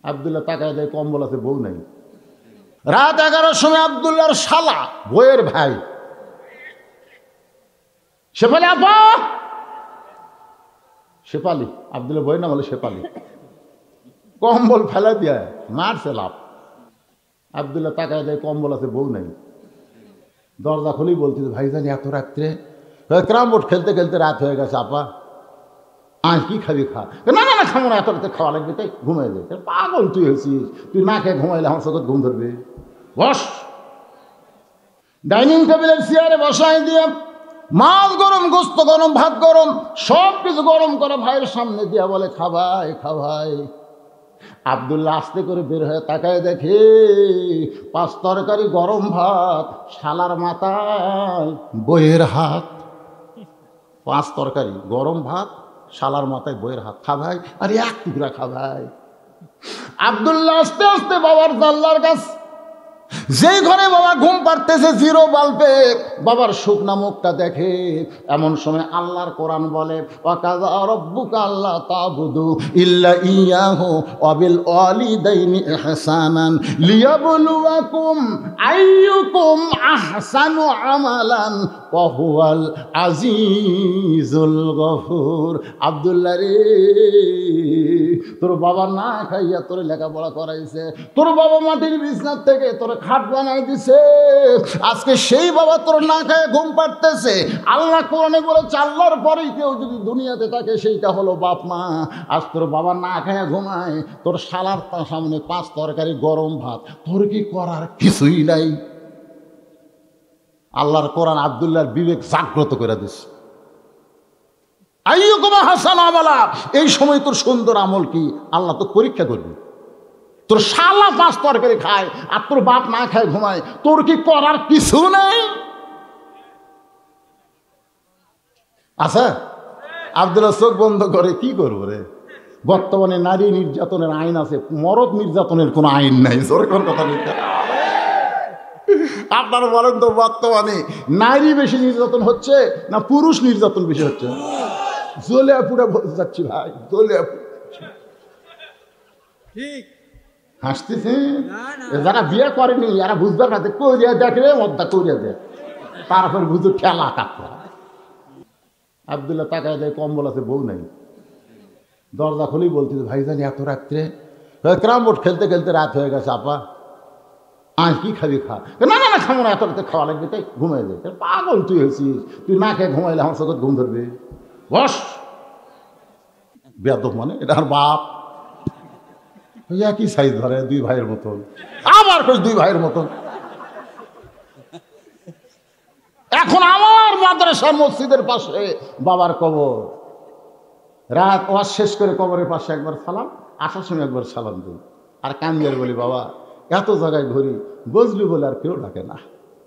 আব্দুল্লাহ তাকায় দেয়, কম্বল আছে, বউ নাই। রাত 11টার সময় আব্দুল্লাহর শালা, বইয়ের ভাই, শেফালি আপা, শেফালি, আব্দুল্লাহ বইয়ের নাম হলো শেফালি, কম্বল ফেলা দিয়ে মারছে লাভ। আব্দুল্লাহ তাকায় দেয়, কম্বল আছে, বউ নাই। দরজা খুলেই বলতেছে, ভাইজান এত রাত্রে? ক্যারাম বোর্ড খেলতে খেলতে রাত হয়ে গেছে আপা, আজ কি খাবি খা। না না না, খাবো না, এত রাতে খাওয়া লাগবে, তাই ঘুমাই যায়। পাগল তুই হয়েছিস, তুই না খেয়ে ঘুমাইলে আমার সাথে ঘুম ধরবে। বস। ডাইনিং টেবিলের চেয়ারে বসাই দিয়ে মাছ গরম, গোস্ত গরম, ভাত গরম, সব কিছু গরম করে ভাইয়ের সামনে দিয়া বলে, খাবাই খাবাই। আব্দুল্লাহ আস্তে করে বের হয়ে তাকায় দেখে 5 তরকারি গরম ভাত, শালার মাথায় বইয়ের হাত। 5 তরকারি গরম ভাত, শালার মাথায় বইয়ের হাত। খাবাই, আরে এক টুকরা খাবাই। আব্দুল্লাহ আস্তে আস্তে বাবার জানলার কাছ, যেই ঘরে বাবা ঘুম পাড়তেছে জিরো বাল্বে, বাবার শুকনা মুখটা দেখে। এমন সময় আল্লাহর কোরআন বলে, ওয়াকাযা রাব্বুকা আল্লা তা'বুদু ইল্লা ইয়াহু ওয়া বিল ওয়ালিদাইনি ইহসানান লিয়াবলুয়াকুম আইয়ুকুম আহসানু আমালান ওয়া হুয়াল আজিজুল গফুর। আব্দুল্লাহ রে, তোর বাবা না খাইয়া তোর লেখাপড়া করাইছে, তোর বাবা মাটির বিছনার থেকে তোর খাট বানাই দিছে, আজকে সেই বাবা তোর না খায় ঘুম পাড়তেছে। আল্লাহ কোরআনে বলেছে, আল্লাহর পরেই কেউ যদি দুনিয়াতে থাকে সেইটা হলো বাপ মা। আজ তোর বাবা না খায় ঘুমায়, তোর শালার সামনে 5 তরকারি গরম ভাত, তোর কি করার কিছুই নাই। আল্লাহর কোরআন আব্দুল্লাহর বিবেক জাগ্রত করে দিচ্ছে। আইয়ুকুম আহসানু আমালা, এই সময় তোর সুন্দর আমল কি আল্লাহ তো পরীক্ষা করবে। তোর শালা 5 তরকারি খায় আর তোর বাপ না খায় ঘুমায়, তোর কি করার কিছু নেই? আচ্ছা, আব্দুল্লাহ চোখ বন্ধ করে, কি করবো রে? বর্তমানে নারী নির্যাতনের আইন আছে, মরদ নির্যাতনের কোনো আইন নাই। জোরে কোন কথা নেই। আপনারা বলেন তো, বর্তমানে নারী বেশি নির্যাতন হচ্ছে না পুরুষ নির্যাতন বেশি হচ্ছে? জ্বলে পুড়ে যাচ্ছি ভাই, জ্বলে ঠিক হাসতেছে। যারা বিয়ে করেনি এরা বুঝবে না, করিয়া দেখে মদ্দা করিয়া দেয়, তারপর বুঝো খেলা কাপড়। আব্দুল্লাহ তাকায় দেয়, কম্বল আছে, বউ নাই। দরজা খুলেই বলতেছে, ভাইজান এত রাত্রে? ক্যারাম বোর্ড খেলতে খেলতে রাত হয়ে গেছে আপা, আজ কি খাবি খা। না না না, খাবো না, এত রাতে খাওয়া লাগবে, তাই ঘুমাই যায়। পাগল তুই হয়েছিস, তুই না খেয়ে ঘুমাইলে আমার সাথে ঘুম ধরবে। বস। বেয়াদব মানে, এটা আর বাপ একই সাইজ ধরে, 2 ভাইয়ের মতন। আবার 2 ভাইয়ের মতন। এখন আমার মাদ্রাসা মসজিদের পাশে বাবার কবর। রাত ওয়াজ শেষ করে কবরের পাশে একবার সালাম, আসার সময় একবার সালাম দিই, আর কান্দিয়ার বলি, বাবা এত জায়গায় ঘুরি, বজলু বলে আর কেউ ডাকে না।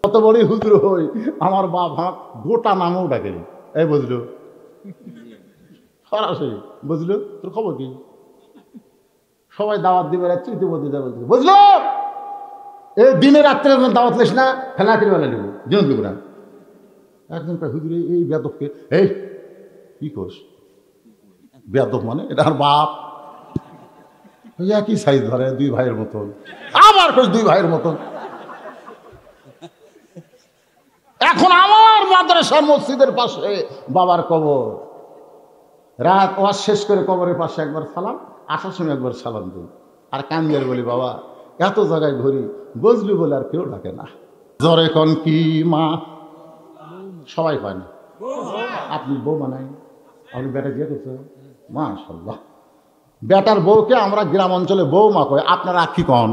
কত বড়ই হুজুর হই, আমার বাপ হাঁক গোটা নামও ডাকেনি। এই বজলু, সরাসরি বুঝলো, তোর খবর কি? সবাই দাওয়াত দিবে, চিঠিপতি দেবে, বুঝলো এই দিনে রাত্রে দাওয়াত লিস না, ফেলাতির বেলা নেব, দিন দেবো না। একজন হুজুরে এই বেয়াদবকে, এই কি করস? বেয়াদব মানে, এটা আর বাপ একই সাইজ ধরে, 2 ভাইয়ের মতন। আবার 2 ভাইয়ের মতন। এখন আমার মাদ্রাসা মসজিদের পাশে বাবার কবর। রাত ওয়াজ শেষ করে কবরের পাশে একবার সালাম, আসার সময় একবার সালাম দিই, আর কান্দিয়ার বলি, বাবা এত জায়গায় ঘুরি, বজলু বলে আর কেউ ডাকে না। জ্বরে কন কি মা? সবাই পায় না। আপনি বউ বানাই, আপনি বেটা বিয়ে করছে, মাশাআল্লাহ। বেটার বউকে আমরা গ্রাম অঞ্চলে বউ মা কই, আপনারা কি কন?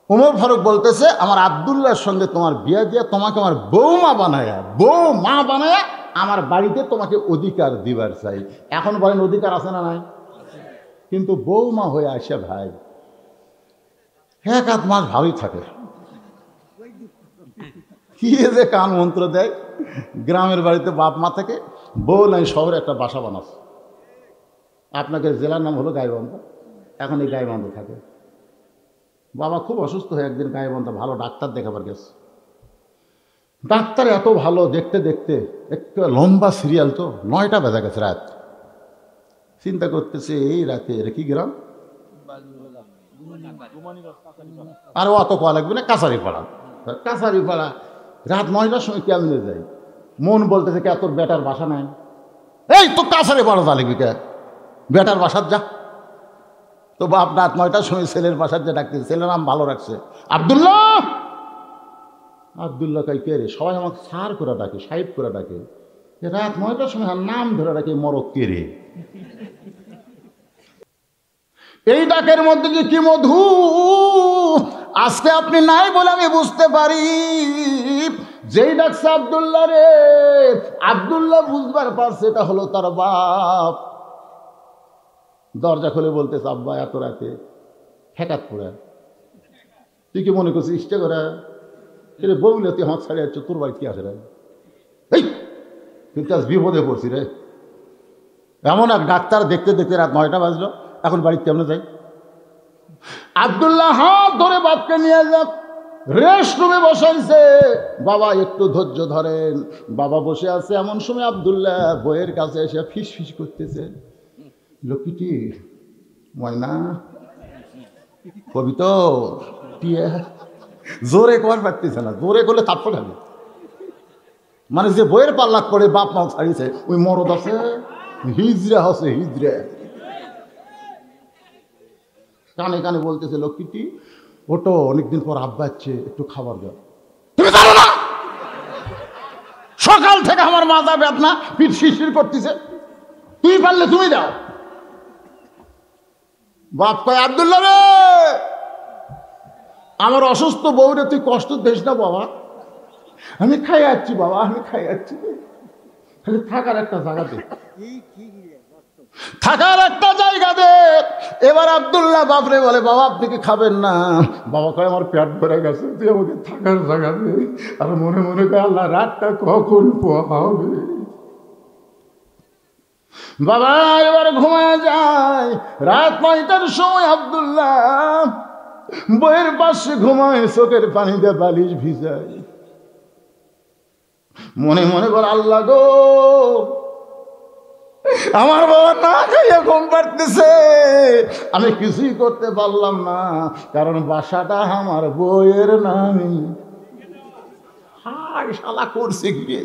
উমর ফারুক বলতেছে, আমার আব্দুল্লাহর সঙ্গে তোমার বিয়ে দিয়ে তোমাকে আমার বৌমা বানায়া, বউ মা বানায়া আমার বাড়িতে তোমাকে অধিকার দিবার চাই। এখন বলেন অধিকার আছে না নাই? কিন্তু বৌমা হয়ে আসে ভাই 1-8 মাস ভালোই থাকে। কি যে কান মন্ত্র দেয়, গ্রামের বাড়িতে বাপ মা থেকে বউ নাই, শহরে একটা বাসা বানাচ্ছে। আপনাকে জেলার নাম হলো গাইবান্ধা, এখন এই গাইবান্ধা থাকে। বাবা খুব অসুস্থ হয়ে একদিন গাইবান্ধা ভালো ডাক্তার দেখাবার গেছে। ডাক্তার এত ভালো, দেখতে দেখতে একটু লম্বা সিরিয়াল, তো 9টা বেজে গেছে রাত। চিন্তা করতেছে, এই রাতে এর কি গ্রাম, আর অত কোয়া লাগবে না, কাছারি পাড়া। কাছারি পাড়া রাত 9টার সময় কেমনে যাই, মন বলতেছে কে তোর বেটার বাসা নাই, এই তো কাছারি পাড়া যা লিখবি কে, বেটার বাসার যা। তো বাপ রাত 9টার সময় ছেলের বাসার যা ডাকতেছে, ছেলের নাম ভালো রাখছে আব্দুল্লাহ। আব্দুল্লাহ কাই কে রে, সবাই আমাকে সার করে ডাকে, সাহেব করে ডাকে। রাত 9টার সময় নাম ধরে ডাকে মরক কে রে। এই ডাকের মধ্যে যে কি মধু আজকে আপনি নাই বলে আমি বুঝতে পারি। যেই ডাকছে আব্দুল্লাহ রে, আব্দুল্লাহ বুঝবার পারছে এটা হলো তার বাপ। দরজা খুলে বলতেছে আব্বা এত রাতে ঠেকাত পড়ে, তুই কি মনে করছিস ইচ্ছে করে বউলে তুই হাত ছাড়িয়ে যাচ্ছ, তোর বাড়ি কি আসে রে, এই তুই আজ বিপদে পড়ছি রে। এমন এক ডাক্তার দেখতে দেখতে রাত 9টা বাজলো, এখন বাড়িতে কেমনে যাই। আব্দুল্লাহ হাত ধরে বাপকে নিয়ে যাক রেস্ট রুমে বসাইছে। বাবা একটু ধৈর্য ধরেন। বাবা বসে আছে, এমন সময় আব্দুল্লাহ বইয়ের কাছে এসে ফিস ফিস করতেছে, লক্ষ্মীটি ময়না কবিতা টিয়া, জোরে কর পারতেছে না, জোরে করলে তারপর হবে। মানে যে বইয়ের পাল্লাক পড়ে বাপ মাও ছাড়িয়েছে, ওই মরদ আছে হিজড়া আছে হিজড়া। কানে কানে বলতেছে লক্ষ্মীটি ওটো, অনেকদিন পর আব্বা আসছে, একটু খাবার দাও। তুমি জানো না সকাল থেকে আমার মা যাবে আপনার পিঠ শিরশির করতেছে, তুই পারলে তুমি দাও। বাপ কয় আব্দুল্লাহ রে, আমার অসুস্থ বউরে তুই কষ্ট দিস না বাবা, আমি খাই যাচ্ছি বাবা, আমি খাই যাচ্ছি। খালি থাকার একটা জায়গা দে, থাকার একটা জায়গা দে। এবার আব্দুল্লাহ বাপরে বলে বাবা আপনি কি খাবেন না? বাবা কয় আমার পেট ভরে গেছে, তুই আমাকে থাকার জায়গা দে। আর মনে মনে কয় আল্লাহ রাতটা কখন পোয়া হবে। বাবা এবার ঘুমায় যায়। রাত 9টার সময় আব্দুল্লাহ বইয়ের পাশে ঘুমায়, চোখের পানি দিয়ে বালিশ ভিজায়। মনে মনে বলে আল্লাহ গো, আমার বাবা না খাইয়া ঘুম পাড়তেছে, আমি কিছুই করতে পারলাম না, কারণ বাসাটা আমার বইয়ের নামে। হায় শালা করছে কি।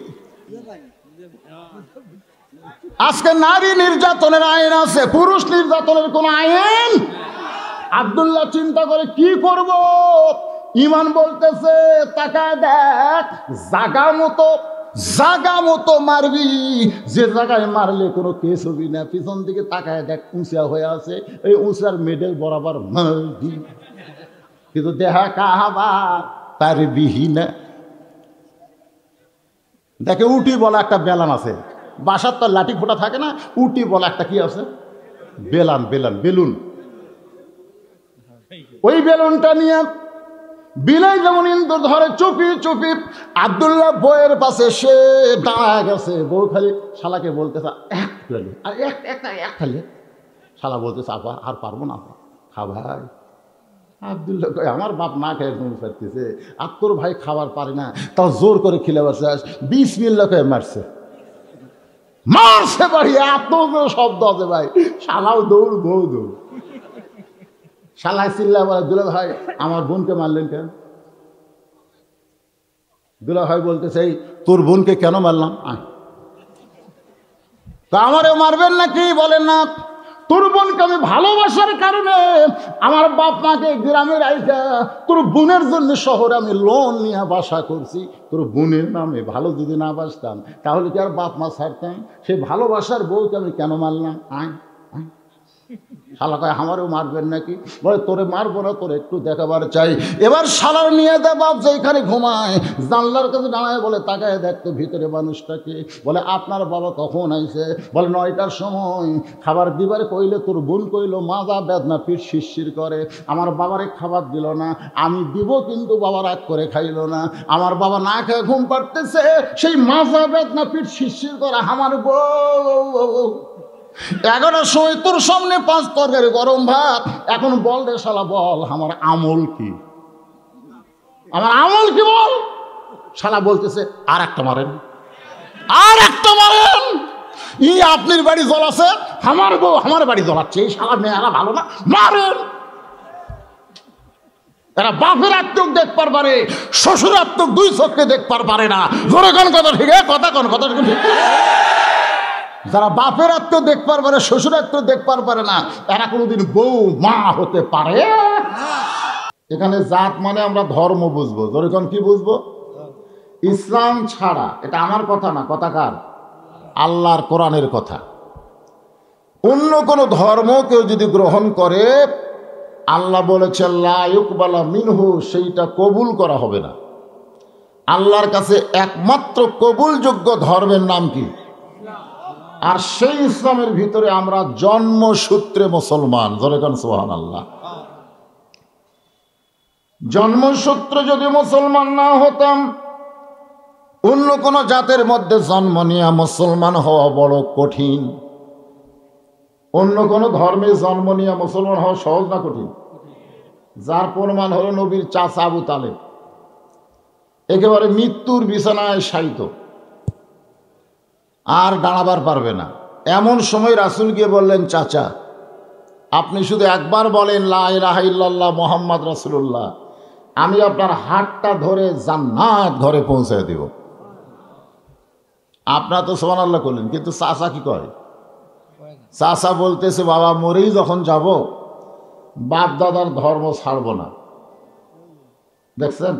আজকে নারী নির্যাতনের আইন আছে, পুরুষ নির্যাতনের কোন আইন। আব্দুল্লাহ চিন্তা করে কি করব। ইমান বলতেছে তাকায় দেখ, জাগা মতো মারবি, যে জায়গায় মারলে কোনো কেস হবি না। পিছন দিকে তাকায় দেখ উঁচা হয়ে আছে, এই উঁচার মেডেল বরাবর মারবি, কিন্তু দেহা কাহাবা পারবি না। দেখে উটি বলা একটা বেলান আছে, বাসার তো লাঠি ফোটা থাকে না, উটি বলা একটা কি আছে বেলুন। ওই বেলুনটা নিয়ে বিলাই যেমন ইন্দুর ধরে চুপি চুপি আব্দুল্লাহ বইয়ের পাশে সে দাঁড়ায় গেছে। বউ খালি শালাকে বলতেছে এক খালি, শালা বলতেছে আপা আর পারবো না, খা ভাই। আব্দুল্লাহ কয় আমার বাপ না খেয়ে ঘুম পারতেছে, আর তোর ভাই খাবার পারে না, তাও জোর করে খিলে বসে বিসমিল্লাহ কয়ে মারছে বাড়ি। এত শব্দ আছে ভাই, শালাও দৌড় বউ দৌড়। শালায় চিল্লা বলে দুলা ভাই আমার বোনকে মারলেন কেন? দুলা ভাই বলতেছে এই তোর বোনকে কেন মারলাম? তা আমারও মারবেন নাকি? বলেন না, তোর বোনকে আমি ভালোবাসার কারণে আমার বাপ মাকে গ্রামের আইসা তোর বোনের জন্য শহরে আমি লোন নিয়ে বাসা করছি। তোর বোনের নামে ভালো যদি না বাসতাম তাহলে কি আর বাপ মা ছাড়তাম? সেই ভালোবাসার বউকে আমি কেন মারলাম? শালা কয় আমারও মারবেন নাকি? বলে তোরে মারবো না, তোরে একটু দেখাবার চাই। এবার শালার নিয়ে দেয় বাপ যেখানে ঘুমায়, জানলার কাছে দাঁড়ায় বলে তাকায় দেখতো ভিতরে মানুষটাকে। বলে আপনার বাবা কখন আইছে? বলে 9টার সময়। খাবার দিবার কইলে তোর বোন কইলো মাজা বেদনা পিঠ শিরশির করে, আমার বাবারে খাবার দিল না। আমি দিব কিন্তু বাবা রাগ করে খাইল না। আমার বাবা না খেয়ে ঘুম পাড়তেছে, সেই মাজা বেদনা পিঠ শিরশির করে আমার বউ। 11টার সময় তোর সামনে 5 তরকারি গরম ভাত। এখন বল রে শালা বল আমার আমল কি? আমার আমল কি বল? শালা বলতেছে আর একটা মারেন, আর একটা মারেন। আপনার বাড়ি জ্বলাছে, আমার বউ আমার বাড়ি জ্বলাচ্ছে, এই শালা মেয়েরা ভালো না, মারেন। এরা বাপের আত্মক দেখবার পারে, শ্বশুর আত্মক দুই চোখকে দেখবার পারে না। জোরে কোন কথা ঠিক, কথা কোন কথা ঠিক। যারা বাপের আত্মক দেখবার পারে, শ্বশুর আত্মক দেখবার পারে না, এরা কোনোদিন বউ মা হতে পারে। এখানে জাত মানে আমরা ধর্ম বুঝবো। জোরে কোন কি বুঝবো? ইসলাম ছাড়া, এটা আমার কথা না, কথা কার? আল্লাহর কোরআনের কথা। অন্য কোন ধর্ম কেউ যদি গ্রহণ করে, আল্লাহ বলেছেন লা ইউকবালা মিনহু, সেইটা কবুল করা হবে না। আল্লাহর কাছে একমাত্র কবুলযোগ্য ধর্মের নাম কি? আর সেই ইসলামের ভিতরে আমরা জন্মসূত্রে মুসলমান। জোরে কোন সুবহানাল্লাহ। জন্মসূত্রে যদি মুসলমান না হতাম, অন্য কোন জাতের মধ্যে জন্ম নিয়ে মুসলমান হওয়া বড় কঠিন। অন্য কোন ধর্মে জন্ম নিয়ে মুসলমান হওয়া সহজ না কঠিন? যার প্রমাণ হলো নবীর চাচা আবু তালেব, একেবারে মৃত্যুর বিছানায় শায়িত, আর দাঁড়াবার পারবে না। এমন সময় রাসূল গিয়ে বললেন, চাচা আপনি শুধু একবার বলেন লা ইলাহা ইল্লাল্লাহ মুহাম্মদ রাসূলুল্লাহ, আমি আপনার হাতটা ধরে জান্নাত ঘরে পৌঁছে দিব। আপনারা তো সুবহানাল্লাহ করলেন, কিন্তু চাচা কি কয়? চাচা বলতেছে, বাবা মরেই যখন যাব, বাপ দাদার ধর্ম ছাড়ব না। দেখছেন,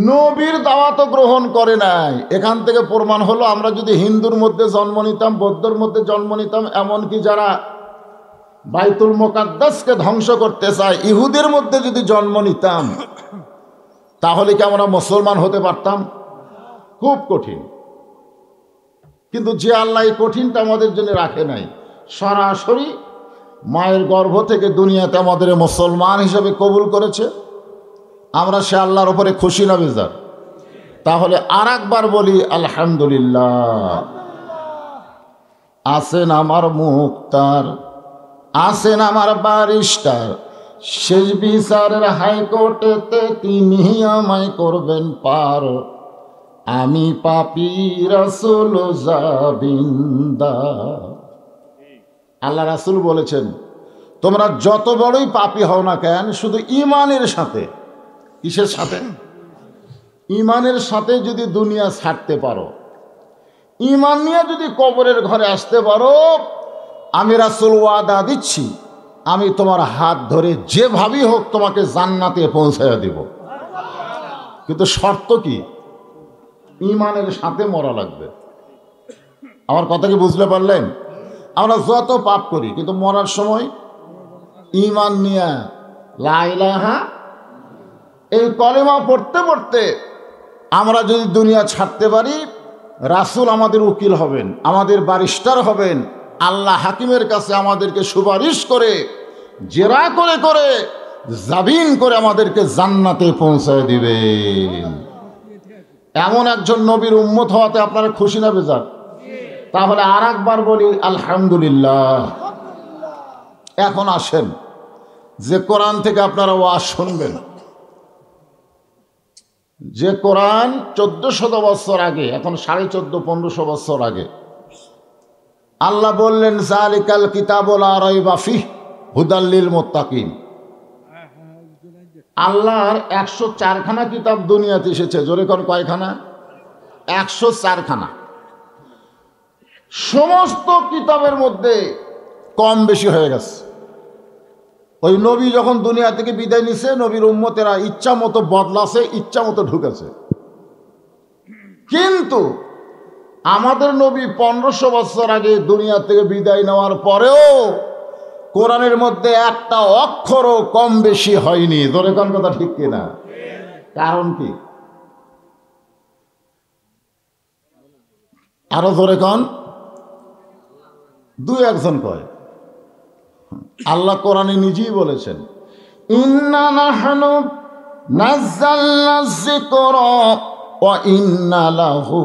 নবীর দাওয়াত গ্রহণ করে নাই। এখান থেকে প্রমাণ হলো, আমরা যদি হিন্দুর মধ্যে জন্ম নিতাম, বৌদ্ধর মধ্যে জন্ম নিতাম, এমনকি যারা বাইতুল মুকাদ্দাসকে ধ্বংস করতে চায় ইহুদের মধ্যে যদি জন্ম নিতাম, তাহলে কি আমরা মুসলমান হতে পারতাম? খুব কঠিন। কিন্তু যে আল্লাহ এই কঠিনটা আমাদের জন্য রাখে নাই, সরাসরি মায়ের গর্ভ থেকে দুনিয়াতে আমাদের মুসলমান হিসেবে কবুল করেছে, আমরা সে আল্লাহর উপরে খুশি না বেজার? তাহলে আর একবার বলি আলহামদুলিল্লাহ। আছেন আমার মুক্তার, আছেন আমার ব্যারিস্টার, শেষ বিচারের হাইকোর্টেতে তিনি আমায় করবেন পার। আমি পাপী রাসূল জাবিন্দা। আল্লাহ রাসূল বলেছেন, তোমরা যত বড়ই পাপী হও না কেন, শুধু ঈমানের সাথে, কিসের সাথে? ঈমানের সাথে যদি দুনিয়া ছাড়তে পারো, ঈমান নিয়ে যদি কবরের ঘরে আসতে পারো, আমি রাসূল ওয়াদা দিচ্ছি, আমি তোমার হাত ধরে যেভাবেই হোক তোমাকে জান্নাতে পৌঁছাইয়া দিব। কিন্তু শর্ত কি? ঈমানের সাথে মরা লাগবে। আমার কথা কি বুঝতে পারলেন? আমরা যত পাপ করি, কিন্তু মরার সময় ঈমান নিয়ে লা ইলাহা, এই কলেমা পড়তে পড়তে আমরা যদি দুনিয়া ছাড়তে পারি, রাসূল আমাদের উকিল হবেন, আমাদের ব্যারিস্টার হবেন, আল্লাহ হাকিমের কাছে আমাদেরকে সুপারিশ করে, জেরা করে করে, জামিন করে আমাদেরকে জান্নাতে পৌঁছায় দিবেন। এমন একজন নবীর উম্মত হওয়াতে আপনারা খুশি না বেজার? তাহলে আর একবার বলি আলহামদুলিল্লাহ। এখন আসেন, যে কোরআন থেকে আপনারা ওয়াজ শুনবেন, যে কোরআন 1400 বছর আগে, এখন 1450-1500 বছর আগে আল্লাহ বললেন, যালিকাল কিতাবু লা রাইবা ফিহি হুদাল লিল মুত্তাকিন। আল্লাহর 104 খানা কিতাব দুনিয়াতে এসেছে। জোরে কোন কয়খানা? 104 খানা। সমস্ত কিতাবের মধ্যে কম বেশি হয়ে গেছে। ওই নবী যখন দুনিয়া থেকে বিদায় নিছে, নবীর উম্মতেরা ইচ্ছা মতো বদলাছে, ইচ্ছা মতো ঢুকেছে। কিন্তু আমাদের নবী 1500 বছর আগে দুনিয়া থেকে বিদায় নেওয়ার পরেও কোরআনের মধ্যে একটা অক্ষরও কম বেশি হয়নি। ধরে কোন কথা ঠিক কিনা? কারণ কি? আরো ধরে কোন, দুই একজন কয়। আল্লাহ কোরআনে নিজেই বলেছেন, ইন্না নাহনু নাযালনা যিকরা ওয়া ইন্না লাহু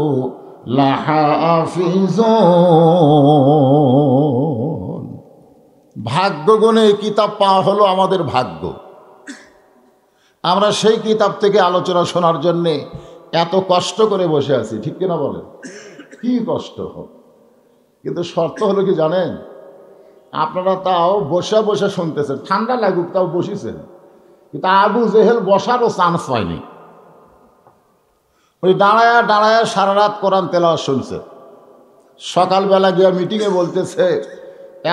লাহাফিজুন। ভাগ্য গুণে কিতাব পাওয়া হলো আমাদের ভাগ্য। আমরা সেই কিতাব থেকে আলোচনা শোনার জন্যে এত কষ্ট করে বসে আছি, ঠিক কিনা বলেন? কি কষ্ট হোক, কিন্তু শর্ত হলো কি জানেন? আপনারা তাও বসে বসে শুনতেছেন, ঠান্ডা লাগুক তাও বসিছেন, কিন্তু আবু জেহেল বসারও চান্স পায়নি। ওই দাঁড়ায়া দাঁড়ায়া সারা রাত কোরআন তেলাওয়াত শুনছে। সকালবেলা গিয়া মিটিংয়ে বলতেছে,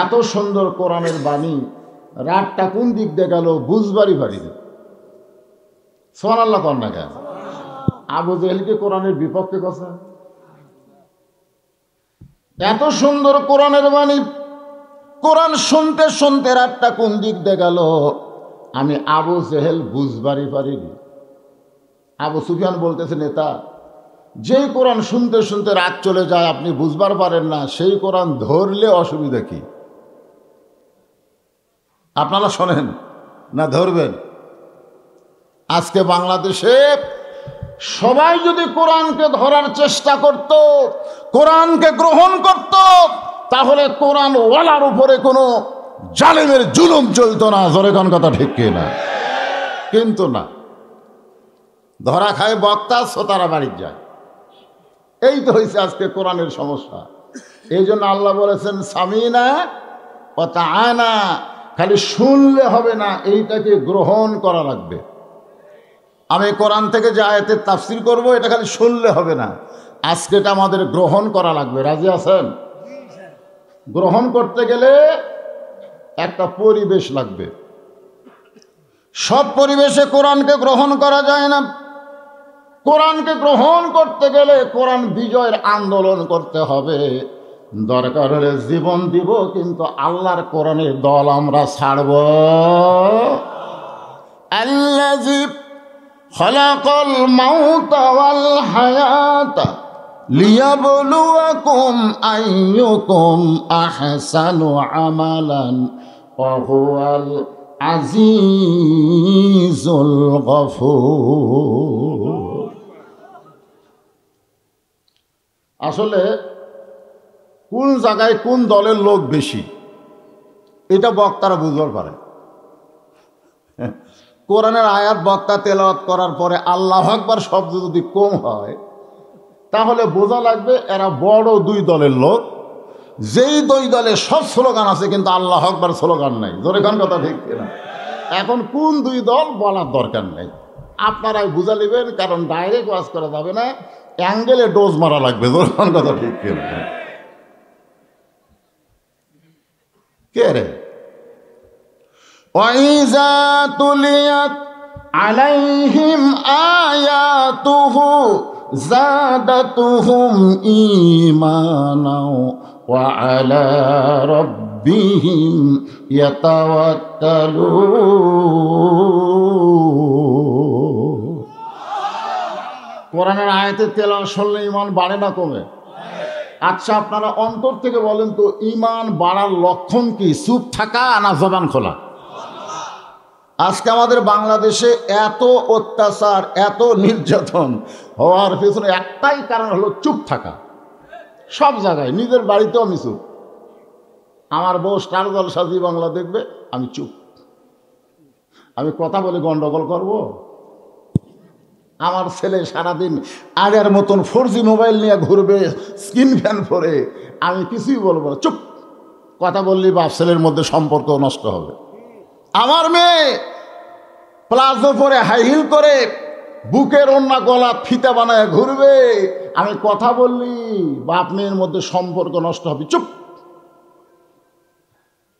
এত সুন্দর কোরআনের বাণী, রাতটা কোন দিক দিয়ে গেল বুঝবারই পারিনি। সুবহানাল্লাহ কর না কেন? আবু জেহেলকে কোরআনের বিপক্ষে কথা। এত সুন্দর কোরআনের বাণী, কোরআন শুনতে শুনতে রাতটা কোন দিক দিয়ে গেল আমি আবু জেহেল বুঝবারই পারিনি। আবু সুফিয়ান বলতেছে, নেতা, যেই কোরআন শুনতে শুনতে রাত চলে যায় আপনি বুঝবার পারেন না, সেই কোরআন ধরলে অসুবিধা কি? আপনারা শোনেন না, ধরবেন? আজকে বাংলাদেশে সবাই যদি কোরআনকে ধরার চেষ্টা করত, কোরআনকে গ্রহণ করত, তাহলে কোরআন ওয়ালার উপরে কোনো জালেমের জুলুম চলতো না। জোরে কোন কথা ঠিক কিনা? কিন্তু না, ধরা খায় বক্তা, শ্রোতারা বাড়ি যায়। এই তো হয়েছে আজকে কোরআনের সমস্যা। এই জন্য আল্লাহ বলেছেন সামিনা ওয়া তাআনা, খালি শুনলে হবে না, এইটাকে গ্রহণ করা লাগবে। আমি কোরআন থেকে যে আয়াতের তাফসীর করব, এটা খালি শুনলে হবে না, আজকে এটা আমাদের গ্রহণ করা লাগবে। রাজি আছেন? গ্রহণ করতে গেলে একটা পরিবেশ লাগবে। সব পরিবেশে কোরআনকে গ্রহণ করা যায় না। কোরআনকে গ্রহণ করতে গেলে কোরআন বিজয়ের আন্দোলন করতে হবে। দরকার হলে জীবন দিব, কিন্তু আল্লাহর কোরআনের দল আমরা ছাড়ব। আল্লাযী খালাকাল মাউতা ওয়াল হায়াতা লিয়াবলুয়াকুম আইয়ুকুম আহসানু আমালান ওয়া হুয়াল আজিজুল গফুর। আসলে কোন জায়গায় কোন দলের লোক বেশি, এটা বক্তারা বুঝতে পারে। কোরআনের আয়াত বক্তা তেলাওয়াত করার পরে আল্লাহু আকবার শব্দ যদি কম হয়, তাহলে বোঝা লাগবে এরা বড় দুই দলের লোক। যেই দুই দলে সব স্লোগান আছে কিন্তু আল্লাহু আকবার স্লোগান নাই। জোরে কোন কথা ঠিক কিনা? এখন কোন দুই দল বলার দরকার নেই, আপনারাই বুঝা নেবেন, কারণ ডাইরেক্ট ওয়াজ করা যাবে না, অ্যাঙ্গেলে ডোজ মারা লাগবে। জোরে কোন কথা ঠিক কিনা? কে রে? وَإِذَا تُلِيَتْ عَلَيْهِمْ آيَاتُهُ زَادَتْهُمْ إِيمَانًا وَعَلَى رَبِّهِمْ يَتَوَكَّلُونَ। কোরআনের আয়াতের তেলাওয়াত শুনলে ঈমান বাড়ে না কমে? আচ্ছা, আপনারা অন্তর থেকে বলেন তো, ঈমান বাড়ার লক্ষণ কি? চুপ থাকা না জবান খোলা? আজকে আমাদের বাংলাদেশে এত অত্যাচার, এত নির্যাতন হওয়ার পেছনে একটাই কারণ হলো চুপ থাকা। সব জায়গায়, নিজের বাড়িতেও আমি চুপ। আমার বউ স্টার জলসা জি বাংলা দেখবে, আমি চুপ। আমি কথা বলে গন্ডগোল করব? আমার ছেলে সারাদিন আগের মতন 4G মোবাইল নিয়ে ঘুরবে, স্ক্রিন ফ্যান পরে, আমি কিছুই বলবো না, চুপ। কথা বললেই বাপ ছেলের মধ্যে সম্পর্ক নষ্ট হবে। আমার মেয়ে প্লাজো পরে, হাই হিল করে, বুকের ওড়না গলা ফিতা বানায় ঘুরবে, আমি কথা বললি বাপ মেয়ের মধ্যে সম্পর্ক নষ্ট হবে, চুপ।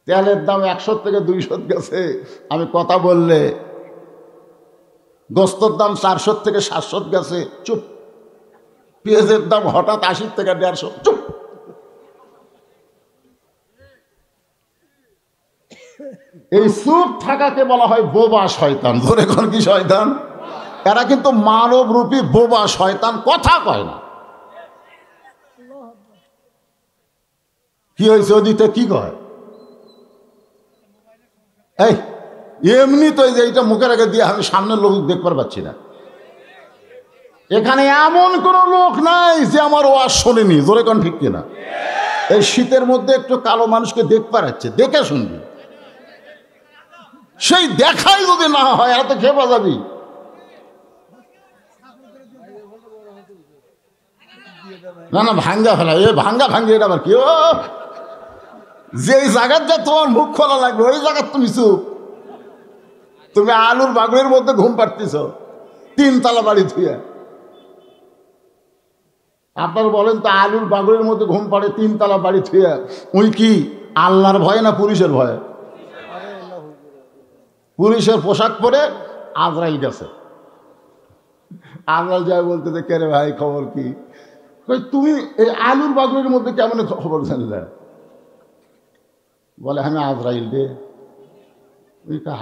তেলের দাম 100 থেকে 200 গেছে, আমি কথা বললে গোস্তর দাম 400 থেকে 700 গেছে, চুপ। পেঁয়াজের দাম হঠাৎ 80 থেকে 150, চুপ। এই চুপ থাকাকে বলা হয় বোবা শয়তান। ধরে কোন কি শয়তান? এরা কিন্তু মানব রূপী বোবা শয়তান, কথা কয় না। কি হয়েছে ওদিকে? কি কয়? এই এমনি তো যে এইটা মুখের আগে দিয়ে আমি সামনের লোক দেখতে পাচ্ছি না। এখানে এমন কোন লোক নাই যে আমার ওয়াজ শোনেনি। জোরে কোন ঠিক কিনা? এই শীতের মধ্যে একটু কালো মানুষকে দেখতে পাচ্ছে, দেখে শুনবি। সেই দেখাই যদি না হয়, এত খেপা যাবি। না না, ভাঙ্গা ফেলা, এ ভাঙ্গা ভাঙ্গি, এটা আবার কি? ও যে জায়গার যা তোমার মুখ খোলা লাগবে, ওই জায়গার তুমি চুপ। তুমি আলুর বাগড়ের মধ্যে ঘুম পাড়তেছ 3 তলা বাড়ি থুয়ে। আপনার বলেন তো, আলুর বাগড়ের মধ্যে ঘুম পাড়ে 3 তলা বাড়ি থুয়ে, ওই কি আল্লাহর ভয়ে না পুলিশের ভয়ে? পুলিশের পোশাক পরে আজরাইল গেছে। আজরাইল যায় বলতে যে, কে রে ভাই, খবর কি? তুমি এই আলুর বাগড়ের মধ্যে কেমন খবর জানলে? বলে, আমি আজরাইল রে।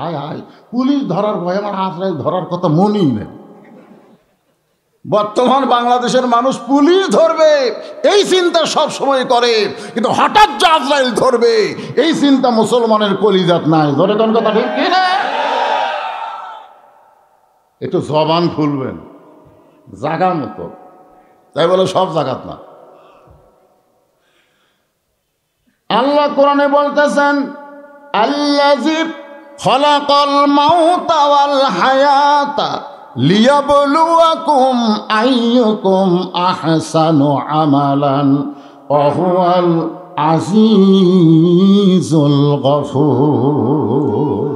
হায় হায়, পুলিশ ধরার ভয়ে আমার আজরাইল ধরার কথা মনেই নেই। বর্তমান বাংলাদেশের মানুষ পুলিশ ধরবে এই চিন্তা সব সময় করে, কিন্তু হঠাৎ যে আজরাইল ধরবে এই চিন্তা মুসলমানের কলিজাত নাই। ধরে কোন কথা ঠিক কি না? একটু জবান খুলবেন জাগা মতো, তাই বলে সব জাগাত না। আল্লাহ কোরআনে বলতেছেন, আল্লাযী খলাকাল মাউতা ওয়াল হায়াতা লিয়াবলুয়াকুম আইয়ুকুম আহসানু আমালান ওয়া হুয়াল আজিজুল গফুর।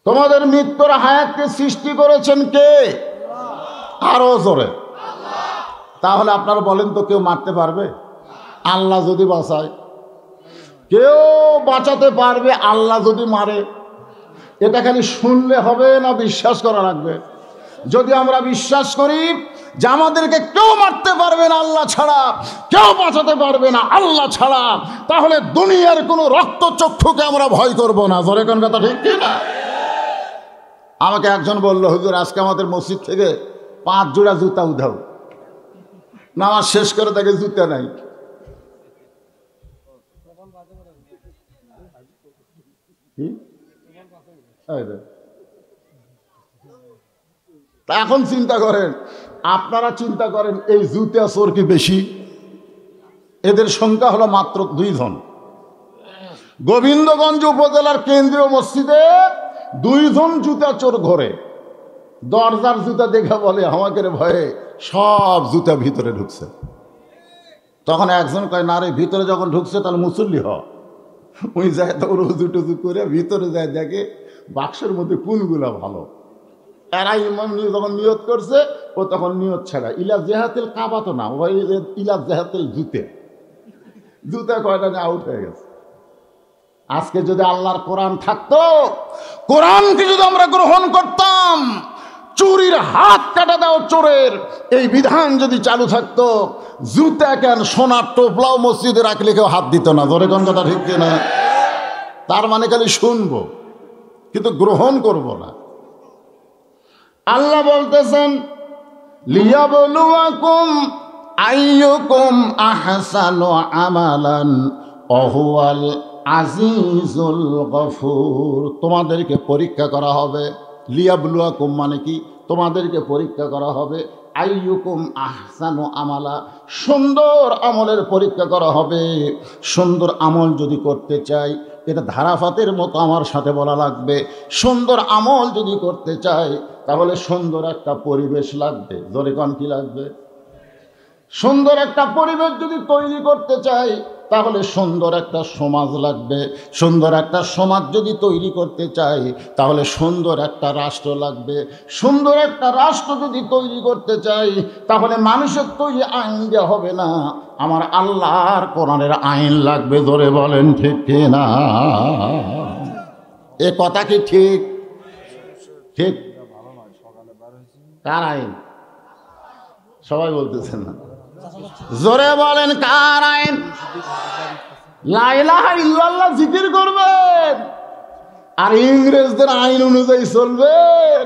তোমাদের মৃত্যুর হায়াতকে সৃষ্টি করেছেন কে? আরো জোরে। তাহলে আপনারা বলেন তো, কেউ মারতে পারবে? আল্লাহ যদি বাঁচায়। কেউ বাঁচাতে পারবে আল্লাহ যদি মারে? এটা খালি শুনলে হবে না, বিশ্বাস করা লাগবে। যদি আমরা বিশ্বাস করি যে আমাদেরকে কেউ মারতে পারবে না আল্লাহ ছাড়া, কেউ বাঁচাতে পারবে না আল্লাহ ছাড়া, তাহলে দুনিয়ার কোনো রক্তচক্ষুকে আমরা ভয় করব না। জোরে কোন কথা ঠিক কি না? আমাকে একজন বলল, হুজুর আজকে আমাদের মসজিদ থেকে 5 জোড়া জুতা উধাও। নামাজ শেষ করে দেখে জুতা নাই। এখন চিন্তা করেন, আপনারা চিন্তা করেন, এই জুতা চোর কি বেশি? এদের সংখ্যা হলো মাত্র 2 জন। গোবিন্দগঞ্জ উপজেলার কেন্দ্রীয় মসজিদে 2 জন জুতা চোর ঘরে। দরজার জুতা দেখে বলে, আমাকে ভয়ে সব জুতা ভিতরে ঢুকছে। তখন একজন কয়, না রে, ভিতরে যখন ঢুকছে তাহলে মুসল্লি হ। ওই যায় তো রুজু টুজু করে ভিতরে যায়, দেখে বাক্সের মধ্যে কোনগুলা ভালো। এরা ইমাম যখন নিয়ত করছে, ও তখন নিয়ত ছাড়া ইলা জেহাতেল কাবা তো না, ওই ইলা জেহাতেল জুতা কয়টা আউট হয়ে গেছে। আজকে যদি আল্লাহর কোরআন থাকতো, কোরআনকে যদি আমরা গ্রহণ করতাম, চুরির হাত কাটা দাও চোরের এই বিধান যদি চালু থাকতো, জুতা কেন সোনার টোপলাও মসজিদে রাখলে কেউ হাত দিত না। ধরে কোন কথা ঠিক না? তার মানে খালি শুনবো কিন্তু গ্রহণ করব না। আল্লাহ বলতেছেন, লিয়াবলুয়াকুম আইয়ুকুম আহসানু আমালান ওয়া হুয়াল আজিজুল গফুর। তোমাদেরকে পরীক্ষা করা হবে। লিয়াবলুয়াকুম মানে কি? তোমাদেরকে পরীক্ষা করা হবে। আইয়ুকুম আহসানু আমালা, সুন্দর আমলের পরীক্ষা করা হবে। সুন্দর আমল যদি করতে চাই, এটা ধারাপাতের মতো আমার সাথে বলা লাগবে। সুন্দর আমল যদি করতে চাই তাহলে সুন্দর একটা পরিবেশ লাগবে। জোরে কোন কি লাগবে? সুন্দর একটা পরিবেশ যদি তৈরি করতে চাই তাহলে সুন্দর একটা সমাজ লাগবে। সুন্দর একটা সমাজ যদি তৈরি করতে চাই তাহলে সুন্দর একটা রাষ্ট্র লাগবে। সুন্দর একটা রাষ্ট্র যদি তৈরি করতে চাই তাহলে মানুষের তৈরি আইন দেওয়া হবে না, আমার আল্লাহর কোরআনের আইন লাগবে। ধরে বলেন ঠিক কি না? এ কথা কি ঠিক? ঠিক? কার আইন? সবাই বলতেছেন না, জোরে বলেন কার আইন? লা ইলাহা ইল্লাল্লাহ জিকির করবেন আর ইংরেজদের আইন অনুযায়ী চলবেন।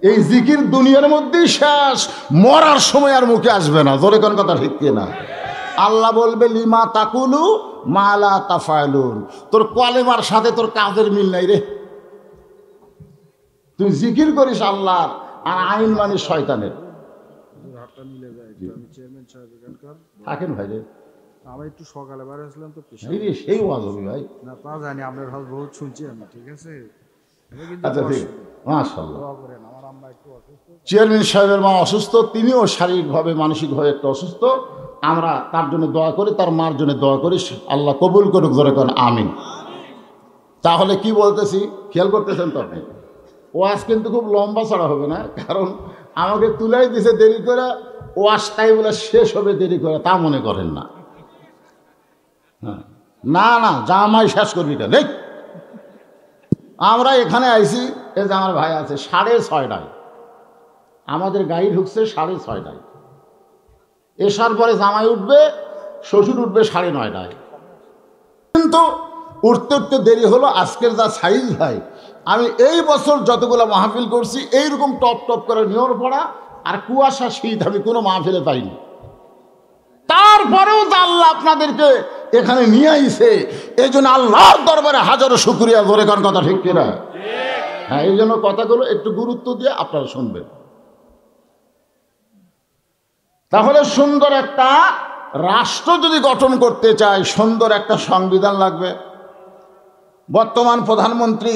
এই জিকির দুনিয়ার মধ্যেই শেষ, মরার সময় আর মুখে আসবে না। জোরে কোন কথা ঠিক কিনা? আল্লাহ বলবে, লিমা তাকুলু মা লা তাফআলুন। তোর কলেমার সাথে তোর কাজের মিল নাই রে। তুই জিকির করিস আল্লাহর আর আইন মানে শয়তানের। থাকেন ভাই রে, আমি একটু সকালে বার হয়েছিলাম তো সেই ওয়াজ হবে ভাই। না তা জানি, আপনার হাত বহুত শুনছি আমি। ঠিক আছে, আচ্ছা ঠিক, মাশাআল্লাহ। চেয়ারম্যান সাহেবের মা অসুস্থ, তিনিও শারীরিকভাবে মানসিকভাবে একটু অসুস্থ। আমরা তার জন্য দোয়া করি, তার মার জন্য দোয়া করি, আল্লাহ কবুল করুক, জোরে কোন আমিন। তাহলে কি বলতেছি খেয়াল করতেছেন তো আপনি? ওয়াজ কিন্তু খুব লম্বা চড়া হবে না, কারণ আমাকে তুলাই দিছে দেরি করে, ওয়াজটাই বলে শেষ হবে দেরি করে, তা মনে করেন না। না না, জামাই শেষ করবি কেন? আমরা এখানে আইছি, এই যে আমার ভাই আছে 6:30টায়, আমাদের গাড়ি ঢুকছে 6:30টায়, এসার পরে জামাই উঠবে, শ্বশুর উঠবে 9:30টায়, কিন্তু উঠতে উঠতে দেরি হলো। আজকের যা সাইজ ভাই, আমি এই বছর যতগুলো মাহফিল করছি এইরকম টপ টপ করে নিয়র পড়া আর কুয়াশা শীত আমি কোনো মাহফিলে পাইনি। তারপরেও তো আল্লাহ আপনাদেরকে এখানে নিয়ে আইছে, এই জন্য আল্লাহর দরবারে হাজারো শুকরিয়া, ধরে কোন কথা ঠিক কিনা? হ্যাঁ, এই জন্য কথাগুলো একটু গুরুত্ব দিয়ে আপনারা শুনবেন। তাহলে সুন্দর একটা রাষ্ট্র যদি গঠন করতে চায়, সুন্দর একটা সংবিধান লাগবে। বর্তমান প্রধানমন্ত্রী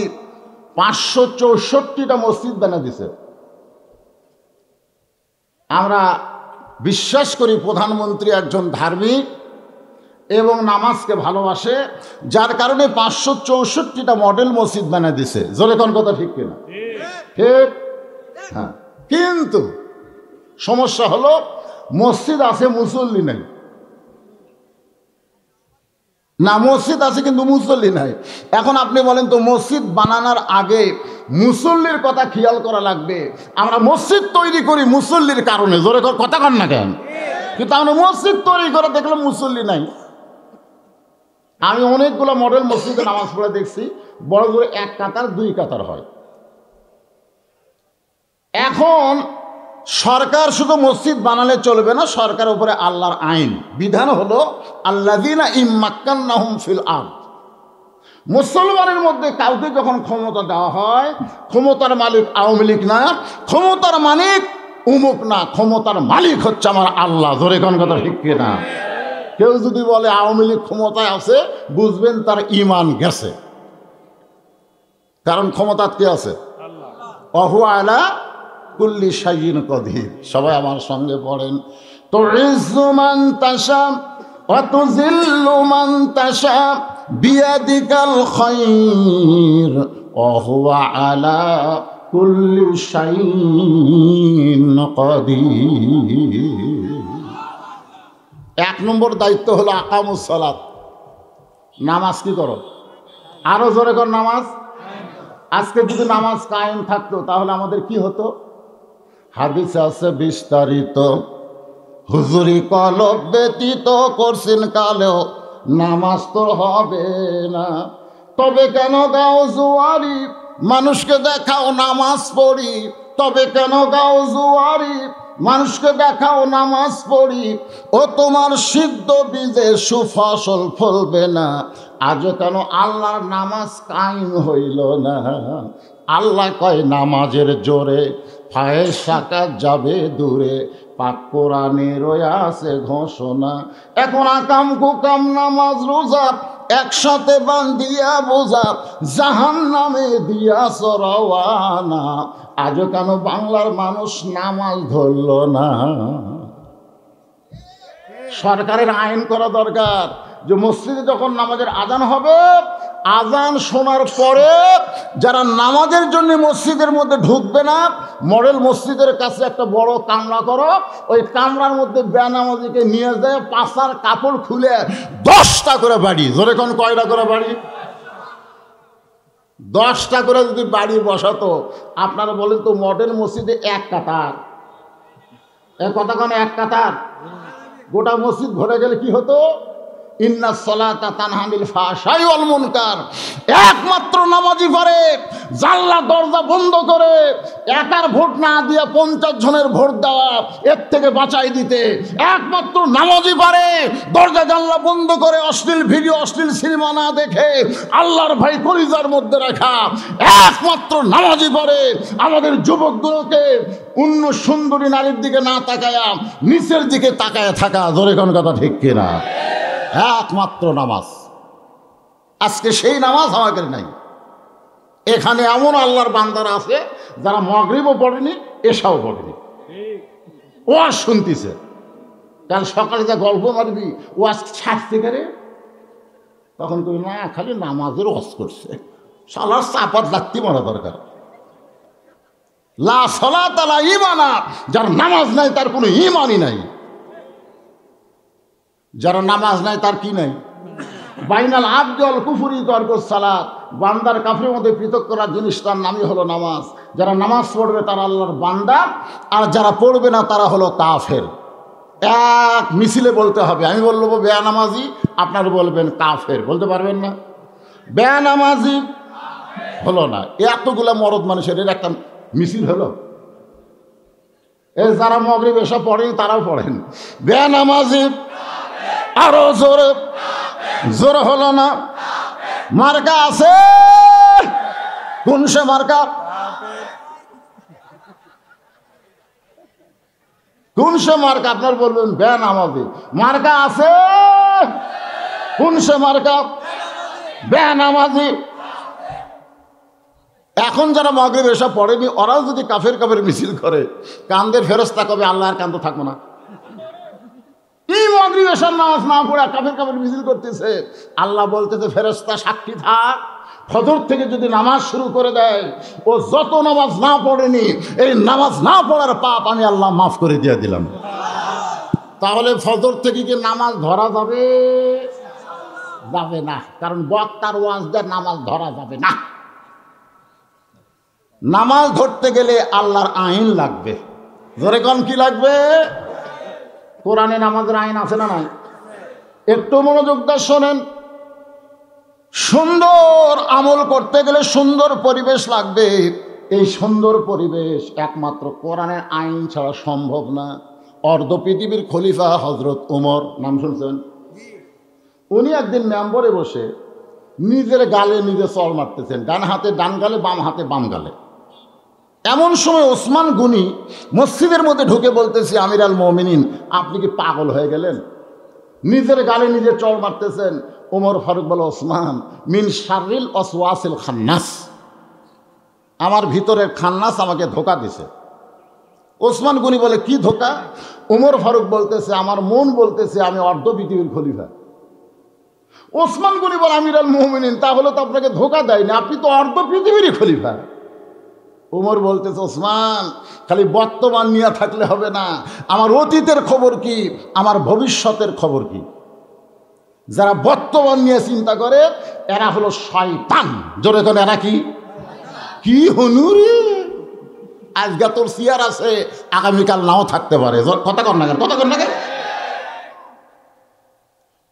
564টা মসজিদ বানিয়ে দিছে। আমরা বিশ্বাস করি প্রধানমন্ত্রী একজন ধার্মিক এবং নামাজকে ভালোবাসে, যার কারণে 564টা মডেল মসজিদ বানিয়ে দিছে। জোরে কোন কথা ঠিক কিনা? ঠিক। হ্যাঁ, কিন্তু সমস্যা হলো মসজিদ আছে, মুসল্লি নাই। না, মসজিদ আছে কিন্তু মুসল্লি নাই। এখন আপনি বলেন তো, মসজিদ বানানোর আগে মুসল্লির কথা খেয়াল করা লাগবে। আমরা মসজিদ তৈরি করি মুসল্লির কারণে, জোরে কথা কন না কেন? কিন্তু আমরা মসজিদ তৈরি করে দেখলাম মুসল্লি নাই। আমি অনেকগুলো মডেল মসজিদে নামাজ পড়ে দেখছি, বড় বড় 1 কাতার 2 কাতার হয়। এখন সরকার শুধু মসজিদ বানালে চলবে না, সরকার উপরে আল্লাহর আইন বিধান হলো আল্লাযীনা ইম্মাক্কান্নাহুম ফিল আরদ। মুসলমানের মধ্যে কাউকে যখন ক্ষমতা দেওয়া হয়, ক্ষমতার মালিক আওয়ামী লীগ না, ক্ষমতার মালিক উমুক না, ক্ষমতার মালিক হচ্ছে আমার আল্লাহ। ধরে কোন কথা ঠিক কিনা? কেউ যদি বলে আওয়ামী লীগ ক্ষমতায় আছে, বুঝবেন তার ঈমান গেছে, কারণ ক্ষমতা কে আছে? ওয়া হুয়া আলা কুল্লি শাইইন কদির। সবাই আমার সঙ্গে পড়েন, তুইজ্জু মান তাশা ওয়া তুযিল্লু মান তাশা বিয়াদিকাল খায়র ওয়া হুয়া আলা কুল্লি শাইইন কদির। 1 নম্বর দায়িত্ব হলো আকামুস সালাত, নামাজ কি করো? আরো জোরে কর, নামাজ। আজকে যদি নামাজ কায়েম থাকতো তাহলে আমাদের কি হতো? হাদিসে আছে বিস্তারিত, হুজুরি কলব ব্যতীত করছেন কালেও নামাজ তো হবে না। তবে কেন গাও জুয়ারি, মানুষকে দেখাও নামাজ পড়ি। তবে কেন গাও জুয়ারি, মানুষকে দেখাও নামাজ পড়ি। ও তোমার সিদ্ধ বীজে সুফসল ফলবে না। আজও কেন আল্লাহর নামাজ কায়েম হইল না? আল্লাহ কয় নামাজের জোরে ফায়েজ সাকাত যাবে দূরে, পাক কোরআনে রয়েছে ঘোষণা। এখন আকাম কুকাম নামাজ রোজা একসাথে বান্ধিয়া বোঝা, জাহান নামে দিয়া সরওয়ানা। আজও কেন বাংলার মানুষ নামাজ ধরল না? সরকারের আইন করা দরকার যে মসজিদে যখন নামাজের আজান হবে, আজান শোনার পরে যারা নামাজের জন্য মসজিদের মধ্যে ঢুকবে না, মডেল মসজিদের কাছে একটা বড় কামরা করো, ওই কামরার মধ্যে বেনামাজিকে নিয়ে যায়, পাছার কাপড় খুলে 10টা করে বাড়ি। জোরে কোন কয়টা করে বাড়ি? 10টা করে যদি বাড়ি বসাতো, আপনারা বলেন তো মডেল মসজিদে 1 কাতার, কথা কোন 1 কাতার, গোটা মসজিদ ভরে গেলে কি হতো? ইন্নাস সালাতা তানহা আনিল ফাহশাই ওয়াল মুনকার। একমাত্র নামাজি পারে জানলা দরজা বন্ধ করে একার ভোট না দিয়া 50 জনের ভোট দেওয়া, এর থেকে বাঁচাই দিতে। একমাত্র নামাজি পারে দরজা জানলা বন্ধ করে অশ্লীল ভিডিও, অশ্লীল সিনেমা না দেখে আল্লাহর ভয় কলিজার মধ্যে রাখা। একমাত্র নামাজি পারে আমাদের যুবকগুলোকে অন্য সুন্দরী নারীর দিকে না তাকায়া নিচের দিকে তাকায় থাকা। ধরে কোন কথা ঠিক কিনা? একমাত্র নামাজ। আজকে সেই নামাজ আমাদের নাই। এখানে এমন আল্লাহর বান্দারা আছে যারা মাগরিবও পড়েনি, এশাও পড়েনি, ওয়াজ শুনতেছে। কাল সকালে যা গল্প মারবি ও আজ ছাড়তে গেলে তখন তুই না খালি নামাজের ওয়াজ করছে, সালার চাপাত লাগতে মারা দরকার। লা সালাত লা ঈমানা, যার নামাজ নাই তার কোনো ঈমানই নাই। যার নামাজ নাই তার কি নাই? বাইনাল আবদি ওয়াল কুফরি তরকুস সালাত, বান্দার কাফের মধ্যে পৃথক করার জিনিসটার নামই হলো নামাজ। যারা নামাজ পড়বে তারা আল্লাহর বান্দা, আর যারা পড়বে না তারা হলো কাফের। এক মিছিলে বলতে হবে। আমি বলবো বেয়ানামাজি, আপনারা বলবেন কাফের। বলতে পারবেন না? বেয়ানামাজি হলো না, এতগুলা মরদ মানুষের এর একটা মিছিল হলো। যারা মাগরিব এসব পড়েন তারাও পড়েন বেয়ানামাজি। আরো জোরে জোরে হলো না? মার্কা আছে কোন সে মার্কা? কোন সে মার্কা? আপনার বলবেন বেয়ানামাজি। মার্কা আছে কোন সে মার্কা? বেয়ানামাজি। এখন যারা মাগরিব এসব পড়েনি ওরাও যদি কাফের কাফের মিছিল করে, কান্দের ফেরেশতা কবে আল্লাহর কান্দ থাকবো না? এই মাগরিব এসব নামাজ না পড়ে কাফের কাফের মিছিল করতেছে, আল্লাহ বলতেছে ফেরেশতা সাক্ষী থাক, ফজর থেকে যদি নামাজ শুরু করে দেয়, ও যত নামাজ না পড়েনি এই নামাজ না পড়ার পাপ আমি আল্লাহ মাফ করে দিয়ে দিলাম। তাহলে ফজর থেকে কি নামাজ ধরা যাবে? যাবে না, কারণ বক্তার ওয়াজ দিয়ে নামাজ ধরা যাবে না। নামাজ ধরতে গেলে আল্লাহর আইন লাগবে। ধরে কোন কি লাগবে? কোরআনে নামাজের আইন আছে না নাই? একটু মনোযোগ দিয়ে শোনেন। সুন্দর আমল করতে গেলে সুন্দর পরিবেশ লাগবে। এই সুন্দর পরিবেশ একমাত্র কোরআনের আইন ছাড়া সম্ভব না। অর্ধ পৃথিবীর খলিফা হজরত ওমর, নাম শুনছেন? উনি একদিন মেম্বরে বসে নিজের গালে নিজে চড় মারতেছেন, ডান হাতে ডান গালে, বাম হাতে বাম গালে। এমন সময় ওসমান গনি মসজিদের মধ্যে ঢুকে বলতেছে, আমির আল মুমিনিন আপনি কি পাগল হয়ে গেলেন? নিজের গালে নিজে চড় মারতেছেন। ওমর ফারুক বলে, ওসমান মিন শাররিল ওয়াসওয়াসিল খান্নাস, আমার ভিতরের খান্নাস আমাকে ধোকা দিছে। ওসমান গনি বলে, কি ধোকা? ওমর ফারুক বলতেছে, আমার মন বলতেছে আমি অর্ধ পৃথিবীর খলিফা। ওসমান গনি বলে, আমির আল মুমিনিন তাহলে তো আপনাকে ধোকা দেয়নি, আপনি তো অর্ধ পৃথিবীরই খলিফা। ওমর বলতেছে, ওসমান খালি বর্তমান নিয়ে থাকলে হবে না, আমার অতীতের খবর কি, আমার ভবিষ্যতের খবর কি? যারা বর্তমান নিয়ে চিন্তা করে এরা হলো শয়তান। জোরে কোন এরা কি? কি হনুরি আজকে তোর চেয়ার আছে, আগামীকাল নাও থাকতে পারে। কথা কর না কেন? কথা কর না কেন?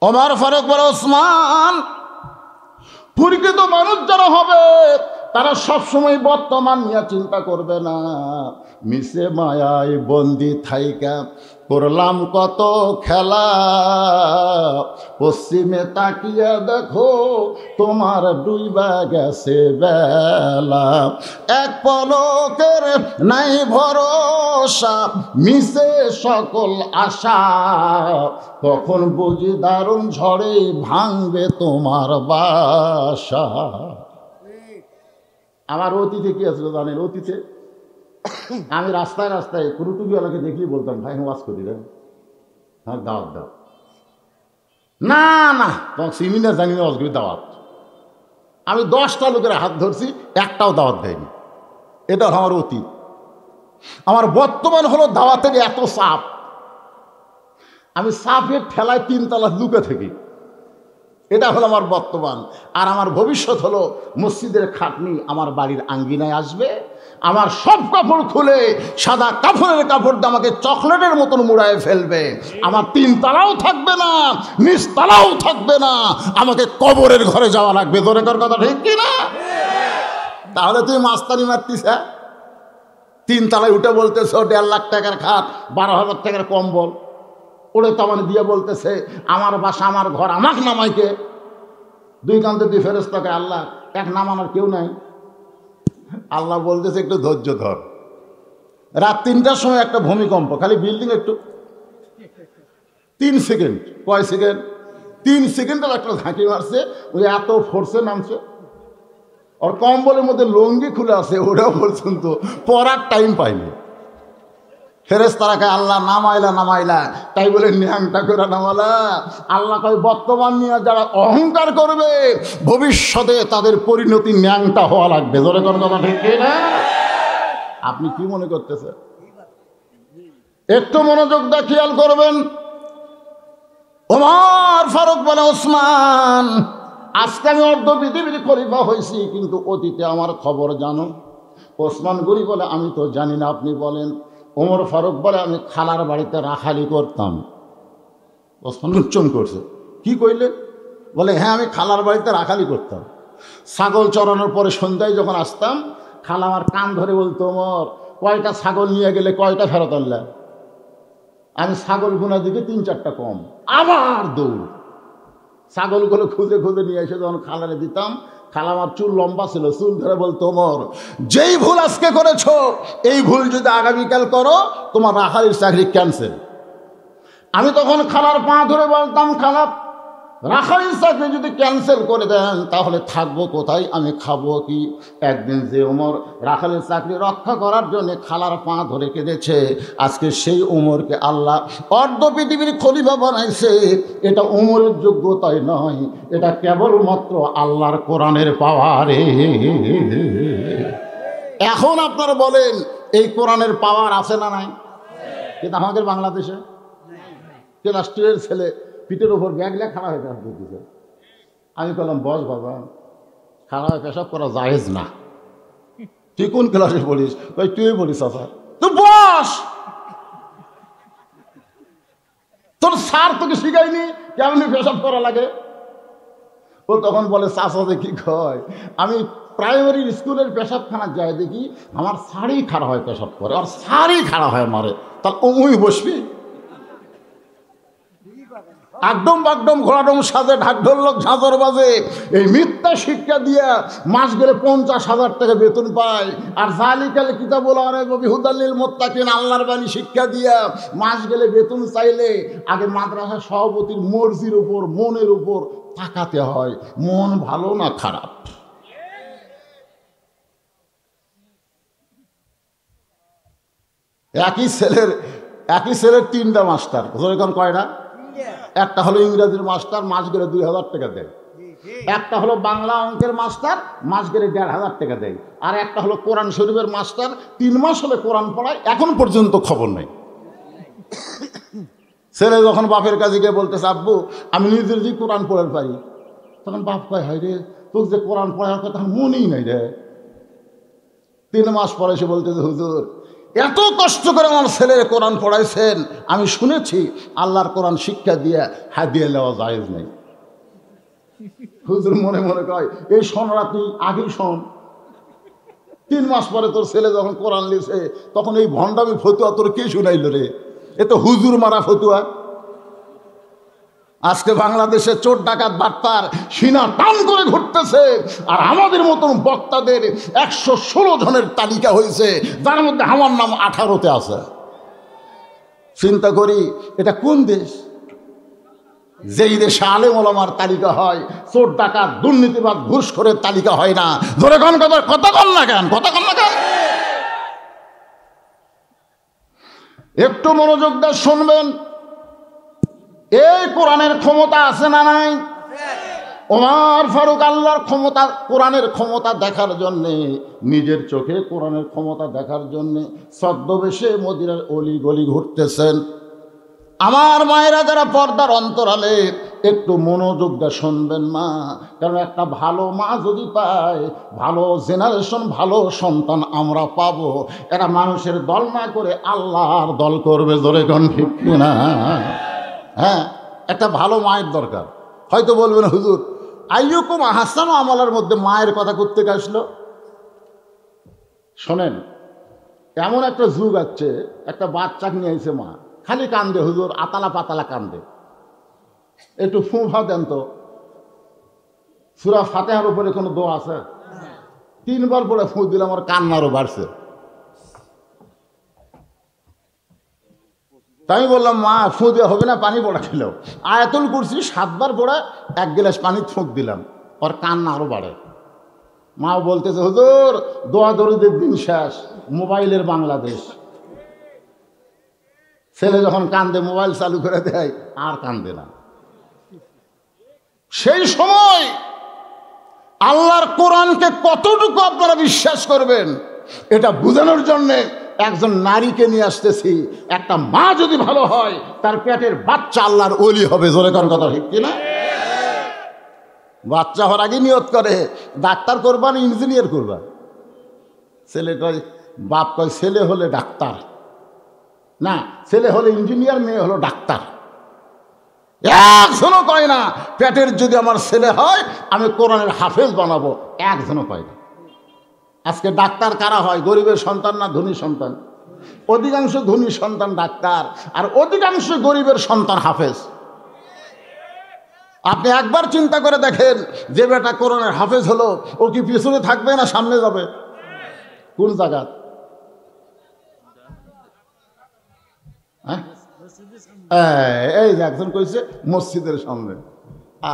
ওমর ফারুক বলে, ওসমান প্রকৃত মানুষ যারা হবে তারা সবসময় বর্তমান নিয়ে চিন্তা করবে না। মিশে মায়ায় বন্দি থাইকা করলাম কত খেলা, পশ্চিমে তাকিয়ে দেখো তোমার ডুইবা গেছে বেলা, এক পলকের নাই ভরসা মিশে সকল আশা, তখন বুঝি দারুণ ঝড়ে ভাঙবে তোমার বাসা। আমার অতীতে কি আসলে জানেন? অতীতে আমি রাস্তায় রাস্তায় কুরুটুবিওয়ালাকে দেখলেই বলতাম, ভাই ওয়াজ করি রে, হ্যাঁ দাওয়াত দাও। না না, তখন চিনি না জানি না ওয়াজ করি দাওয়াত। আমি 10টা লোকের হাত ধরছি, একটাও দাওয়াত দেয়নি। এটা আমার অতীত। আমার বর্তমান হলো দাওয়াতের এত চাপ, আমি চাপের ঠেলায় 3 তলা লুকে থাকি। এটা হলো আমার বর্তমান। আর আমার ভবিষ্যৎ হলো মসজিদের খাটনি আমার বাড়ির আঙ্গিনায় আসবে, আমার সব কাপড় খুলে সাদা কাপড়ের কাপড় দিয়ে আমাকে চকলেটের মতন মুড়ায় ফেলবে। আমার 3 তলাও থাকবে না, নিচ তলাও থাকবে না, আমাকে কবরের ঘরে যাওয়া লাগবে। ধরে কর কথা ঠিক কি না? তাহলে তুই মাস্তানি মারতিস? 3 তলায় উঠে বলতেছ 1.5 লাখ টাকার খাট, 12,000 টাকার কম্বল ওরে তামান দিয়ে বলতেছে আমার বাসা আমার ঘর, আমাকে নামাইকে। 2 কান্তে 2 ফেরেশতাকে, আল্লাহ এক নামানোর কেউ নাই। আল্লাহ বলতেছে একটু ধৈর্য ধর। রাত 3টার সময় একটা ভূমিকম্প, খালি বিল্ডিং একটু 3 সেকেন্ড। কয় সেকেন্ড? 3 সেকেন্ডের একটা ঝাঁকি মারছে, ওই এত ফোর্সে নামছে। ওর কম্বলের মধ্যে লুঙ্গি খুলে আছে, ওটাও পর্যন্ত পরার টাইম পাইনি। ফেরেশতারা কয় আল্লাহ নামাইলা নামাইলা, তাই বলে ন্যাংটা করে নামালা? আল্লাহ কয় বর্তমান নিয়ে যারা অহংকার করবে ভবিষ্যতে তাদের পরিণতি ন্যাংটা হওয়া লাগবে। জোরে কোন কথা ঠিক না? আপনি কি মনে করতেছেন? একটু মনোযোগ দিয়ে খেয়াল করবেন। ওমর ফারুক বলে ওসমান, আজকে আমি অর্ধ পৃথিবীর খলিফা হয়েছি, কিন্তু অতীতে আমার খবর জানো? ওসমান গনি বলে আমি তো জানি না, আপনি বলেন। ওমর ফারুক বলে আমি খালার বাড়িতে রাখালি করতাম। ওসমান উচ্চম করছে, কি কইলে? বলে হ্যাঁ, আমি খালার বাড়িতে রাখালি করতাম। ছাগল চড়ানোর পরে সন্ধ্যায় যখন আসতাম, খালা আমার কান ধরে বলতো, ওমর কয়টা ছাগল নিয়ে গেলে কয়টা ফেরত আনলা? আমি ছাগল গুনা দিকে 3-4টা কম, আবার দৌড়। ছাগলগুলো খুঁজে খুঁজে নিয়ে এসে যখন খালারে দিতাম, খালা আমার চুল লম্বা ছিল, চুল ধরে বলতো, ওমর যেই ভুল আজকে করেছো এই ভুল যদি আগামীকাল করো তোমার রাখালির চাকরি ক্যান্সেল। আমি তখন খালার পা ধরে বলতাম, খালা রাখালির চাকরি যদি ক্যান্সেল করে দেন তাহলে থাকবো কোথায়, আমি খাবো কি? একদিন যে ওমর রাখালির চাকরি রক্ষা করার জন্য খালার পা ধরে কেঁদেছে, আজকে সেই ওমরকে আল্লাহ অর্ধ পৃথিবীর খলিফা বানাইছে। এটা ওমরের যোগ্যতাই নয়, এটা কেবলমাত্র আল্লাহর কোরআনের পাওয়ারে। এখন আপনারা বলেন এই কোরআনের পাওয়ার আছে না নাই? কিন্তু আমাদের বাংলাদেশে ক্লাস 2 ছেলে পিঠের ওপর ব্যাগ লিয়ে খাড়া হয়ে পেশাব করতেছে। আমি বললাম, বস বাবা, খাড়া হয়ে পেশাব করা জায়েজ না। তুই কোন ক্লাসে পড়িস? ভাই তুই পড়িস স্যার। তুই বস, তোর স্যার তোকে শিখায়নি কেমনি পেশাব করা লাগে? ও তখন বলে, চাচাতে কি কয়, আমি প্রাইমারি স্কুলের পেশাবখানা যাই দেখি আমার স্যারই খাড়া হয় পেশাব করে, আর স্যারই খাড়া হয় মারে, তার ওই বসবি? একদম বাকডম ঘোড়াডম সাজে ঢাকঢোল লোক ঝাঁঝর বাজে, এই মিথ্যা শিক্ষা দিয়া মাস গেলে 50,000 টাকা বেতন পায়। আর জালিকাল কিতাবুল আরাইবি হুদাল্লিল মুত্তাকিন, আল্লাহর বাণী শিক্ষা দিয়া মাস গেলে বেতন চাইলে আগে মাদ্রাসা সভাপতির মর্জির উপর, মনের উপর তাকাতে হয়, মন ভালো না খারাপ। একই ছেলের 3টা মাস্টার, কয়টা? একটা হলো ইংরেজির মাস্টার, মাস গেলে 2,000 টাকা দেয়। একটা হলো বাংলা অঙ্কের মাস্টার, মাস গেলে 1,500 টাকা দেয়। আর একটা হলো কোরআন শরীফের মাস্টার, 3 মাস হলে কোরআন পড়ায়, এখন পর্যন্ত খবর নেই। ছেলে যখন বাপের কাছে গিয়ে বলতেছে, আব্বু আমি নিজের যে কোরআন পড়ার পারি, তখন বাপ কয়, হয় রে তোর যে কোরআন পড়ার কথা মনেই নাই রে। 3 মাস পরে সে বলতেছে, হুজুর এত কষ্ট করে আমার ছেলের কোরআন পড়াইছেন, আমি শুনেছি আল্লাহর কোরআন শিক্ষা দিয়ে হাদিয়া নেওয়া জায়েজ নেই। হুজুর মনে মনে কয়, এই শোনরা তুই আগেই শোন। 3 মাস পরে তোর ছেলে যখন কোরআন লিখছে, তখন এই ভণ্ডামি ফতুয়া তোর কে শুনাইল রে? এ তো হুজুর মারা ফতুয়া। আজকে বাংলাদেশে চোর ডাকাত বাটপার সিনা টান করে ঘুরতেছে, আর আমাদের মতন বক্তাদের 116 জনের তালিকা হয়েছে, যার মধ্যে আমার নাম 18তে আছে। চিন্তা করি এটা কোন দেশ? যেই দেশে আলেম ওলামার তালিকা হয়, চোর ডাকাত দুর্নীতিবাদ ঘুষখোরের তালিকা হয় না। ধরে কথা কন না কেন? একটু মনোযোগ দিয়ে শুনবেন। এই কোরআনের ক্ষমতা আছে না নাই? ওমর ফারুক আল্লাহর ক্ষমতা, কোরআনের ক্ষমতা দেখার জন্যে, নিজের চোখে কোরআনের ক্ষমতা দেখার জন্যে ছদ্মবেশে মদিনার অলি গলি ঘুরতেছেন। আমার মায়েরা যারা পর্দার অন্তরালে একটু মনোযোগ দিয়ে শুনবেন মা, কারণ একটা ভালো মা যদি পায়, ভালো জেনারেশন, ভালো সন্তান আমরা পাবো। এরা মানুষের দল না করে আল্লাহর দল করবে। জোরে কোন ঠিক না? হ্যাঁ, একটা ভালো মায়ের দরকার। হয়তো বলবেন, হুজুর আইয়ুকুম আহসানু আমালের মধ্যে মায়ের কথা করতে আসলো। শোনেন, এমন একটা যুগ আছে, একটা বাচ্চাকে নিয়ে এসে মা খালি কান্দে, হুজুর আতালা পাতালা কান্দে, একটু ফুঁফা দেন তো। সূরা ফাতিহার উপরে কোনো দোয়া আছে? 3 বার পরে ফুঁ দিলাম, আমার কান্নারও বাড়ছে। তাই আমি বললাম, মা ফুঁ দেওয়া হবে না, পানি পড়া খেলেও। আয়াতুল কুরসি 7 বার পড়ে 1 গ্লাস পানি ফুঁক দিলাম, ওর কান্না আরও বাড়ে। মাও বলতেছে, হুজুর দোয়া দরুদের দিন শেষ, মোবাইলের বাংলাদেশ। ছেলে যখন কান্দে মোবাইল চালু করে দেয় আর কান্দে না। সেই সময় আল্লাহর কোরআনকে কতটুকু আপনারা বিশ্বাস করবেন এটা বোঝানোর জন্যে একজন নারীকে নিয়ে আসতেছি। একটা মা যদি ভালো হয় তার পেটের বাচ্চা আল্লাহর ওলি হবে। জোরে কোন কথা ঠিক কিনা? বাচ্চা হওয়ার আগে নিয়ত করে ডাক্তার করবা না ইঞ্জিনিয়ার করবা। ছেলে কয়, বাপ কয় ছেলে হলে ডাক্তার না, ছেলে হলে ইঞ্জিনিয়ার, মেয়ে হলো ডাক্তার। একজনও কয় না পেটের যদি আমার ছেলে হয় আমি কোরআনের হাফেজ বানাবো, একজনও কয় না। আজকে ডাক্তার কারা হয়? গরিবের সন্তান না ধনী সন্তান? অধিকাংশ ধনী সন্তান ডাক্তার, আর অধিকাংশ গরিবের সন্তান হাফেজ। আপনি একবার চিন্তা করে দেখেন, যে বেটা কোরআনের হাফেজ হলো ও কি পিছনে থাকবে না সামনে যাবে? কোন জায়গা? এই যে একজন কইছে মসজিদের সামনে।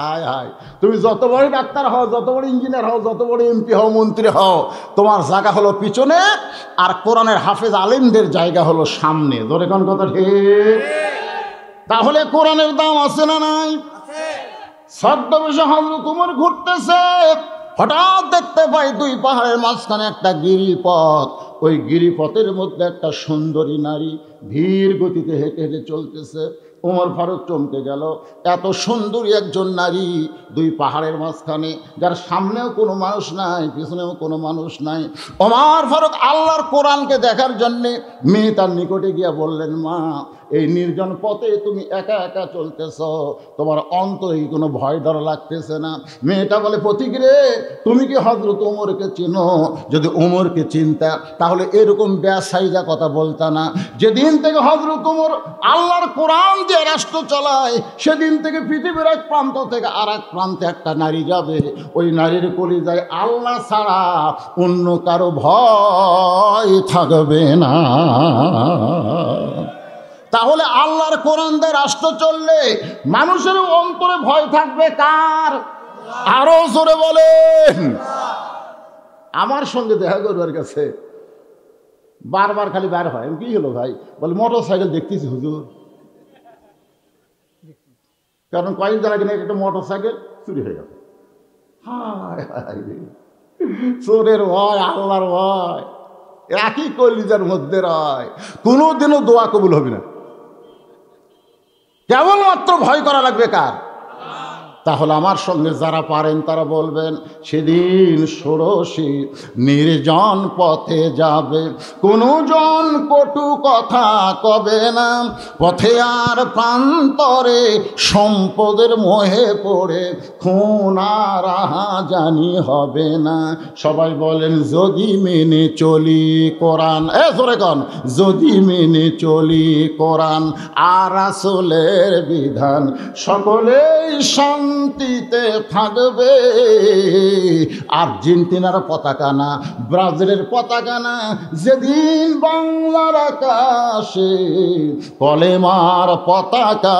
আয় হায়, তুমি যত বড় ডাক্তার হও, যত বড় ইঞ্জিনিয়ার হও, যত বড় এমপি হও, মন্ত্রী হও, তোমার জায়গা হলো পিছনে, আর কোরআনের হাফেজ আলেমদের জায়গা হলো সামনে। ধরে কোন কথা ঠিক? তাহলে কোরআনের দাম আছে না নাই? ছদ্মবেশে হযরত ওমর ঘুরতেছে, হঠাৎ দেখতে পাই দুই পাহাড়ের মাঝখানে একটা গিরিপথ। ওই গিরিপথের মধ্যে একটা সুন্দরী নারী ধীর গতিতে হেঁটে হেঁটে চলতেছে। ওমর ফারুক চমকে গেল, এত সুন্দরী একজন নারী দুই পাহাড়ের মাঝখানে, যার সামনেও কোনো মানুষ নাই, পিছনেও কোনো মানুষ নাই। ওমর ফারুক আল্লাহর কোরআনকে দেখার জন্যে মেয়ে তার নিকটে গিয়া বললেন, মা, এই নির্জন পথে তুমি একা একা চলতেছ, তোমার অন্তরে কোনো ভয় ডর লাগতেছে না? মেয়েটা বলে, পথিক রে, তুমি কি হযরত ওমরকে চিনো? যদি ওমরকে চিনতা তাহলে এরকম বেসাইজা কথা বলতা না। যেদিন থেকে হযরত ওমর আল্লাহর কোরআন দিয়ে রাষ্ট্র চালায়, সেদিন থেকে পৃথিবীর এক প্রান্ত থেকে আর এক প্রান্তে একটা নারী যাবে, ওই নারীর কলিজায় আল্লাহ ছাড়া অন্য কারো ভয় থাকবে না। তাহলে আল্লাহর কোরআন দিয়ে রাষ্ট্র চললে মানুষের অন্তরে ভয় থাকবে কার? আরো জোরে বলেন। আমার সঙ্গে দেখা করবার কাছে বারবার খালি বের হয়, কি হলো ভাই? বলে, মোটর সাইকেল দেখতেছি হুজুর। কারণ কয়েকদিন আগে একটা মোটর সাইকেল চুরি হয়ে গেল। হায় হায়, চোরের ভয়, আল্লাহর ভয় একই কলিজার মধ্যে রয়। কোনোদিনও দোয়া কবুল হবে না। কেবলমাত্র ভয় করা লাগবে কার? তাহলে আমার সঙ্গে যারা পারেন তারা বলবেন, সেদিন ষোড়শী নির্জন পথে যাবে, কোনো জন কটু কথা কবে না, পথে আর প্রান্তরে সম্পদের মোহে পড়ে খুন আর জানি হবে না। সবাই বলেন, যদি মেনে চলি কোরআন, জোরে কন, যদি মেনে চলি কোরআন আর রাসূলের বিধান, সকলেই শান্তিতে থাকবে। আর্জেন্টিনার পতাকা না, ব্রাজিলের পতাকা না, যেদিন বাংলার আকাশে কলেমার পতাকা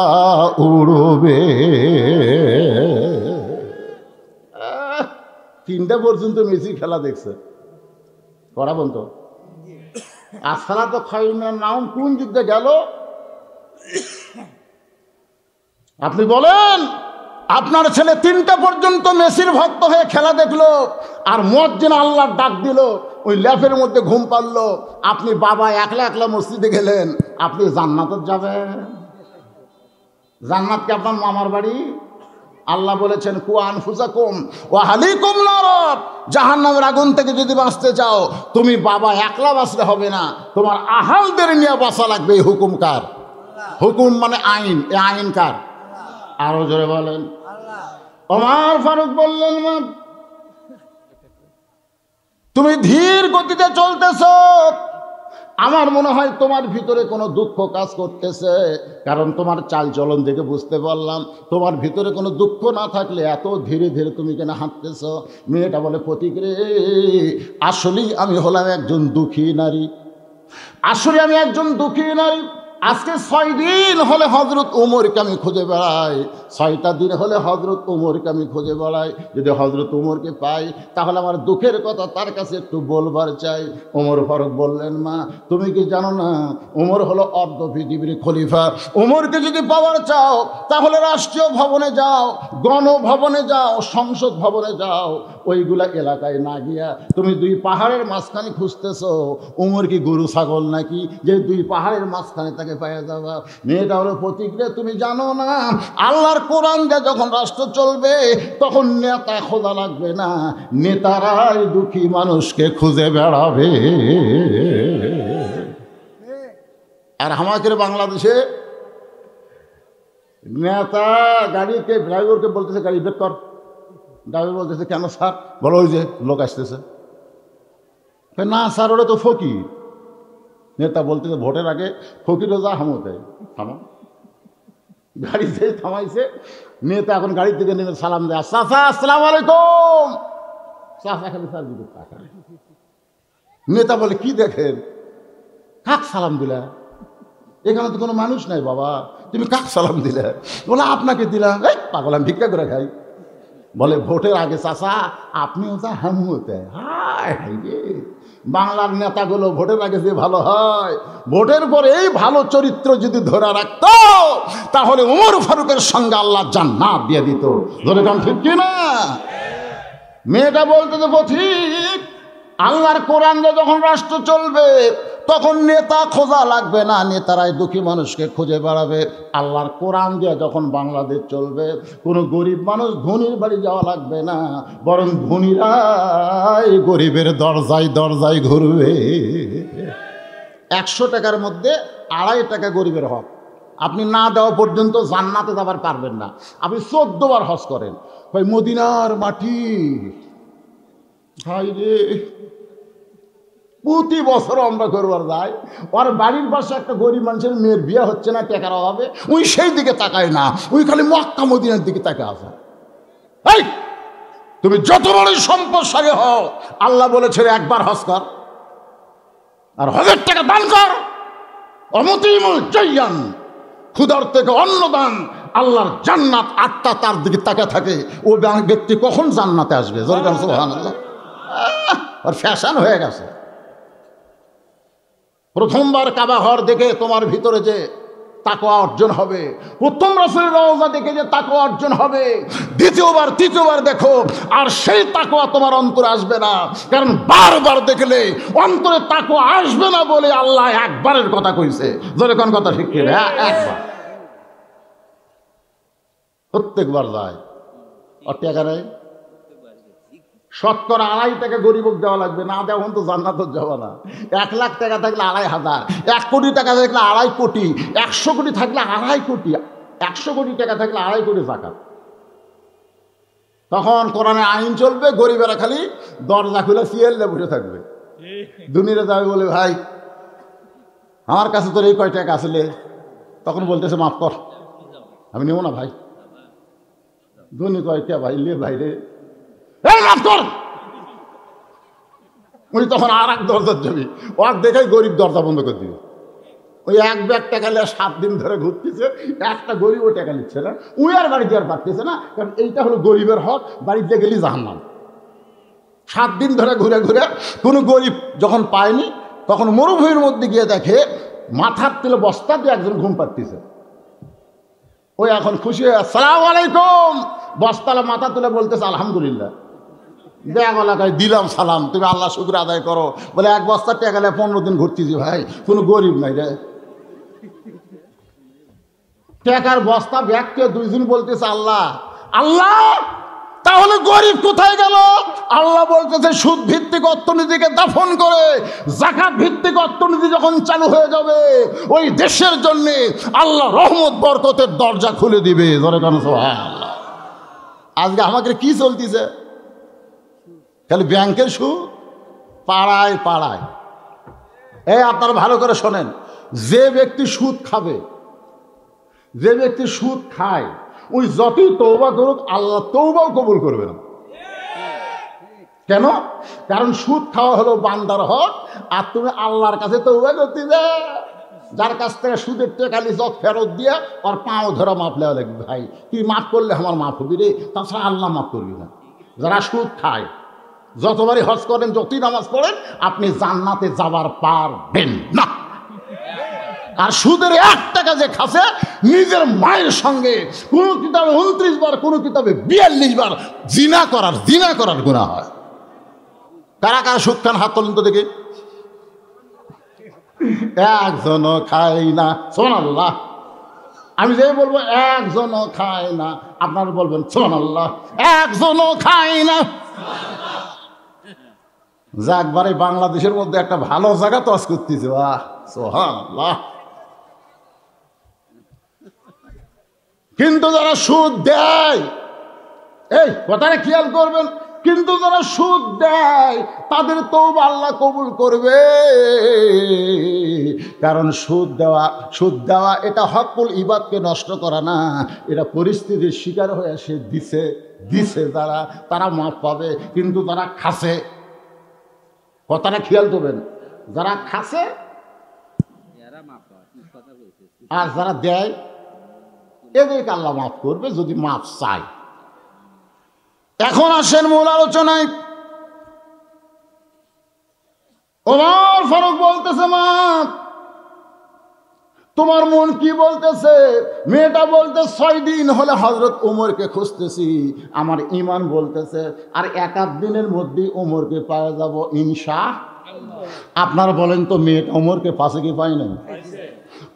উড়বে। 3টা পর্যন্ত মেসি খেলা দেখছে, করাবেন তো? আসলা তো খাইনার নাম কোন দিক দিয়ে গেল? আপনি বলেন, আপনার ছেলে 3টা পর্যন্ত মেসির ভক্ত হয়ে খেলা দেখলো, আর মুয়াজ্জিন আল্লাহর ডাক দিল, ওই ল্যাপের মধ্যে ঘুম পারলো, আপনি বাবা একলা একলা মসজিদে গেলেন, আপনি জান্নাতে যাবেন? জান্নাত কি আপনার মামার বাড়ি? আল্লাহ বলেছেন, কু আনফুসাকুম ওয়া আহলিকুম নার, জাহান্নামের আগুন থেকে যদি বাঁচতে চাও তুমি বাবা একলা বাঁচলে হবে না, তোমার আহালদের নিয়ে বাঁচা লাগবে। এই হুকুম কার? হুকুম মানে আইন। এ আইন কার? আরো জোরে বলেন। ওমর ফারুক বললেন, মা, তুমি ধীর গতিতে চলতেছ, আমার মনে হয় তোমার ভিতরে কোনো দুঃখ কাজ করতেছে, কারণ তোমার চাল চলন দেখে বুঝতে পারলাম তোমার ভিতরে কোনো দুঃখ না থাকলে এত ধীরে ধীরে তুমি কেন হাঁটতেছ? মেয়েটা বলে, পথিক রে, আসলেই আমি হলাম একজন দুঃখী নারী, আসলে আমি একজন দুঃখী নারী। আজকে 6 দিন হলে হজরত উমরকে আমি খুঁজে বেড়াই, 6টা দিন হলে হজরত উমরকে আমি খুঁজে বেড়াই। যদি হজরত উমরকে পাই তাহলে আমার দুঃখের কথা তার কাছে একটু বলবার চাই। ওমর ফারুক বললেন, মা তুমি কি জানো না উমর হলো অর্ধ পৃথিবীর খলিফা। উমরকে যদি পাওয়ার চাও তাহলে রাষ্ট্রীয় ভবনে যাও, গণভবনে যাও, সংসদ ভবনে যাও। ওইগুলা এলাকায় না গিয়া তুমি 2 পাহাড়ের মাঝখানে খুঁজতেছো। উমর কি গরু ছাগল নাকি যে 2 পাহাড়ের মাঝখানে তাকে পাওয়া যাবা? মেয়েটা হলো প্রতিক্রিয়া, তুমি জানো না আল্লাহর কোরআন দিয়ে যখন রাষ্ট্র চলবে তখন নেতা খোঁজা লাগবে না, নেতারাই দুঃখী মানুষকে খুঁজে বেড়াবে। আর আমাদের বাংলাদেশে নেতা গাড়িকে ড্রাইভারকে বলতেছে গাড়ি ব্রেক কর, ড্রাইভার বলতেছে কেন স্যার? বলো ওই যে লোক আসতেছে। না স্যার ওরা তো ফকির। নেতা বলতেছে ভোটের আগে ফকিরও যা হামতে থামো। গাড়ি যেই থামাইছে নেতা এখন গাড়ির দিকে নেমে সালাম দেয়, চাচা আসসালামু আলাইকুম। চাচা খালি স্যার দিকে তাকায়। নেতা বলে কি দেখেন, কাক সালাম দিলা? এখানে তো কোনো মানুষ নাই বাবা, তুমি কাক সালাম দিলে? বলে আপনাকে দিলাম। এই পাগল, আমি ভিক্ষা করে খাই। বলে ভোটের আগে চাচা আপনিও যা হামতে। হায় হাই রে, বাংলার নেতাগুলো ভোটের আগে যে ভালো হয়, ভোটের পরে এই ভালো চরিত্র যদি ধরে রাখত তাহলে উমর ফারুকের সঙ্গে আল্লাহ জান্নাত দিয়ে দিত। ধরে কাম ঠিক কিনা? মেয়েটা বলতে তো ঠিক, আল্লাহর কোরআন দিয়ে যখন রাষ্ট্র চলবে তখন নেতা খোঁজা লাগবে না, নেতারাই দুঃখী মানুষকে খুঁজে বেড়াবে। আল্লাহর কোরআন দিয়ে যখন বাংলাদেশ চলবে কোনো গরিব মানুষ ধনীর বাড়ি যাওয়া লাগবে না, বরং ধনীরাই গরিবের দরজায় দরজায় ঘুরবে। 100 টাকার মধ্যে 2.5 টাকা গরিবের হক। আপনি না দেওয়া পর্যন্ত জান্নাতে যাবার পারবেন না। আপনি 14 বার হজ করেন, ভাই মদিনার মাটি ভাই রে, প্রতি বছর আমরা করবার যাই। ওর বাড়ির পাশে একটা গরিব মানুষের মেয়ের বিয়ে হচ্ছে না টাকার অভাবে, ওই সেই দিকে তাকায় না, ওই খালি মক্কা মদিনার দিকে তাকায় আসে। এই তুমি যত বড় সম্পদশালী হও, আল্লাহ বলেছে একবার হজ কর আর হজের টাকা দান কর। অমতিমুল জাইয়ান, ক্ষুধার থেকে অন্ন দান। আল্লাহর জান্নাত 8টা তার দিকে তাকায় থাকে। ও ব্যক্তি কখন জান্নাতে আসবে? সুবহানাল্লাহ। আর ফ্যাশন হয়ে গেছে। প্রথমবার কাবা ঘর দেখে তোমার ভিতরে যে তাকওয়া অর্জন হবে, প্রথম রাসূলের রওজা দেখে যে তাকওয়া অর্জন হবে, দ্বিতীয়বার তৃতীয়বার দেখো আর সেই তাকওয়া তোমার অন্তরে আসবে না। কারণ বারবার দেখলে অন্তরে তাকওয়া আসবে না বলে আল্লাহ একবারের কথা কইছে। জোরে কোন কথা ঠিক কি? একবার, প্রত্যেকবার যায়। অত্যাচারে 2.5 টাকা গরিবক দেওয়া লাগবে, না দেওয়া তো জান্নাত যাওয়া না। 1 লাখ টাকা থাকলে 2,500, 1 কোটি টাকা থাকলে 2.5 কোটি, 100 কোটি থাকলে 2.5 কোটি, 100 কোটি টাকা থাকলে 2.5 কোটি জাকাত। তখন কোরআনে আইন চলবে, গরিবেরা খালি দরজা খুলে সিএলে বসে থাকবে। দুনিয়াতে যাবে বলে ভাই আমার কাছে তোর এই কয় টাকা আসলে, তখন বলতেছে মাফ কর আমি নেব না ভাই। ধনী কয় কে ভাই লে ভাই রে, মাফ কর। উনি তখন আর এক দরজার যাবি, ওর দেখে গরিব দরজা বন্ধ করে দিবে। ওই 1 ব্যাগ টাকা নিয়ে 7 দিন ধরে ঘুরতেছে, একটা গরিবও টাকা নিচ্ছে না। উই আর বাড়িতে আর পারতেছে না, কারণ এইটা হলো গরিবের হক, বাড়িতে গেলি জাহান্নাম। 7 দিন ধরে ঘুরে ঘুরে কোনো গরিব যখন পায়নি, তখন মরুভূমির মধ্যে গিয়ে দেখে মাথার তেলে বস্তা দিয়ে একজন ঘুম পাড়তেছে। ওই এখন খুশি হয়ে আসসালামু আলাইকুম, বস্তালা মাথা তুলে বলতেছে আলহামদুলিল্লাহ। ব্যাগ এলাকায় দিলাম সালাম, তুমি আল্লাহ শুকর আদায় করো। বলে 1 বস্তা টাকা 15 দিন ঘুরতেছি ভাই, কোনো গরিব নাই রে। টাকার বস্তা ব্যাগকে 2 দিন বলতেছে আল্লাহ আল্লাহ, তাহলে গরিব কোথায় গেল? আল্লাহ বলতেছে সুদ ভিত্তিক অর্থনীতিকে দাফন করে যাকাত ভিত্তিক অর্থনীতি যখন চালু হয়ে যাবে, ওই দেশের জন্য আল্লাহ রহমত বরকতের দরজা খুলে দিবে। সুবহানাল্লাহ। আজকে আমাকে কি চলতেছে? খালি ব্যাংকের সুদ, পাড়ায় পাড়ায়। এই আপনারা ভালো করে শোনেন, যে ব্যক্তি সুদ খাবে, যে ব্যক্তি সুদ খায়, ওই যতই তওবা করুক আল্লাহ তওবাও কবুল করবে না। কেন? কারণ সুদ খাওয়া হলো বান্দার হক, আর তুমি আল্লাহর কাছে তওবা করতে যা যার কাছ থেকে সুদের টাকা লিস ফেরত দিয়ে ওর পাও ধরা মাপ লেওয়া লাগবে। ভাই তুই মাফ করলে আমার মাফ হবি রে, তাছাড়া আল্লাহ মাফ করবি না। যারা সুদ খায়, যতবারই হজ করেন, যতই নামাজ পড়েন, আপনি জান্নাতে যাবার পারবেন না। আর সুদের 1 টাকা যে খাসে, নিজের মায়ের সঙ্গে কোনো কিতাবে 29 বার, কোনো কিতাবে 42 বার জিনা করার গুনাহ হয়। কারা কারা সুদ খান হাত তোলেন তো দেখি। একজনও খায় না, সুবহানাল্লাহ। আমি যে বলবো একজনও খায় না, আপনারা বলবেন সুবহানাল্লাহ। একজনও খায় না। যাকবারে বাংলাদেশের মধ্যে একটা ভালো জায়গা তস করতেছে, বাহ সুবহানাল্লাহ। কিন্তু যারা সুদ দেয়, এই কথাটা খেয়াল করবেন, কিন্তু যারা সুদ দেয় তাদের তওবা আল্লাহ কবুল করবে। কারণ সুদ দেওয়া এটা হকুল ইবাদকে নষ্ট করা না, এটা পরিস্থিতির শিকার হয়ে সে দিছে যারা, তারা মাপ পাবে। কিন্তু যারা খাসে, কথাটা খেয়াল করবেন, যারা খাসে আর যারা দেয়, এদেরকে আল্লাহ মাফ করবে যদি মাফ চায়। এখন আসেন মূল আলোচনায়। ওমর ফারুক বলতেছে, মা তোমার মন কি বলতেছে? মেয়েটা বলতে 6 দিন হলে হযরত ওমরকে খুঁজতেছি, আমার ঈমান বলতেছে আর 1-8 দিনের মধ্যেই ওমরকে পাওয়া যাব ইনশাআল্লাহ। আপনারা বলেন তো, মেয়েটা ওমরকে পাশে কি পাই নাই?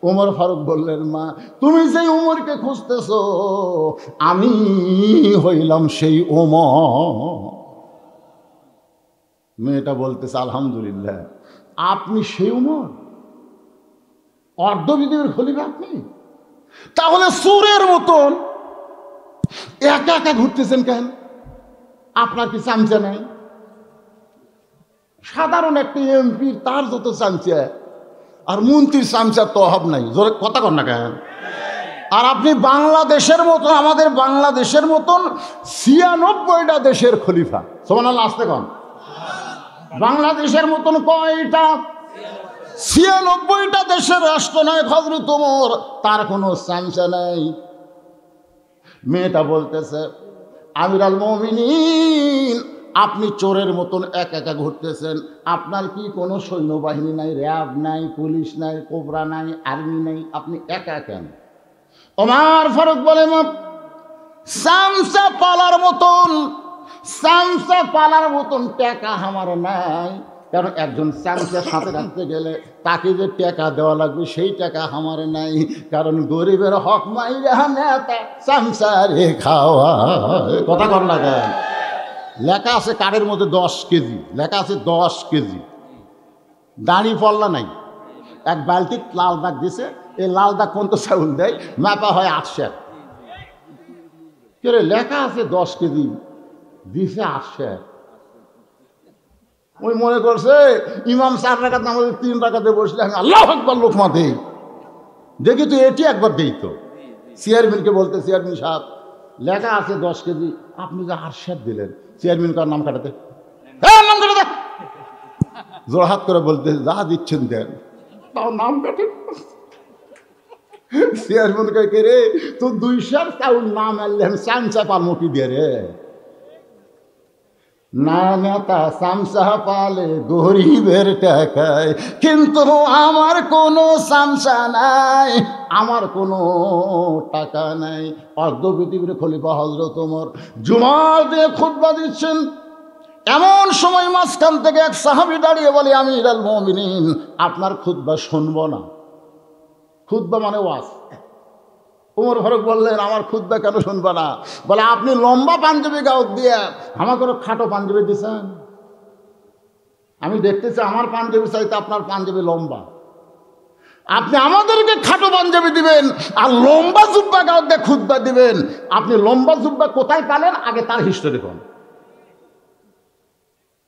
ওমর ফারুক বললেন, মা তুমি সেই ওমরকে খুঁজতেছো, আমি হইলাম সেই ওমর। মেয়েটা বলতেছে, আলহামদুলিল্লাহ, আপনি সেই ওমর, অর্ধবিধের খলিফা আপনি? তাহলে সুরের মতন একা একা ঘুরতেছেন কেন? আপনার কি চামচা নাই? সাধারণ একটা এমপি তার যত চামচা, আর মন্ত্রীর চামচার তো অভাব নাই। জোরে কথা কন না কেন? আর আপনি বাংলাদেশের মতন, আমাদের বাংলাদেশের মতন 96টা দেশের খলিফা। সুবহানাল্লাহ, আসতে কন। বাংলাদেশের মতন কয়টা? 96টা দেশের রাষ্ট্রনায়ক হযরত ওমর, তার কোনো চামচা নাই। মেয়েটা বলতেছে, আমিরুল মুমিনিন, আপনি চোরের মতন একা একা ঘুরতেছেন, আপনার কি কোনো সৈন্যবাহিনী নাই, র্যাব নাই, পুলিশ নাই, কোবরা নাই, আর্মি নাই, আপনি একা কেন? ওমর ফারুক বলে, চামচা পালার মতন টাকা আমার নাই। কারণ একজন চামচা সাথে রাখতে গেলে তাকে যে টাকা দেওয়া লাগবে সেই টাকা আমার নাই। কারণ গরিবের হক মাইরা নেতা চামচা রে খাওয়া। কথা কর না কেন? লেখা আছে কার্ডের মধ্যে 10 কেজি, লেখা আছে 10 কেজি। দাঁড়ি পল্লা নাই, এক বালতি লাল দাগ দিছে, এই লাল দাগ পর্যন্ত চাউল দেয়, মাপা হয় 8 সের। কে রে, লেখা আছে 10 কেজি, দিছে 8 সের। ওই মনে করছে ইমাম 4 রাকাত নামাজে 3 রাকাতে বসলে আমি আল্লাহু আকবার লোকমা দেই, দেখি তো এটি একবার দেই তো। চেয়ারম্যানকে বলতে, চেয়ারম্যান সাহেব লেখা আছে 10 কেজি, আপনি যে 8 সের দিলেন। চেয়ারম্যান কার নাম কাটাতে, নাম কাটাতে জোরহাত করে বলতে, যা দিচ্ছেন দেন, তাও নাম কাটে। চেয়ারম্যান কে রে, তো 2 সের চাউল নাম আনলে আমি চামচা পালমো কি দিয়ে রে? না নেতা চামচা পালে গরিবের টাকায়, কিন্তু আমার কোনো চামচা নাই, আমার কোনো টাকা নাই। অর্ধ পৃথিবীর খলিফা হযরত ওমর জুমার দিয়ে খুতবা দিচ্ছেন। এমন সময় মাঝখান থেকে এক সাহাবী দাঁড়িয়ে বলে, আমিরুল মুমিনিন, আপনার খুতবা শুনবো না। খুতবা মানে ওয়াজ। ওমর ফারুক বললেন, আমার খুতবা কেন শুনবা না? বলে, আপনি লম্বা পাঞ্জাবি গাউত দিয়ে আমার কোনো খাটো পাঞ্জাবি দিচ্ছেন। আমি দেখতেছি আমার পাঞ্জাবি চাইতে আপনার পাঞ্জাবি লম্বা। আপনি আমাদেরকে খাটো পাঞ্জাবি দিবেন আর লম্বা জুব্বা গাউত দিয়ে খুতবা দিবেন। আপনি লম্বা জুব্বা কোথায় পেলেন আগে তার হিস্টোরি কোন?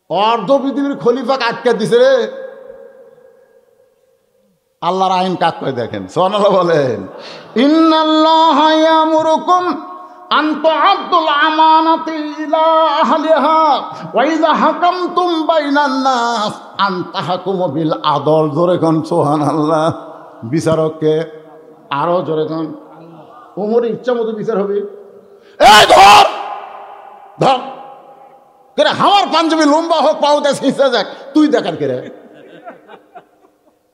অর্ধ পৃথিবীর খলিফা আটকে দিছে রে। আল্লাহর আইন কাজ করে দেখেন, সুবহানাল্লাহ বলেন। ইন্নাল্লাহা ইয়ামুরুকুম আন তুআদ্দুল আমানাতি ইলা আহলিহা ওয়া ইযা হাকামতুম বাইনান নাস আন তাহকুমু বিল আদল। জোরে কোন সুবহানাল্লাহ। বিচারককে আরো জোরে কন। ওমরের ইচ্ছা মতো বিচার হবে। এই ধর ধর কেরে আমার পাঞ্জাবি লম্বা হোক পাওতে ছিঁচে যাক, তুই দেখার কেরে।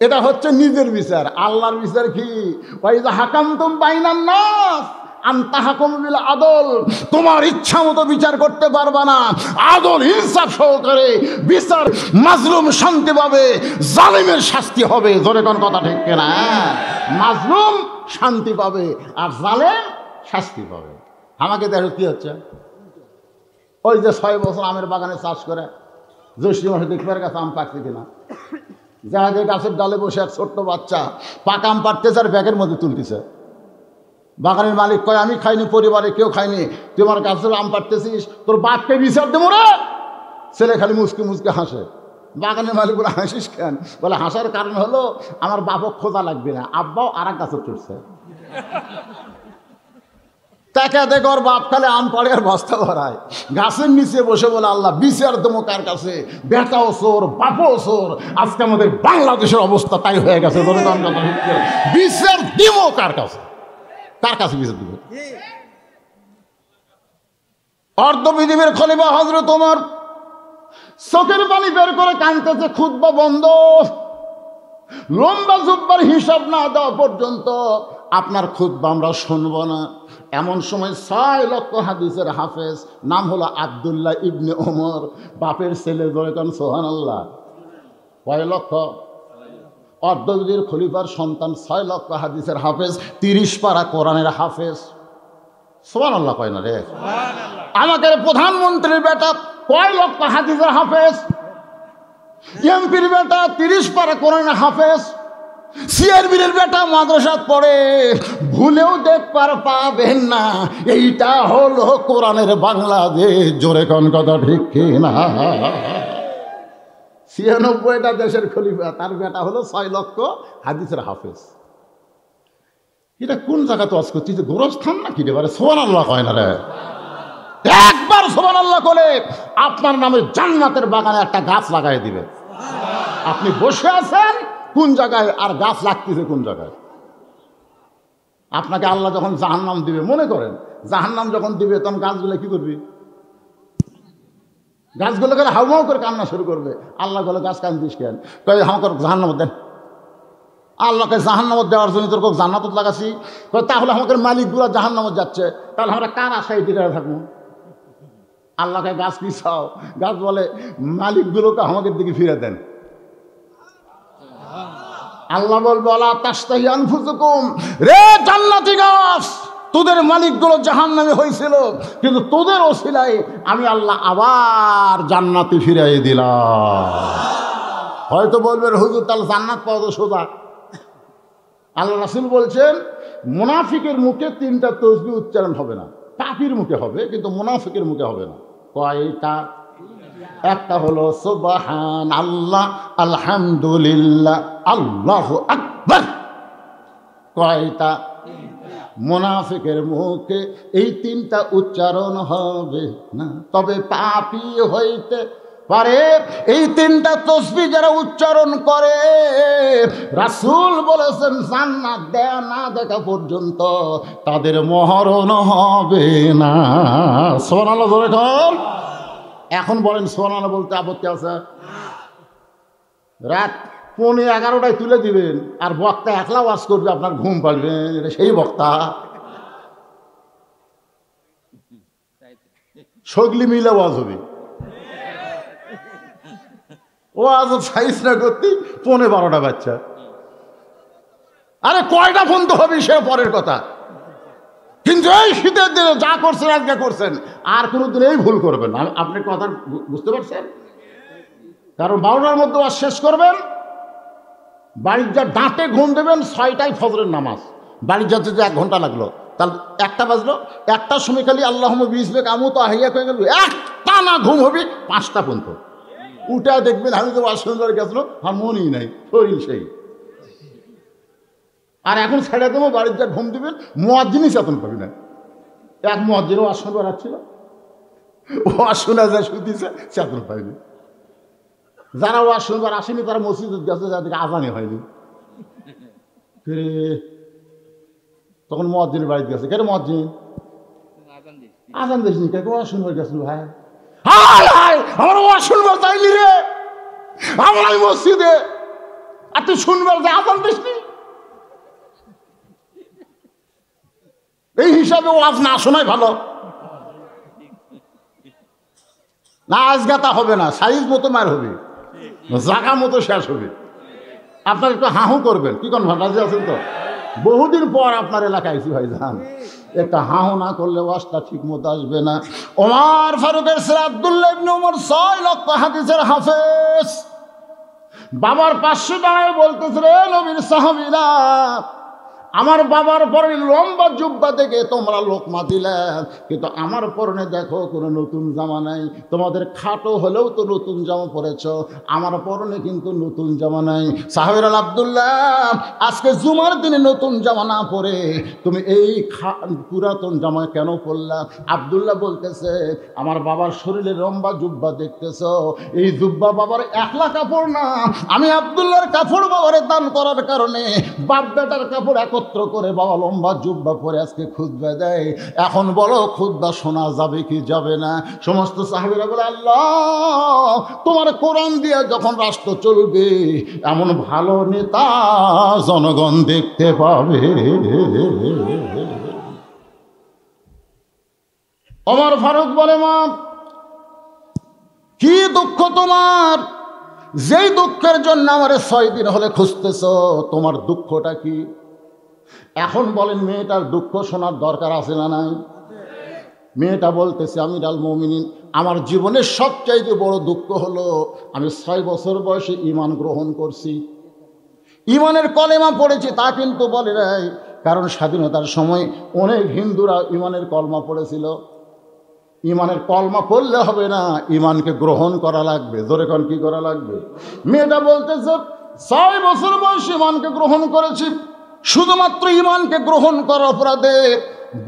এটা হচ্ছে নিজের বিচার। আল্লাহর বিচার কি? ওয়াইজা হাকামতুম বাইনান নাস আনতা হাকুম বিল আদল। তোমার ইচ্ছা মতো বিচার করতে পারবা না, আদল ইনসাফ সহকারে বিচার। মাজলুম শান্তি পাবে, জালিমের শাস্তি হবে। জোরে কোন কথা ঠিক কিনা? মাজলুম শান্তি পাবে আর জালেম শাস্তি পাবে। আমাকে দেখো কি হচ্ছে, ওই যে 6 বছর আমের বাগানে চাষ করে জ্যৈষ্ঠ মাসে দেখবার কাছে আম পাকছে কিনা, যা যে গাছের ডালে বসে এক ছোট্ট বাচ্চা পাকা আম পাড়তেছে আর ব্যাগের মধ্যে তুলতেছে। বাগানের মালিক কয় আমি খাইনি, পরিবারে কেউ খায়নি, তুই আমার গাছের আম পাড়তেছিস, তোর বাপকে বিচার দেবো রে। ছেলে খালি মুসকে মুসকে হাসে। বাগানের মালিক বলে হাসিস কেন? বলে হাসার কারণ হলো আমার বাপও খোঁজা লাগবে না, আব্বাও আর এক গাছে চড়ছে। তাকে দেখো ওর বাপ খালে আম পাড়ে আর বস্তা ভরায়, গাছের নিচে বসে বলে আল্লাহ বিচার দেবো কার কাছে? বেটাও চোর, বাপও চোর। আজকে আমাদের বাংলাদেশের অবস্থা তাই হয়ে গেছে। বিচার দিব কার কাছে? কার কাছে বিচার দিব? অর্ধ পৃথিবীর খলিফা হযরত ওমর চোখের পানি বের করে কাঁদতেছে, খুতবা বন্ধ। লম্বা জুব্বার হিসাব না দেওয়া পর্যন্ত আপনার খুতবা আমরা শুনবো না। এমন সময় 6 লক্ষ হাদিসের হাফেজ, নাম হলো আব্দুল্লাহ ইবনে ওমর, বাপের ছেলে। ধরে কান সুবহানাল্লাহ। কয় লক্ষ? অর্ধযুগের খলিফার সন্তান, 6 লক্ষ হাদিসের হাফেজ, 30 পারা কোরআনের হাফেজ। সুবহানাল্লাহ কয় না রে? আমাকে প্রধানমন্ত্রীর বেটা কয় লক্ষ হাদিসের হাফেজ, এমপির বেটা 30 পারা কোরআনের হাফেজ, সিআরবির বেটা মাদ্রাসা পড়ে, ভুলেও দেখবার পাবেন না। এইটা হলো কোরআনের বাংলাদেশ। জোরে কোন কথা ঠিক কিনা? 96টা দেশের খলিফা, তার বেটা হলো 6 লক্ষ হাদিসের হাফেজ। এটা কোন জায়গাতে ওয়াজ করছিস? গোরস্থান না কি রে? সুবহানাল্লাহ কয় না রে? একবার সুবহানাল্লাহ করে আপনার নামে জান্নাতের বাগানে একটা গাছ লাগাই দিবে। আপনি বসে আছেন কোন জায়গায় আর গাছ লাগতেছে কোন জায়গায়? আপনাকে আল্লাহ যখন জাহান্নাম দিবে, মনে করেন জাহান্নাম যখন দিবে, তখন গাছগুলো কি করবি? গাছগুলো করে হাউমাউ করে কান্না শুরু করবে। আল্লাহ বলে গাছ কান্দিস কেন? কয়ে হাউ করে জাহান্নাম দেন। আল্লাহকে জাহান্নাম দেওয়ার জন্য তোর জান্নাত লাগাছি। তাহলে আমাদের মালিকগুলো জাহান্নাম যাচ্ছে, তাহলে আমরা কার আশায় দিকে থাকবো? আল্লাহকে গাছ কি চাও? গাছ বলে মালিকগুলোকে আমাদের দিকে ফিরে দেন। আল্লাহ বলবে ওয়ালা তাশতাহি আনফুসুকুম, রে জান্নাতি গাছ, তোদের মালিকগুলো জাহান্নামে হয়েছিল, কিন্তু তোদের ওসিলায় আমি আল্লাহ আবার জান্নাতে ফিরাই দিলাম। হয়তো বলবেন হুজুর তাহলে জান্নাত পাওয়া তো সোজা। আল্লাহ রাসূল বলছেন মুনাফিকের মুখে 3টা তাসবিহ উচ্চারণ হবে না, কাফির মুখে হবে, কিন্তু মুনাফিকের মুখে হবে না। কয়টা? একটা হলো সুবহানাল্লাহ, আলহামদুলিল্লাহ, আল্লাহু আকবার। কয়টা? মুনাফিকের মুখে এই 3টা উচ্চারণ হবে না, তবে পাপী হইতে পারে। এই 3টা তাসবিহ যারা উচ্চারণ করে, রাসূল বলেছেন জান্নাত দেয়া না দেখা পর্যন্ত তাদের মরণ হবে না। সুবহানাল্লাহ বলে কর। এখন বলেন সুবহানাল্লাহ বলতে আপত্তি আছে? রাত 11:15টায় তুলে দিবেন আর বক্তা একলা ওয়াজ করবে, আপনার ঘুম পাড়বে। এটা সেই বক্তা? সগলি মিলে ওয়াজ হবে। ওয়াজ সাইজ না করতে 11:15 বাচ্চা। আরে কয়টা ফোন তো হবে সে পরের কথা, কিন্তু এই শীতের দিনে যা করছেন আজকে করছেন, আর কোনোদিন এই ভুল করবেন না। আপনি কথা বুঝতে পারছেন? কারণ 12টার মধ্যে ওয়াজ শেষ করবেন, বাড়ির যা দাঁতে ঘুম দেবেন, 6টায় ফজরের নামাজ। বাড়ির যাতে যে 1 ঘন্টা লাগলো, তাহলে 1টা বাজলো, 1টার সময় খালি আল্লাহুম্মা বিসমিকা আমু তো হাইয়া হয়ে গেল, একটা না ঘুম হবে 5টা পর্যন্ত। উঠে দেখবেন আমি তো ওয়াজ শুনবার গেছিল, আর মনই নাই, শরীর সেই। আর এখন ছেড়ে দেবো, বাড়ির যা ঘুম দেবেন, মুয়াজ্জিনই চেতন পাবি না। এক মুয়াজ্জিনও ওয়াজ শুনবার আসছিল, ওয়াজ শোনা যায় শুনতেছে, চেতন পাইনি। যারা ওয়াজ শুনবার আসেনি তারা মসজিদে গেছে, যাদেরকে আজানি হয়নি। ফিরে তখন মুয়াজ্জিনের বাড়িতে গেছে। কেন মুয়াজ্জিন আজান দিসনি কে? ওয়াজ শুনবার গেছিল ভাই। হায় হায়, আমার ওয়াজ শুনবার চাইলি রে, আমার এই মসজিদে, আর তুই শুনবার যে আজান দিসনি? এই হিসাবে ওয়াজ না শোনাই ভালো। না আজগাতা হবে না, সাইজ মতো মার হবে, জাগা মতো শেষ হবে। আপনার একটু হাহু করবেন, কি কোন ভান্ডাজি আছেন তো? বহুদিন পর আপনার এলাকায় আইছি ভাই যান, একটা হাহু না করলে ওয়াজটা ঠিক মতো আসবে না। ওমর ফারুকের ছেলে আব্দুল্লাহ ইবনে ওমর 6 লক্ষ হাদিসের হাফেজ। বাবার 500 টাকায় বলতেছে, রে নবীর সাহাবীরা, আমার বাবার পরনে লম্বা জুব্বা দেখে তোমরা লোকমা দিলে, কিন্তু আমার পরনে দেখো কোনো নতুন জামা নাই। তোমাদের খাটো হলেও তো নতুন জামা পরেছ, আমার পরনে কিন্তু নতুন জামা নাই। সাহাবীরা, আব্দুল্লাহ আজকে জুমার দিনে নতুন জামা না পরে তুমি এই পুরাতন জামা কেন পরলা? আব্দুল্লাহ বলতেছে, আমার বাবার শরীরে লম্বা জুব্বা দেখতেছ, এই জুব্বা বাবার একলা কাপড় না, আমি আব্দুল্লাহর কাপড় বাবারে দান করার কারণে বাপ বেটার কাপড় একত্র করে বাবা লম্বা জুব্বা পরে আজকে খুতবা দেয়। এখন বলো খুতবা শোনা যাবে কি যাবে না? সমস্ত সাহাবীরা বলে, আল্লাহ তোমার কোরআন দিয়ে যখন রাষ্ট্র চলবে, এমন ভালো নেতা জনগণ দেখতে পাবে। ওমর ফারুক বলে, মা কি দুঃখ তোমার? যেই দুঃখের জন্য আমার 6 দিন হলে খুঁজতেছ, তোমার দুঃখটা কি? এখন বলেন, মেয়েটার দুঃখ শোনার দরকার আছে না নাই? মেয়েটা বলতেছে, আমিরুল মুমিনিন, আমার জীবনের সবচাইতে বড় দুঃখ হলো আমি 6 বছর বয়সে ঈমান গ্রহণ করছি। ঈমানের কলেমা পড়েছি তা কিন্তু বলে নাই, কারণ স্বাধীনতার সময় অনেক হিন্দুরা ঈমানের কলমা পড়েছিল। ঈমানের কলমা পড়লে হবে না, ঈমানকে গ্রহণ করা লাগবে। জোরে কোন কি করা লাগবে? মেয়েটা বলতেছে, 6 বছর বয়সে ঈমানকে গ্রহণ করেছি, শুধুমাত্র ঈমানকে গ্রহণ করার অপরাধে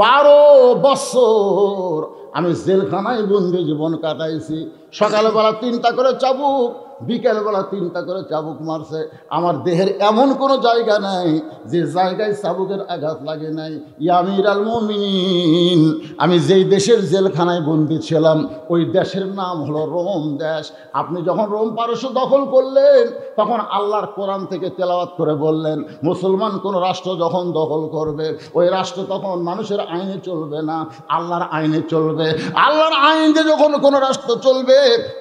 12 বছর আমি জেলখানায় বন্দি জীবন কাটাইছি। সকালবেলা 3টা করে চাবুক, বিকেলবেলা 3টা করে চাবুক মারছে। আমার দেহের এমন কোনো জায়গা নাই যে জায়গায় চাবুকের আঘাত লাগে নাই। ইয়া আমিরুল মুমিনিন, আমি যেই দেশের জেলখানায় বন্দি ছিলাম ওই দেশের নাম হলো রোম দেশ। আপনি যখন রোম পারস্য দখল করলেন, তখন আল্লাহর কোরআন থেকে তেলাওয়াত করে বললেন, মুসলমান কোন রাষ্ট্র যখন দখল করবে, ওই রাষ্ট্র তখন মানুষের আইনে চলবে না, আল্লাহর আইনে চলবে। আল্লাহর আইন যে যখন কোনো রাষ্ট্র চলবে,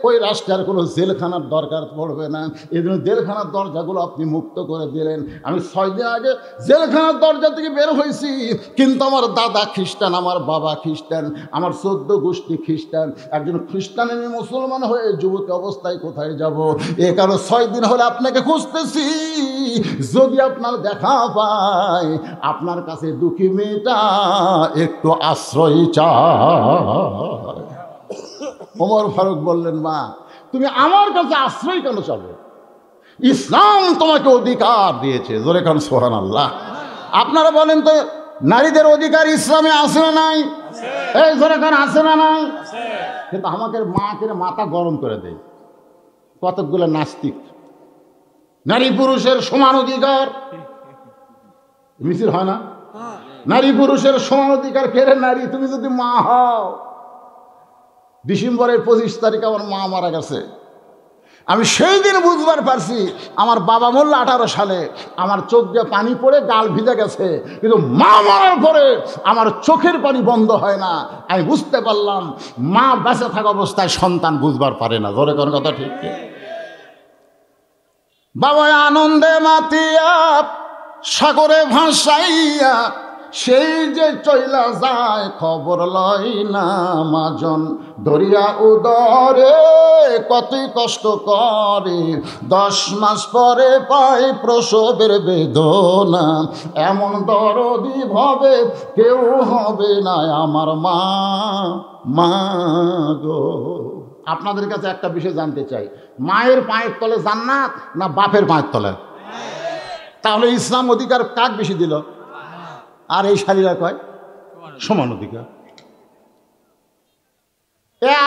ওই রাষ্ট্রের কোনো জেলখানার দরকার পড়বে না। এই জন্য জেলখানার দরজাগুলো আপনি মুক্ত করে দিলেন। আমি 6 দিন আগে জেলখানার দরজা থেকে বের হয়েছি, কিন্তু আমার দাদা খ্রিস্টান, আমার বাবা খ্রিস্টান, আমার 14 গোষ্ঠী খ্রিস্টান। একজন খ্রিস্টান আমি মুসলমান হয়ে যুবক অবস্থায় কোথায় যাব? এ কারণে 6 দিন হলে আপনাকে খুঁজতেছি। যদি আপনার দেখা পায়, আপনার কাছে দুঃখী মেয়েটা একটু আশ্রয় চায়। ওমর ফারুক বললেন, মা তুমি আমার কাছে আশ্রয় কেন চাবে? ইসলাম তোমাকে অধিকার দিয়েছে। জোরে কান সুবহানাল্লাহ। আপনারা বলেন তো, নারীদের অধিকার ইসলামে আছে না নাই? এই জোরে কান আছে না নাই? কিন্তু আমাকে মাকে মাথা গরম করে দেয় কতকগুলো নাস্তিক। নারী পুরুষের সমান অধিকার মিছিল হয় না? নারী পুরুষের সমান অধিকার। কেড়ে নারী, তুমি যদি মা হও, ডিসেম্বরের 25 তারিখে আমার মা মারা গেছে। আমি সেই দিন বুঝবার পারছি, আমার বাবা মরল 18 সালে, আমার চোখ দিয়ে পানি পড়ে গাল ভিজে গেছে, কিন্তু মা মারার পরে আমার চোখের পানি বন্ধ হয় না। আমি বুঝতে পারলাম মা বেঁচে থাকা অবস্থায় সন্তান বুঝবার পারে না। ধরে কোন কথা ঠিক? বাবা আনন্দে মাতিয়া সাগরে ভাসাইয়া সেই যে চইলা যায়, খবর লয় না মাজন। দরিয়া উদরে কতই কষ্ট করে, 10 মাস পরে পায় প্রসবের বেদনা। এমন দরদি ভাবে কেউ হবে না আমার মা, মা গো। আপনাদের কাছে একটা বিষয় জানতে চাই, মায়ের পায়ের তলে জান্নাত না বাপের পায়ের তলে? তাহলে ইসলাম অধিকার কাক বেশি দিল? আর এই শালীরা কয় সমান অধিকার।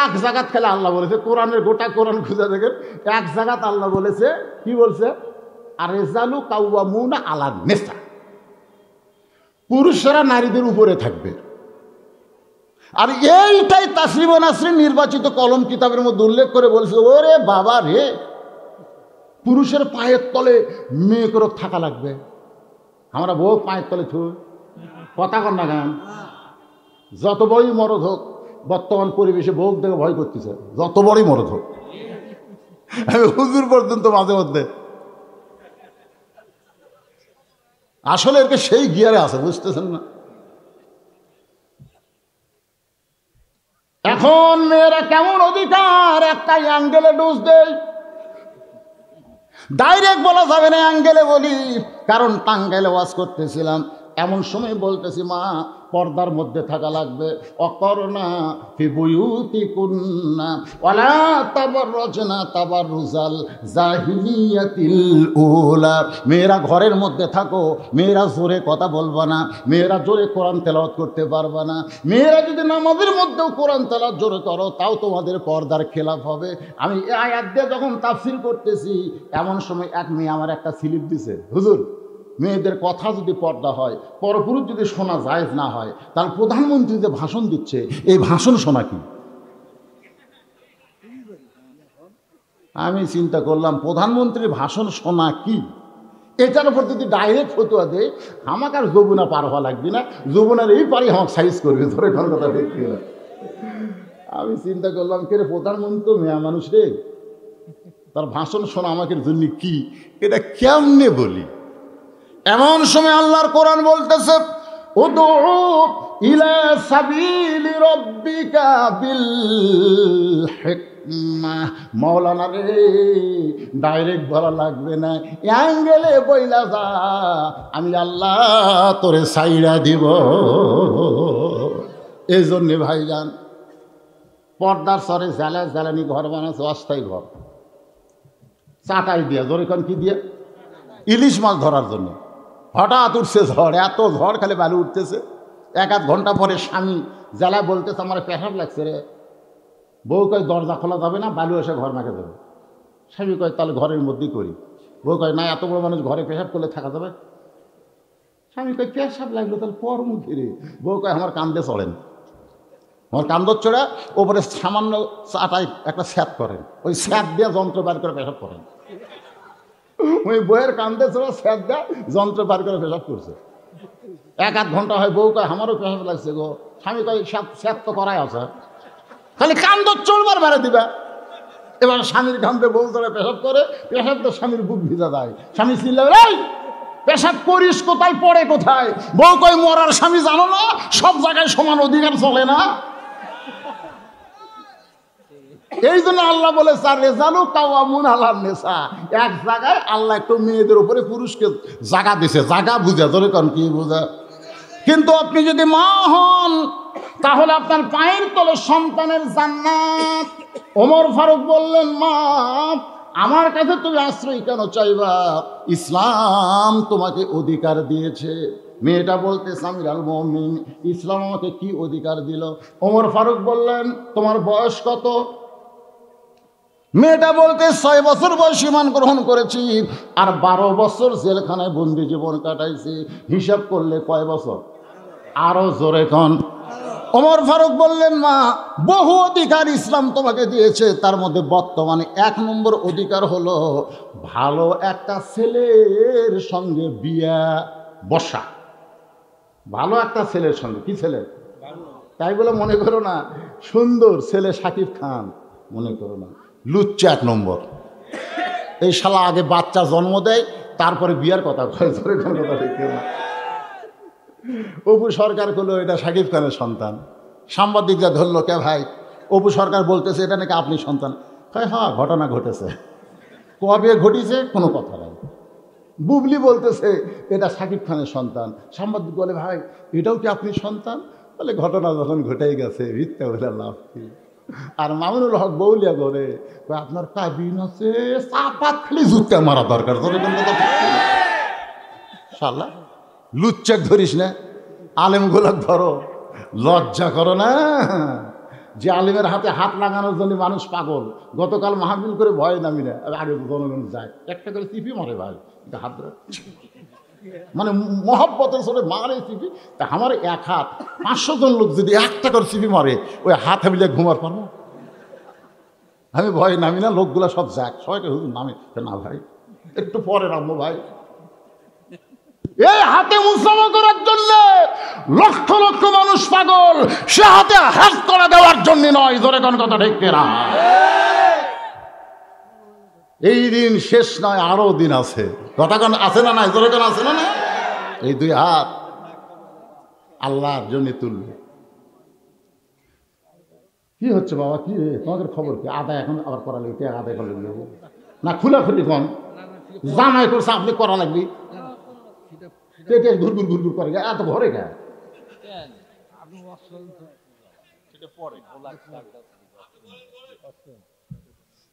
এক জায়গাত খেলে আল্লাহ বলেছে, কোরআনের গোটা কোরআন খুঁজে দেখেন, এক জায়গাত আল্লাহ বলেছে, কি বলছে? আর রেজালু কাওয়ামুনা আলা নিসা। পুরুষরা নারীদের উপরে থাকবে। আর এইটাই তাসরিমা নাসরিন নির্বাচিত কলম কিতাবের মধ্যে উল্লেখ করে বলছে, ওরে বাবা রে, পুরুষের পায়ের তলে মেয়ে করে থাকা লাগবে। আমরা বউ পায়ের তলে থুই, কথা কন না গান। যত বড়ই মরদ হোক, বর্তমান পরিবেশে বউ দেখে ভয় করতেছে, যত বড়ই মরদ হোক। আমি হুজুর পর্যন্ত মাঝে মধ্যে আসলে এরকে সেই গিয়ারে আছে, বুঝতেছেন না? এখন মেয়েরা কেমন অধিকার, একটা অ্যাঙ্গেলে ডোজ দেয়, ডাইরেক্ট বলা যাবে না, অ্যাঙ্গেলে বলি। কারণ টাঙ্গাইলে ওয়াজ করতেছিলাম, এমন সময় বলতেছি মা পর্দার মধ্যে থাকা লাগবে। অকরনা ফি বুয়ুতিকুন্না ওয়ালা তাবাররাজনা তাবাররুজাল জাহিলিয়াতিল উলা। মেয়েরা ঘরের মধ্যে থাকো, মেয়েরা জোরে কথা বলবা না, মেয়েরা জোরে কোরআন তেলাওয়াত করতে পারবা না। মেয়েরা যদি নামাজের মধ্যেও কোরআন তেলাওয়াত জোরে করো, তাও তোমাদের পর্দার খেলাফ হবে। আমি এই আয়াত দিয়ে যখন তাফসীর করতেছি, এমন সময় এক মেয়ে আমার একটা স্লিপ দিছে, হুজুর মেয়েদের কথা যদি পর্দা হয়, পরপুরুষ যদি শোনা জায়েজ না হয়, তাহলে প্রধানমন্ত্রী যে ভাষণ দিচ্ছে, এই ভাষণ শোনা কি? আমি চিন্তা করলাম, প্রধানমন্ত্রীর ভাষণ শোনা কি? এটার উপর যদি ডাইরেক্ট ফতুয়া দেয়, আমাকে আর যমুনা পার হওয়া লাগবে না, যমুনার এই পারি আমাকে সাইজ করবে, ধরে কোন কথা দেখতে না। আমি চিন্তা করলাম, কে রে, প্রধানমন্ত্রী মেয়া মানুষ রে, তার ভাষণ শোনা আমাকে জন্য কি, এটা কেমনে বলি? এমন সময় আল্লাহর কোরআন বলতেছে, উদউ ইলা সাবিলি রাব্বিকা বিল হিকমাহ। মাওলানা রে, ডাইরেক্ট বলা লাগবে না, অ্যাঙ্গেলে বইলা যা, আমি আল্লাহ তোরে সাইরা দিব। এই জন্যে ভাইজান, পর্দার সরে জ্বালানি ঘর বানাচ্ছে, অস্থায়ী ঘর, চাটাই দিয়া, জোরেখন কি দিয়ে, ইলিশ মাছ ধরার জন্য। হঠাৎ উঠছে ঝড়, এত ঝড়, খালি বালু উঠতেছে। এক আধ ঘন্টা পরে স্বামী জ্বালা বলতেছে, আমার পেশাব লাগছে রে। বউ কয় দরজা খোলা যাবে না, বালু এসে ঘর মাকে দেবে। স্বামী কয় তাহলে ঘরের মধ্যেই করি। বউ কয় না, এত বড় মানুষ ঘরে পেশাব করলে থাকা যাবে। স্বামী কয় পেশাব লাগলো তাহলে পর মুখে রে। বউ কয় আমার কান্দে চলেন, আমার কান্দর চড়া ওপরে সামান্য চাটাই একটা স্যাপ করেন, ওই স্যাপ দিয়ে যন্ত্র বার করে পেশাব করেন। ওই বইয়ের কান্দে চড়া স্যাপ দেয়, যন্ত্র বার করে পেশাব করছে। এক আধ ঘন্টা হয়, বউ কয় আমারও পেশাব লাগছে গো। স্বামী কয় স্যাপ তো করাই আছে, খালি কান্দর চলবার বেড়ে দিবা। এবার স্বামীর কান্দে বউ ধরে পেশাব করে, পেশাব তো স্বামীর বুক ভিজা যায়। স্বামী চিল্লাবে, এই পেশাব করিস কোথায়, পড়ে কোথায়? বউ কয় মরার স্বামী জানো না, সব জায়গায় সমান অধিকার চলে না। এই জন্য আল্লাহ বলে, রেজালু কাওয়ামুন আলান নিসা। এক জায়গায় আল্লাহ একটু মেয়েদের উপরে পুরুষকে জায়গা দিছে, জায়গা বুঝা, ধরে কন কি বুঝা। কিন্তু আপনি যদি মা হন, তাহলে আপনার পায়ের তলে সন্তানের জান্নাত। ওমর ফারুক বললেন, মা আমার কাছে তুমি আশ্রয় কেন চাইবা? ইসলাম তোমাকে অধিকার দিয়েছে। মেয়েটা বলতে, আমিরুল মুমিনিন, ইসলাম আমাকে কি অধিকার দিল? ওমর ফারুক বললেন, তোমার বয়স কত? মেয়েটা বলতে, 6 বছর বয়স ঈমান গ্রহণ করেছি, আর 12 বছর জেলখানায় বন্দি জীবন কাটাইছি। হিসাব করলে কয় বছর? আরো জোরে কন। ওমর ফারুক বললেন, মা বহু অধিকার ইসলাম তোমাকে দিয়েছে, তার মধ্যে বর্তমানে 1 নম্বর অধিকার হলো ভালো একটা ছেলের সঙ্গে বিয়া বসা। ভালো একটা ছেলের সঙ্গে, কি ছেলে? তাই বলে মনে করো না সুন্দর ছেলে শাকিব খান, মনে করো না, লুচ্চা 1 নম্বর। এই শালা আগে বাচ্চা জন্ম দেয়, তারপরে বিয়ার কথা কয়, ধরে কোন কথা ঠিক না। অপু সরকার করলো এটা শাকিব খানের সন্তান। সাংবাদিকরা ধরলো, কে ভাই? অপু সরকার বলতেছে এটা নাকি আপনি সন্তান। হ্যাঁ, ঘটনা ঘটেছে, কবে ঘটিছে কোনো কথা নাই। বুবলি বলতেছে এটা শাকিব খানের সন্তান। সাংবাদিক বলে, ভাই এটাও কি আপনি সন্তান? বলে ঘটনা যখন ঘটেই গেছে, ভিত্তা বলে লাভ কি। আর মামুনুল হক বউলিয়া করে, আপনার কাবিন আছে, চাপাত খালি জুতা মারা দরকার। শালা লুচ্চাক ধরিস না, আলেমগুলোক ধরো, লজ্জা করো না। যে আলেমের হাতে হাত লাগানোর জন্য মানুষ পাগল। গতকাল মাহফিল করে ভয় নামি না, আগে জনগণ যায়, একটা করে চিপি মরে ভাই, হাত ধরে মানে মহব্বতের সরে মারে চিপি। তা আমার এক হাত 500 জন লোক যদি একটা করে চিপি মারে, ওই হাত হাবিলে ঘুমার পারবো? আমি ভয় নামি না, লোকগুলা সব যাক, সবাইকে হুজুর নামে না ভাই, একটু পরে নামবো ভাই। এই হাতে মুসাফা করার জন্য লক্ষ লক্ষ মানুষ পাগল, সে হাতে হাত করে দেওয়ার জন্য নয়। জোরে কোন কথা ঠিক কিনা? এই দিন শেষ নয়, আরো দিন আছে। কথা কোন আছে না নাই? জোরে কোন আছে না না? এই দুই হাত আল্লাহর জন্য তুলবে। কি হচ্ছে বাবা? কি রে তোমাদের খবর কি? আদায় এখন আবার করা লাগবে? আদায় করা লাগবে না? খুলাখুলি কন জামাই করছে আপনি করা লাগবে? ঘুর ঘুর ঘুর ঘুর করে এত ঘরে গে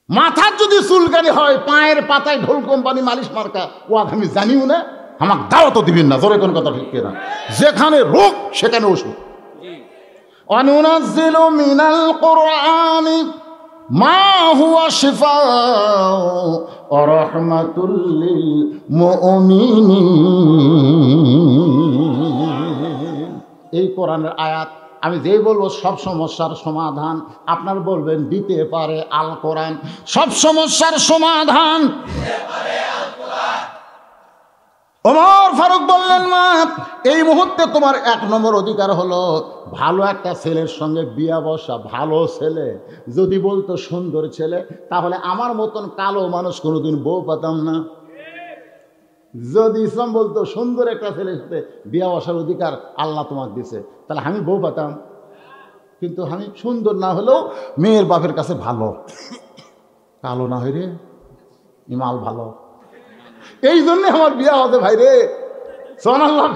মাথার যদি চুলকানি হয়, পায়ের পাতায় ঢোল কোম্পানি মালিশ মার্কা ও আমি জানিও না, আমাকে দাওয়াত দিবেন না। জোরে কোন কথা ঠিক কিনা? যেখানে রোগ সেখানে ওষুধ। অনুনাজ্জিলু মিনাল কুরআনি মা হুয়া শিফাউ ওয়া রাহমাতুল লিল মুমিনিন। এই কোরআনের আয়াত আমি যেই বলবো সব সমস্যার সমাধান আপনার বলবেন দিতে পারে আল কোরআন। সব সমস্যার সমাধান ওমর ফারুক বললেন, মা এই মুহূর্তে তোমার 1 নম্বর অধিকার হলো ভালো একটা ছেলের সঙ্গে বিয়া বসা। ভালো ছেলে যদি বলতো সুন্দর ছেলে, তাহলে আমার মতন কালো মানুষ কোনোদিন বউ পেতাম না। যদি ইসলাম বলতো সুন্দর একটা ছেলের সাথে বিয়া বসার অধিকার আল্লাহ তোমাকে দিছে, তাহলে আমি বউ পেতাম। কিন্তু আমি সুন্দর না হলেও মেয়ের বাপের কাছে ভালো, কালো না হই রে ইমাল ভালো, এই জন্যে আমার বিয়া হতে ভাই রে। সোনাল্লাহ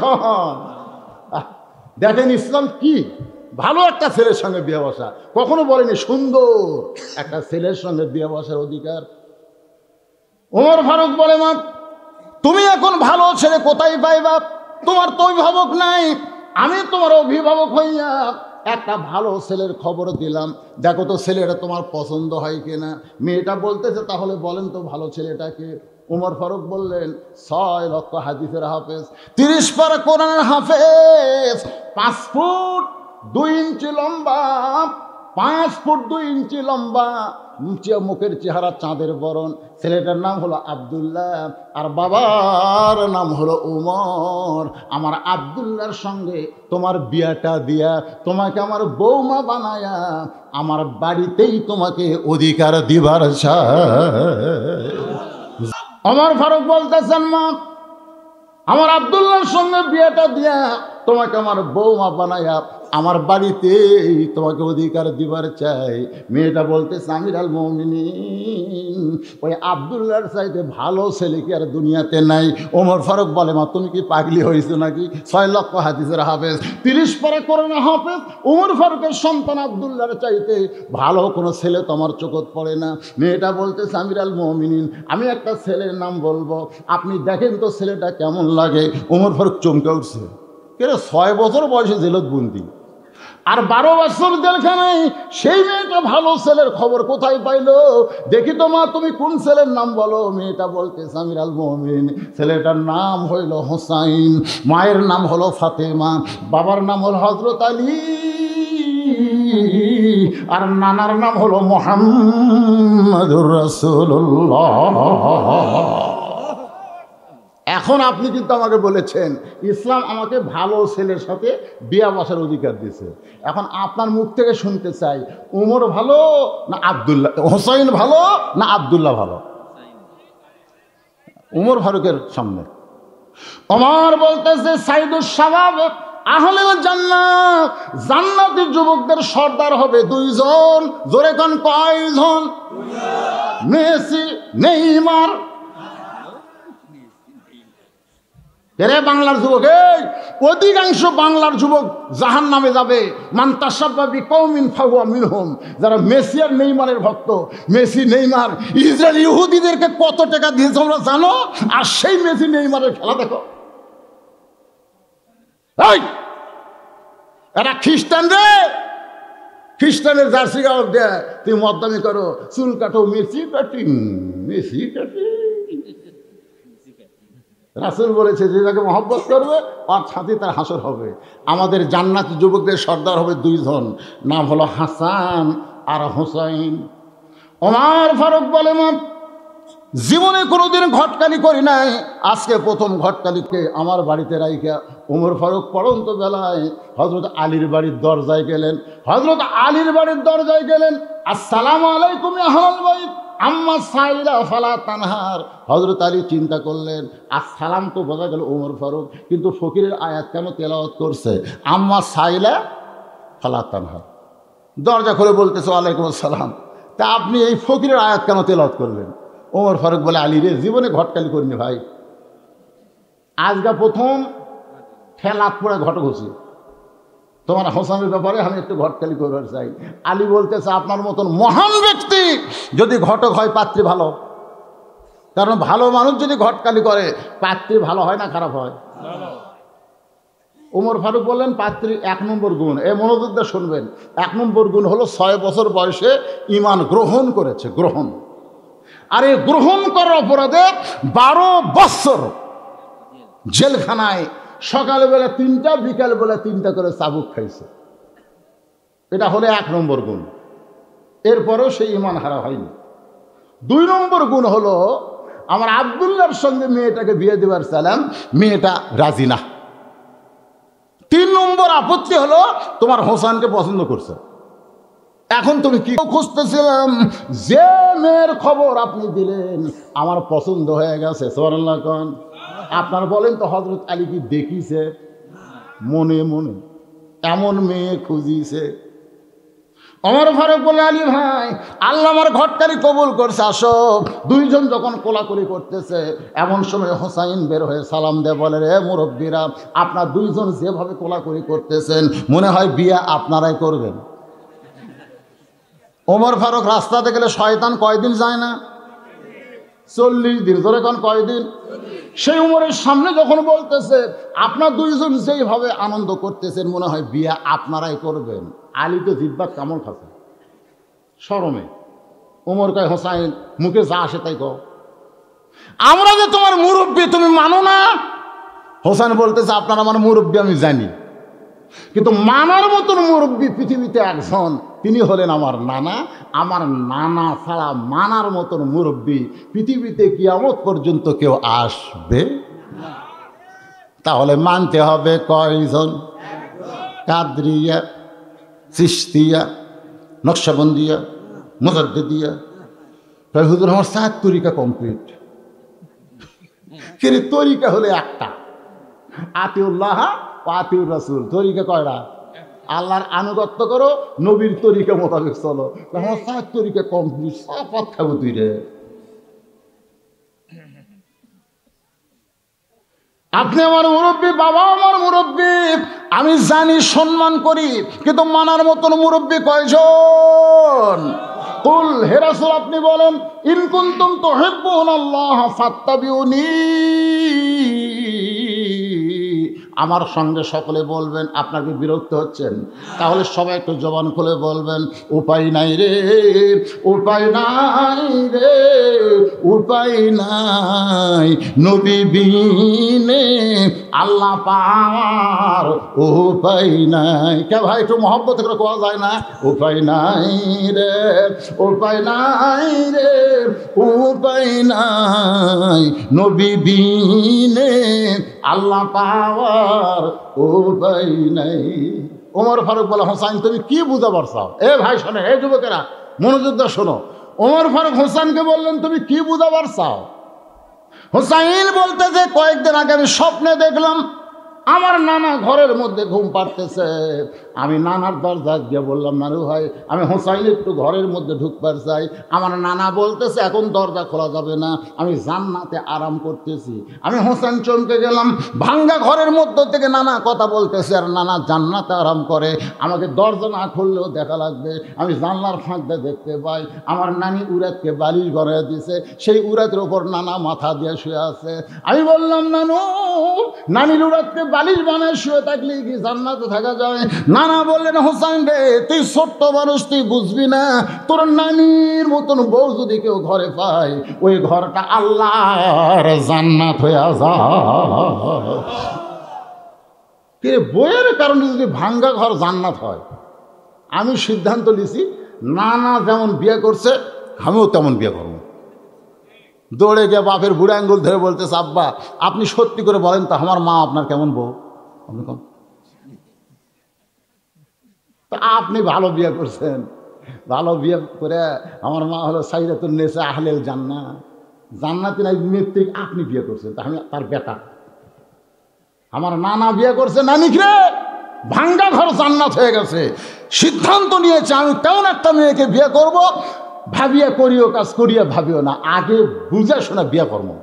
দেখেন ইসলাম কি ভালো একটা ছেলের সঙ্গে বিয়ে বসা, কখনো বলেনি সুন্দর একটা ছেলের সঙ্গে বিয়ে বসার অধিকার। ওমর ফারুক বলে, মা তুমি এখন ভালো ছেলে কোথায় পাইবা? তোমার তো অভিভাবক নাই, আমি তোমার অভিভাবক হইয়া একটা ভালো ছেলের খবর দিলাম, দেখো তো ছেলেটা তোমার পছন্দ হয় কিনা। মেয়েটা বলতেছে তাহলে বলেন তো ভালো ছেলেটাকে। উমর ফারুক বললেন 6 লক্ষ হাদিসের হাফেজ, 30 পারা কোরআনের হাফেজ, 5 ফুট 2 ইঞ্চি লম্বা, 5 ফুট 2 ইঞ্চি লম্বা, মুখের চেহারা চাঁদের বরণ। ছেলেটার নাম হলো আব্দুল্লাহ আর বাবার নাম হলো উমর। আমার আব্দুল্লাহর সঙ্গে তোমার বিয়াটা দিয়া তোমাকে আমার বৌমা বানায়া আমার বাড়িতেই তোমাকে অধিকার দিবার চাই। ওমর ফারুক বলতেছেন, মা আমার আব্দুল্লাহর সঙ্গে বিয়েটা দিয়া তোমাকে আমার বৌমা বানায়া আমার বাড়িতেই তোমাকে অধিকার দিবার চাই। মেয়েটা বলতেছে, আমির আল মুমিনিন ওই আব্দুল্লাহর চাইতে ভালো ছেলে কি আর দুনিয়াতে নাই? ওমর ফারুক বলে, মা তুমি কি পাগলি হয়েছো নাকি? 6 লক্ষ হাদিসের হাফেজ, 30 পারা কোরআনের হাফেজ ওমর ফারুকের সন্তান আব্দুল্লাহর চাইতে ভালো কোনো ছেলে তোমার চোখত পড়ে না? মেয়েটা বলতেছে, আমির আল মুমিনিন আমি একটা ছেলের নাম বলবো, আপনি দেখেন তো ছেলেটা কেমন লাগে। ওমর ফারুক চমকে উঠছে, কেন 6 বছর বয়সে জেলত বন্দি আর 12 বছর জেলখানায়, সেই মেয়েটা ভালো ছেলের খবর কোথায় পাইলো? দেখি তো মা তুমি কোন ছেলের নাম বলো। মেয়েটা বলতে আমির আল মুমিনিন ছেলেটার নাম হইল হোসাইন, মায়ের নাম হলো ফাতেমা, বাবার নাম হলো হযরত আলী আর নানার নাম হলো মুহাম্মাদুর রাসূলুল্লাহ। এখন আপনি কিন্তু আমাকে বলেছেন ইসলাম আমাকে ভালো ছেলের সাথে বিয়া বসার অধিকার দিয়েছে। এখন আপনার মুখ থেকে শুনতে চাই, উমর ভালো না আব্দুল্লাহ, হোসাইন ভালো না আব্দুল্লাহ ভালো? উমর ফারুকের সামনে ওমর বলতেছে, সাইদুস শাবাব আহলেল জান্নাত, জান্নাতি যুবকদের সর্দার হবে 2 জন। জোরে কোন কয়জন? Messi Neymar. এরে বাংলার যুবক, এই অধিকাংশ বাংলার যুবক জাহান নামে যাবে। মান তাসাব্বা বিকৌমিন ফাহুয়া মিনহুম। যারা মেসি আর নেইমারের ভক্ত, মেসি নেইমার ইসরায়েল ইহুদিদেরকে কত টাকা দিয়েছে তোমরা জানো? আর সেই মেসি নেইমারের খেলা দেখো। এই এরা খ্রিস্টান রে, খ্রিস্টানের জার্সি গাও দেয়, তুমি মদ্দামি করো, চুল কাটো, মেসি কাটিং, মেসি কাটিং। রাসূল বলেছে যে যাকে মহব্বত করবে আর ছাতি তার হাসর হবে। আমাদের জান্নাতি যুবকদের সর্দার হবে দুইজন, নাম হলো হাসান আর হোসাইন। ওমর ফারুক বলে, মা জীবনে কোনোদিন ঘটকালি করি নাই, আজকে প্রথম ঘটকালিকে আমার বাড়িতে রাইখা ওমর ফারুক পড়ন্ত বেলায় হযরত আলীর বাড়ির দরজায় গেলেন। হযরত আলীর বাড়ির দরজায় গেলেন, আসসালামু আলাইকুম ইয়া আহলাল বাইত আম্মা সাইলা ফালা তানহার। হযরত আলী চিন্তা করলেন, আসসালাম তো বোঝা গেল ওমর ফারুক, কিন্তু ফকিরের আয়াত কেন তেলাওয়াত করছে আম্মা সাইলা ফালা তানহার? দরজা খুলে বলতেছে ওয়ালাইকুম আসসালাম, তা আপনি এই ফকিরের আয়াত কেন তেলাওয়াত করলেন? ওমর ফারুক বলে, আলী রে, জীবনে ঘটকালি করিনি ভাই, আজকে প্রথম ঠেলাত পড়ে ঘট ঘষি, তোমার হোসেনের ব্যাপারে আমি একটু ঘটকালি করবার চাই। আলী বলতেছে, আপনার মতন মহান ব্যক্তি যদি ঘটক হয় পাত্রী ভালো, কারণ ভালো মানুষ যদি ঘটকালি করে পাত্রী ভালো হয় না খারাপ হয়? ওমর ফারুক বললেন, পাত্রী 1 নম্বর গুণ, এ মনোযোগ দিয়ে শুনবেন, 1 নম্বর গুণ হলো 6 বছর বয়সে ঈমান গ্রহণ করেছে, গ্রহণ। আর এই গ্রহণ করার অপরাধে 12 বছর জেলখানায় সকালবেলা 3টা বিকালবেলা 3টা করে চাবুক খাইছে, এটা হলো 1 নম্বর গুণ। এরপরেও সেই ঈমান হারা হয়নি। 2 নম্বর গুণ হলো, আমার আব্দুল্লাহর সঙ্গে মেয়েটাকে বিয়ে দেবার চাইলাম, মেয়েটা রাজি না। 3 নম্বর আপত্তি হলো, তোমার হোসেনকে পছন্দ করছে, এখন তুমি কি খুঁজতেছিলাম, যে মেয়ের খবর আপনি দিলেন আমার পছন্দ হয়ে গেছে। সুবহানাল্লাহ কোন? আপনার বলেন তো হযরত আলী কি দেখিছে? মনে মনে এমন মেয়ে খুঁজিছে। ওমর ফারুক বলে, আলী ভাই, আল্লাহ আমার ঘটকালি কবুল করছে, আসো। 2 জন যখন কোলাকুলি করতেছে, এমন সময় হোসাইন বের হয়ে সালাম দেয়, বলে, রে মুরব্বীরা, আপনার 2 জন যেভাবে কোলাকুলি করতেছেন মনে হয় বিয়ে আপনারাই করবেন। ওমর ফারুক রাস্তাতে গেলে শয়তান কয়দিন যায় না? 40 দিন। ধরে কোন কয়দিন? সেই উমরের সামনে যখন বলতেছে, আপনার 2 জন যেইভাবে আনন্দ করতেছেন মনে হয় বিয়ে আপনারাই করবেন, আলী তো জিব্বা কামড় খাচ্ছে শরমে। ওমর কয়, হোসাইন, মুখে যা আসে তাই কও, আমরা যে তোমার মুরব্বী তুমি মানো না? হোসেন বলতেছে, আপনার আমার মুরব্বী আমি জানি, কিন্তু মানার মতন মুরব্বী পৃথিবীতে একজন, তিনি হলেন আমার নানা। আমার নানা ছাড়া মানার মতন মুরব্বী পৃথিবীতে কিয়ামত পর্যন্ত কেউ আসবে। তাহলে মানতে হবে কয়জন? কাদরিয়া, চিশতিয়া, নকশবন্দিয়া, মুজাদ্দিদিয়া। তাই হুজুর আমার 7 তরিকা কমপ্লিট। কিন্তু তরিকা হলে একটা, আতিউল্লাহ ও আতিউর রাসূল। তরিকা কয়টা? আল্লাহর আনুগত্য করো, নবীর তরিকা মোতাবেক চলো। আমার 7 তরিকা কমপ্লিট, সব পথ খাবো তুই রে। আপনি আমার মুরব্বী, বাবা আমার মুরব্বী, আমি জানি, সম্মান করি, কিন্তু মানার মতন মুরব্বী কয়জন? কুল, হে রাসূল আপনি বলেন, ইন কুনতুম তুহিব্বুনাল্লাহ ফাত্তাবিউনি, আমার সঙ্গে সকলে বলবেন। আপনাকে বিরক্ত হচ্ছেন? তাহলে সবাই একটু জবান খুলে বলবেন, উপায় নাই রে, উপায় নাই রে, উপায় নাই, নবী বিনে আল্লাহ পাওয়ার উপায় নাই। কে ভাই, একটু মহব্বত করে কোয়া যায় না? উপায় নাই রে, উপায় নাই রে, উপায় নাই, নবী বিনে আল্লাহ পাওয়ার উপায় নাই। ওমর ফারুক বলে, হোসাইন তুমি কি বুঝা পারছাও? এ ভাই শোনে, হে যুবকেরা মনোযোগ দিয়ে শোনো। ওমর ফারুক হোসাইনকে বললেন, তুমি কি বুঝা পারছাও? হোসাইন বলতে যে, কয়েকদিন আগে আমি স্বপ্নে দেখলাম আমার নানা ঘরের মধ্যে ঘুম পাড়তেছে। আমি নানার দরজা গিয়ে বললাম, নানু ভাই, আমি হোসাইন একটু ঘরের মধ্যে ঢুকবার চাই। আমার নানা বলতেছে এখন দরজা খোলা যাবে না, আমি জান্নাতে আরাম করতেছি। আমি হোসাইন চমকে গেলাম, ভাঙ্গা ঘরের মধ্য থেকে নানা কথা বলতেছে, আর নানা জান্নাতে আরাম করে, আমাকে দরজা না খুললেও দেখা লাগবে। আমি জানলার ফাঁক দিয়ে দেখতে পাই আমার নানি উরাতকে বালিশ গড়ায় দিছে, সেই উরাতের ওপর নানা মাথা দিয়ে শুয়ে আছে। আমি বললাম, নানু, নানির উরাতকে বালিশ বানায় শুয়ে থাকলে কি জান্নাতে থাকা যায়? নানা বললেন, হোসাইন রে তুই ছোট্ট মানুষ, তুই বুঝবি না, তোর নানির মতন বউ যদি কেউ ঘরে পায় ওই ঘরটা আল্লাহর জান্নাত হয়ে যায়। কে বইয়ের কারণে যদি ভাঙ্গা ঘর জান্নাত হয়, আমি সিদ্ধান্ত নিছি নানা যেমন বিয়ে করছে আমিও তেমন বিয়ে করবো। দৌড়ে গিয়ে বাপের বুড়ো আঙ্গুল ধরে বলতেছে, আব্বা আপনি সত্যি করে বলেন তো আমার মা আপনার কেমন বউ? আপনি কম তা আপনি ভালো বিয়ে করছেন, ভালো বিয়ে করে আমার মা হলো সাইরাতুন নেসা আহলেল জান্নাত, জান্নাতি নাই মৃত্যুক আপনি বিয়ে করছেন, তা আমি তার বেটা। আমার নানা বিয়ে করছে নানিকে, ভাঙ্গা ঘর জান্নাত হয়ে গেছে। সিদ্ধান্ত নিয়েছে আমি তেমন একটা মেয়েকে বিয়ে করব, ভাবিয়া করিও কাজ করিয়া ভাবিও না, আগে বুঝে শোনা বিয়ে করবো।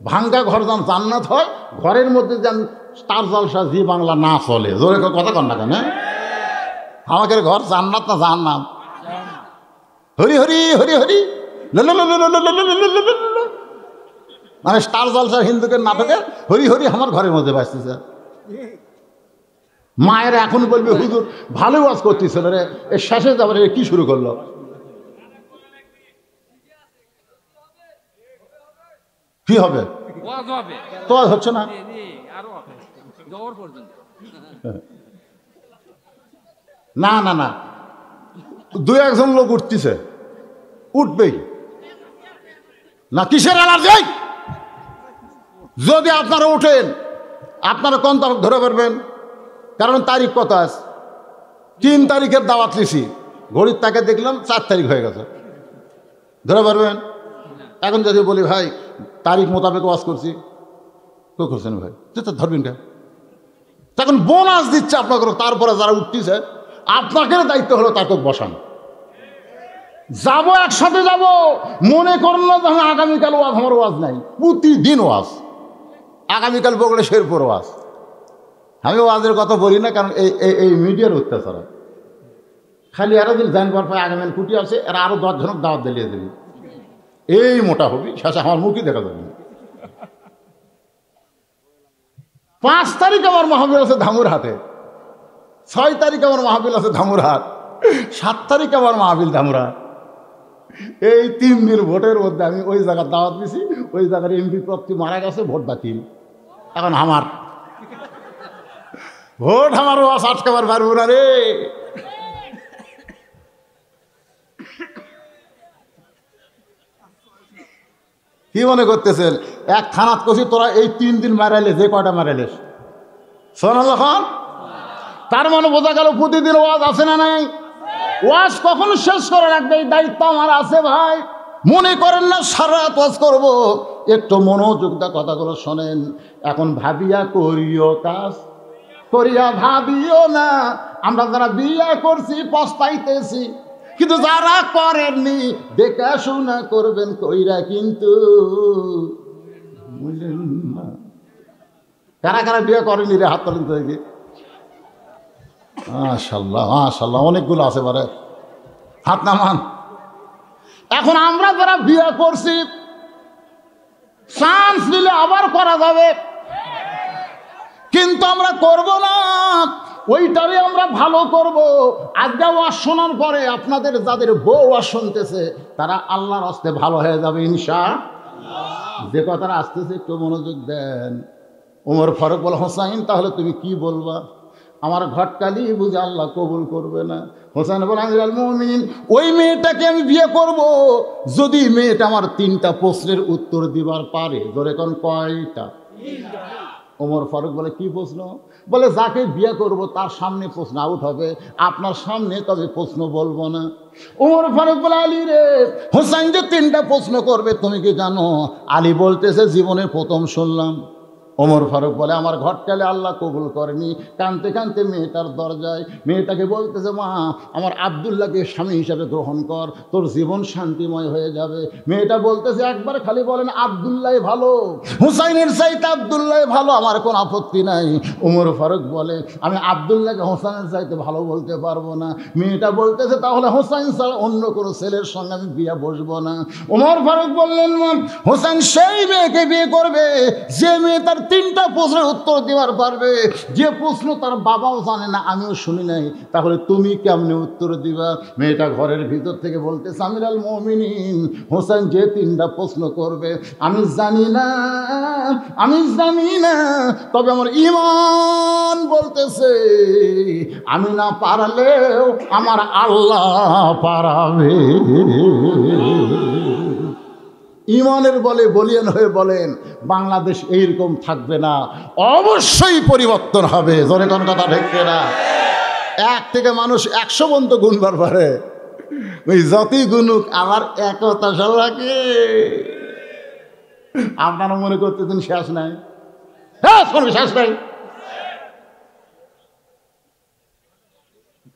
ভাঙ্গা ঘর যেন জান্নাত হয়, ঘরের মধ্যে যেন স্টার জলসা জি বাংলা না চলে। জোরে কথা কন না কেন? আমাদের ঘর জান্নাত না জাহান্নাম? হরি হরি হরি হরি মানে স্টার জলসার হিন্দুদের নাটকে হরি হরি আমার ঘরের মধ্যে বাঁচতেছে। মায়ের এখন বলবে হুজুর ভালো ওয়াজ করতেছিল রে, এর শেষে যাবার কি শুরু করলো? কি হবে? তো হচ্ছে না। না না না, দু একজন লোক উঠতেছে, উঠবেই না। কিসের অ্যালার্জি? যদি আপনারা উঠেন আপনারা কোন তারিখ ধরে পারবেন? কারণ তারিখ কত আছে? 3 তারিখের দাওয়াত লিছি, ঘড়ির তাকে দেখলাম 4 তারিখ হয়ে গেছে, ধরে পারবেন? এখন যদি বলি ভাই তারিখ মোতাবেক ওয়াজ করছি, কেউ করছেন ভাই, তো ধরবেন কে? তখন বোনাস দিচ্ছে আপনাকে, তারপরে যারা উঠতেছে আপনাকে দায়িত্ব হলো তাকে বসান। যাবো একসাথে যাব, মনে করেন না যে আগামীকাল ওয়াজ, আমার ওয়াজ নাই, প্রতিদিন ওয়াজ। আগামীকাল বগলে শেরপুর ওয়াজ। আমি ওয়াজের কথা বলি না, কারণ এই মিডিয়ার অত্যাচার। খালি এরা দিন জানবার পায় আগামীকাল কুটি আছে, এরা আরো 10 জনক দাওয়াত দিলিয়ে দেবে, এই মোটা হবি, শেষে আমার মুখই দেখা যাবে না। 5 তারিখ আমার মাহফিল আছে ধামুরহাটে, 6 তারিখ আমার মাহফিল আছে ধামুরহাট, 7 তারিখ আমার মাহফিল ধামুরহাট। এই 3 দিন ভোটের মধ্যে আমি ওই জায়গার দাওয়াত দিছি, ওই জায়গার এমপি প্রার্থী মারা গেছে, ভোট বাতিল। এখন আমার ভোট, আমারও আটকাবার পারবো না রে। কি মনে করতেছেন এক থানাত কষি তোরা এই 3 দিন মারাইলে যে কয়টা মারাইলিস? সোনাল খান, তার মানে বোঝা গেল প্রতিদিন ওয়াজ আছে না নাই? ওয়াজ কখন শেষ করে রাখবে এই দায়িত্ব আমার আছে ভাই। মনে করেন না সারা রাত ওয়াজ করবো, একটু মনোযোগ দা কথাগুলো শোনেন। এখন ভাবিয়া করিও কাজ, করিয়া ভাবিও না। আমরা যারা বিয়ে করছি পস্তাইতেছি, কিন্তু যারা করেননি দেখাশোনা করবেন কইরা, কিন্তু বুঝলেন না। কারা কারা বিয়ে করেনি রে হাত তোলেন তো দেখি। মাশাআল্লাহ মাশাআল্লাহ, অনেকগুলো আছে বারে, হাত নামান। এখন আমরা যারা বিয়ে করছি চান্স নিলে আবার করা যাবে, কিন্তু আমরা করব না, ওইটারে আমরা ভালো করব। আজকে ওয়াজ শোনার পরে আপনাদের যাদের বউ ওয়াজ শুনতেছে তারা আল্লাহর হস্তে ভালো হয়ে যাবে ইনশাআল্লাহ। যে কথাটা আসতেছে একটু মনোযোগ দেন। ওমর ফারুক বলে, হোসাইন তাহলে তুমি কি বলবা? আমার ঘটকালি বুঝে আল্লাহ কবুল করবে না। হোসেন বলে, আমিরুল মুমিনিন ওই মেয়েটাকে আমি বিয়ে করব যদি মেয়েটা আমার 3টা প্রশ্নের উত্তর দিবার পারে। ধরে কোন কয়টা? ওমর ফারুক বলে, কি প্রশ্ন? বলে, যাকে বিয়ে করব তার সামনে প্রশ্ন আউট হবে, আপনার সামনে তবে প্রশ্ন বলবো না। ওমর ফারুক বলে, আলী রে, হোসেন যে 3টা প্রশ্ন করবে তুমি কি জানো? আলী বলতেছে, জীবনে প্রথম শুনলাম। ওমর ফারুক বলে, আমার ঘটকালে আল্লাহ কবুল করেনি। কানতে কানতে মেয়েটার দরজায়, মেয়েটাকে বলতেছে, মা আমার আব্দুল্লাহকে স্বামী হিসাবে গ্রহণ কর, তোর জীবন শান্তিময় হয়ে যাবে। মেয়েটা বলতেছে, একবার খালি বলেন আব্দুল্লাহ ভালো, হুসাইনের চাইতে আব্দুল্লাহ ভালো, আমার কোনো আপত্তি নাই। ওমর ফারুক বলে, আমি আব্দুল্লাহকে হোসাইনের চাইতে ভালো বলতে পারবো না। মেয়েটা বলতেছে, তাহলে হোসাইন ছাড়া অন্য কোনো ছেলের সঙ্গে আমি বিয়ে বসবো না। ওমর ফারুক বললেন, হোসেন সেই মেয়েকে বিয়ে করবে যে মেয়ে তার তিনটা প্রশ্নের উত্তর দেওয়ার পারবে, যে প্রশ্ন তার বাবাও জানে না, আমিও শুনি নাই, তাহলে তুমি কেমনে উত্তর দিবা? মেয়েটা ঘরের ভিতর থেকে বলতেছে, আমিরুল মুমিনিন, হোসেন যে তিনটা প্রশ্ন করবে আমি জানি না, আমি জানি না, তবে আমার ঈমান বলতেছে আমি না পারলেও আমার আল্লাহ পারাবে। ঈমানের বলে বলিয়ান হয়ে বলেন, বাংলাদেশ এইরকম থাকবে না, অবশ্যই পরিবর্তন হবে। জোরে কোন কথা দেখবে না? এক থেকে মানুষ 100 পর্যন্ত গুনবার পারে, ওই যতই গুনুক আমার একতা লাগে। আপনারা মনে করতেছেন শেষ নাই? হ্যাঁ, শেষ নাই,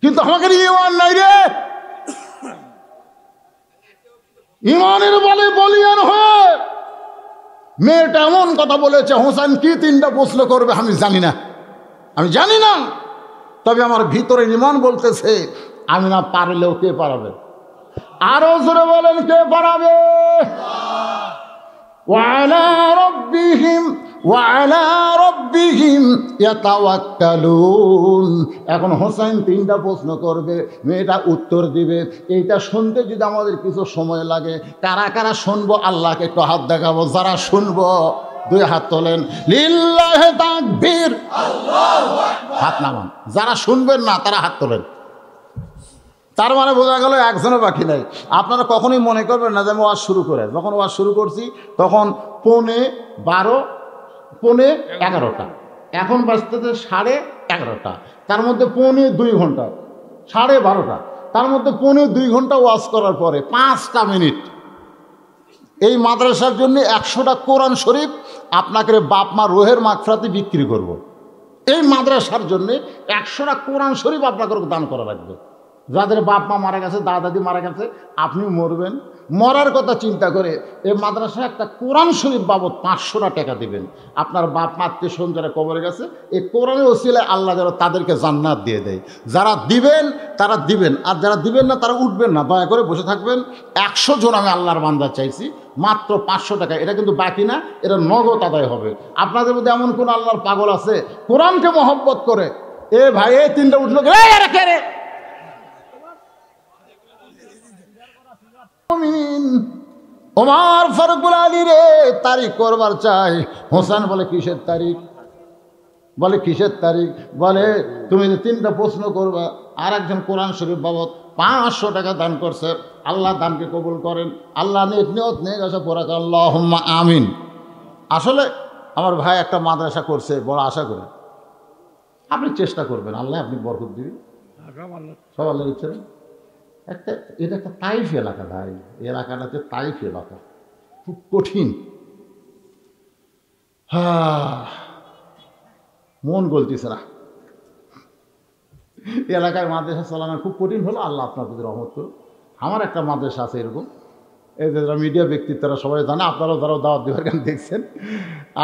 কিন্তু আমাকে ঈমান নাই রে। ঈমানের বলে বলিয়ান হয়ে মেয়েটা এমন কথা বলেছে, হোসেন কি তিনটা প্রশ্ন করবে আমি জানি না, আমি জানি না, তবে আমার ভিতরে ঈমান বলতেছে আমি না পারলেও কে পারাবে? আরো জোরে বলেন, কে পারাবে? ওয়ালা রাব্বিহিম ওয়ালা রাব্বিহিম ইয়াতাওয়াক্কালুন। এখন হোসেন তিনটা প্রশ্ন করবে, মেয়েটা উত্তর দিবে। এইটা শুনতে যদি আমাদের কিছু সময় লাগে, কারা কারা শুনবো আল্লাহকে একটু হাত দেখাবো। যারা শুনবো 2 হাত তোলেন, লিল্লাহি তাকবীর, আল্লাহু আকবার, হাত নামান। যারা শুনবেন না তারা হাত তোলেন। তার মানে বোঝা গেল একজনও বাকি নাই। আপনারা কখনোই মনে করবেন না যে আমি ওয়াজ শুরু করে, যখন ওয়াজ শুরু করছি তখন 11:15, 11:15, এখন বাজতেছে 11:30, তার মধ্যে 2.25 ঘন্টা, 12:30, তার মধ্যে 2.25 ঘন্টা ওয়াজ করার পরে 5টা মিনিট এই মাদ্রাসার জন্য 100টা কোরআন শরীফ আপনাকে বাপ মা রোহের মাগফিরাতে বিক্রি করব। এই মাদ্রাসার জন্য 100টা কোরআন শরীফ আপনাকে দান করা লাগবে। যাদের বাপ মা মারা গেছে, দাদা দাদি মারা গেছে, আপনিও মরবেন, মরার কথা চিন্তা করে এই মাদ্রাসায় একটা কোরআন শরীফ বাবদ 500টা টাকা দিবেন। আপনার বাপ মা আত্মীয়স্বজন যারা কবরে গেছে, এই কোরআনের ওসিলায় আল্লাহ যেন তাদেরকে জান্নাত দিয়ে দেয়। যারা দিবেন তারা দিবেন, আর যারা দিবেন না তারা উঠবেন না, দয়া করে বসে থাকবেন। 100 জন আমি আল্লাহর বান্দা চাইছি, মাত্র 500 টাকা। এটা কিন্তু বাকি না, এটা নগদ আদায় হবে। আপনাদের মধ্যে এমন কোন আল্লাহর পাগল আছে কোরআনকে মহব্বত করে, এ ভাই এই তিনটা উঠলো রে, ওমর ফারুক আলী রে তারিখ করবার চাই। হোসেন বলে কিসের তারিখ? বলে কিসের তারিখ? বলে তুমি যে 3টা প্রশ্ন করবা, আর একজন কোরআন শরীফ বাবদ 500 টাকা দান করছে, আল্লাহ দানকে কবুল করেন। আল্লাহ নিয়ত নিয়ে গেছে পড়া, আল্লাহুম্মা আমিন। আসলে আমার ভাই একটা মাদ্রাসা করছে, বড় আশা করে আপনি চেষ্টা করবেন, আল্লাহ আপনি বরকত দিবেন, সব আল্লাহ ইচ্ছা। এটা একটা তাইফ এলাকা ভাই, এলাকাটা হচ্ছে তাইফ এলাকা, খুব কঠিন। মন গলতিছে না, এলাকায় মাদ্রাসা চালানো খুব কঠিন হলো। আল্লাহ আপনার প্রতি রহমত করুন। আমার একটা মাদ্রাসা আছে এরকম, এই যারা মিডিয়া ব্যক্তিত্বরা সবাই জানে, আপনারাও যারা দাওয়াত দেওয়ার গান দেখছেন।